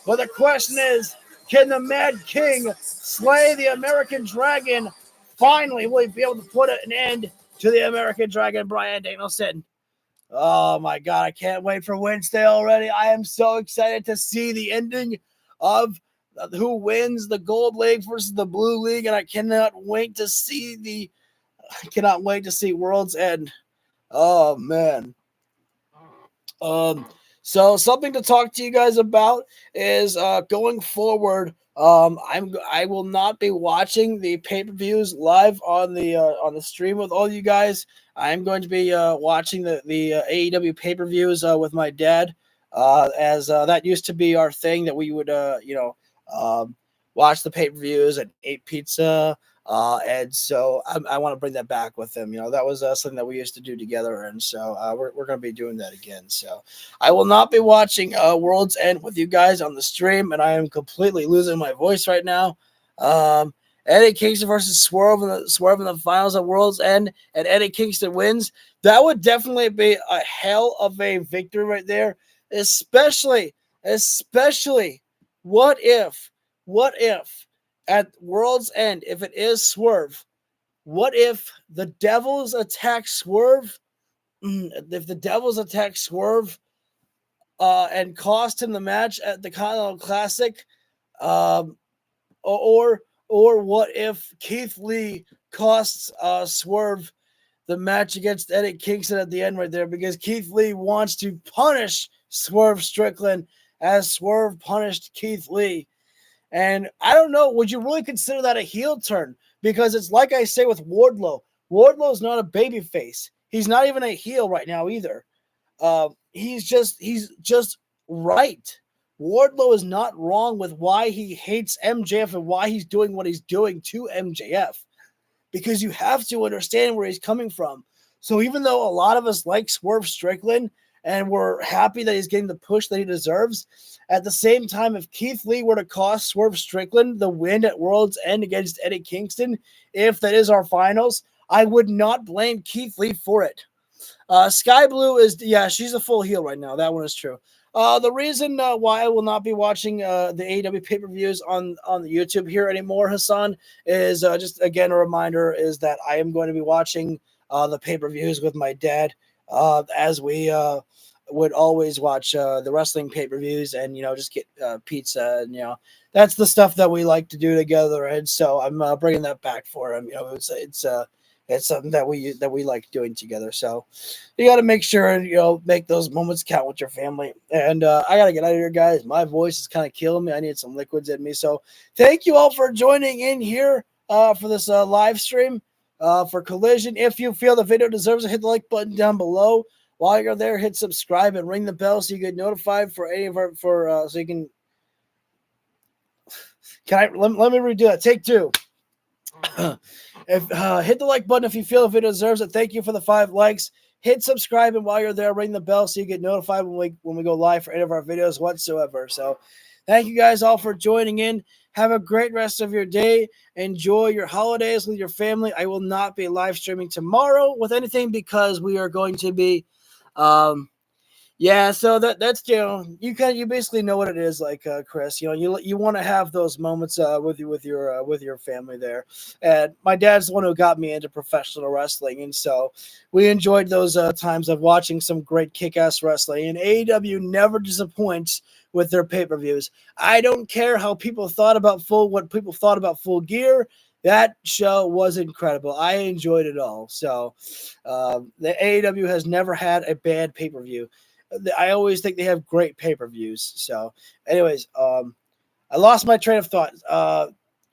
But the question is, can the Mad King slay the American Dragon? Finally, will he be able to put an end to the American Dragon, Bryan Danielson? Oh, my God. I can't wait for Wednesday already. I am so excited to see the ending of who wins the Gold League versus the Blue League, and I cannot wait to see World's End. Oh, man. So something to talk to you guys about is going forward. I will not be watching the pay-per-views live on the stream with all you guys. I'm going to be watching the AEW pay-per-views with my dad, as that used to be our thing, that we would watch the pay-per-views and eat pizza. And so I want to bring that back with him. That was something that we used to do together. And so we're going to be doing that again. So I will not be watching World's End with you guys on the stream. And I am completely losing my voice right now. Eddie Kingston versus Swerve in the finals at World's End, and Eddie Kingston wins. That would definitely be a hell of a victory right there. Especially what if at World's End, if it is Swerve, what if the Devils attack Swerve? If the Devils attack Swerve and cost him the match at the Continental Classic, or what if Keith Lee costs Swerve the match against Eddie Kingston at the end right there, because Keith Lee wants to punish Swerve Strickland as Swerve punished Keith Lee. And I don't know, would you really consider that a heel turn? Because it's like I say with Wardlow. Wardlow's not a babyface. He's not even a heel right now either. He's just right. Wardlow is not wrong with why he hates MJF and why he's doing what he's doing to MJF. Because you have to understand where he's coming from. So even though a lot of us like Swerve Strickland, and we're happy that he's getting the push that he deserves. At the same time, if Keith Lee were to cost Swerve Strickland the win at World's End against Eddie Kingston, if that is our finals, I would not blame Keith Lee for it. Sky Blue is, she's a full heel right now. That one is true. The reason why I will not be watching the AEW pay-per-views on the YouTube here anymore, Hassan, is just, again, a reminder is that I am going to be watching the pay-per-views with my dad as we would always watch the wrestling pay-per-views and, just get pizza. And, that's the stuff that we like to do together. And so I'm bringing that back for him. It's something that we like doing together. So you got to make sure and, make those moments count with your family. And I got to get out of here, guys. My voice is kind of killing me. I need some liquids in me. So thank you all for joining in here for this live stream for Collision. If you feel the video deserves it, hit the like button down below. While you're there, hit subscribe and ring the bell so you get notified for any of our so you can let me redo that. Take two. If hit the like button if you feel the video deserves it. Thank you for the 5 likes. Hit subscribe, and while you're there, ring the bell so you get notified when we go live for any of our videos whatsoever. So thank you guys all for joining in. Have a great rest of your day. Enjoy your holidays with your family. I will not be live streaming tomorrow with anything because we are going to be so that's you basically know what it is, like Chris. You want to have those moments with your family there. And my dad's the one who got me into professional wrestling, and so we enjoyed those times of watching some great kick-ass wrestling. And AEW never disappoints with their pay-per-views. I don't care how people thought about Full Gear. That show was incredible. I enjoyed it all. So the AEW has never had a bad pay-per-view. I always think they have great pay-per-views. So anyways, I lost my train of thought.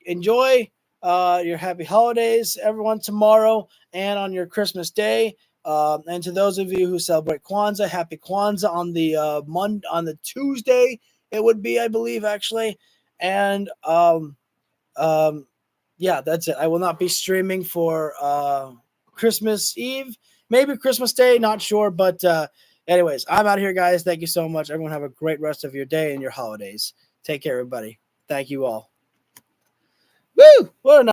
Enjoy your happy holidays, everyone, tomorrow and on your Christmas day. And to those of you who celebrate Kwanzaa, happy Kwanzaa on the Tuesday. It would be, I believe, actually. And that's it. I will not be streaming for Christmas Eve, maybe Christmas Day, not sure. But anyways, I'm out of here, guys. Thank you so much. Everyone have a great rest of your day and your holidays. Take care, everybody. Thank you all. Woo! What a night.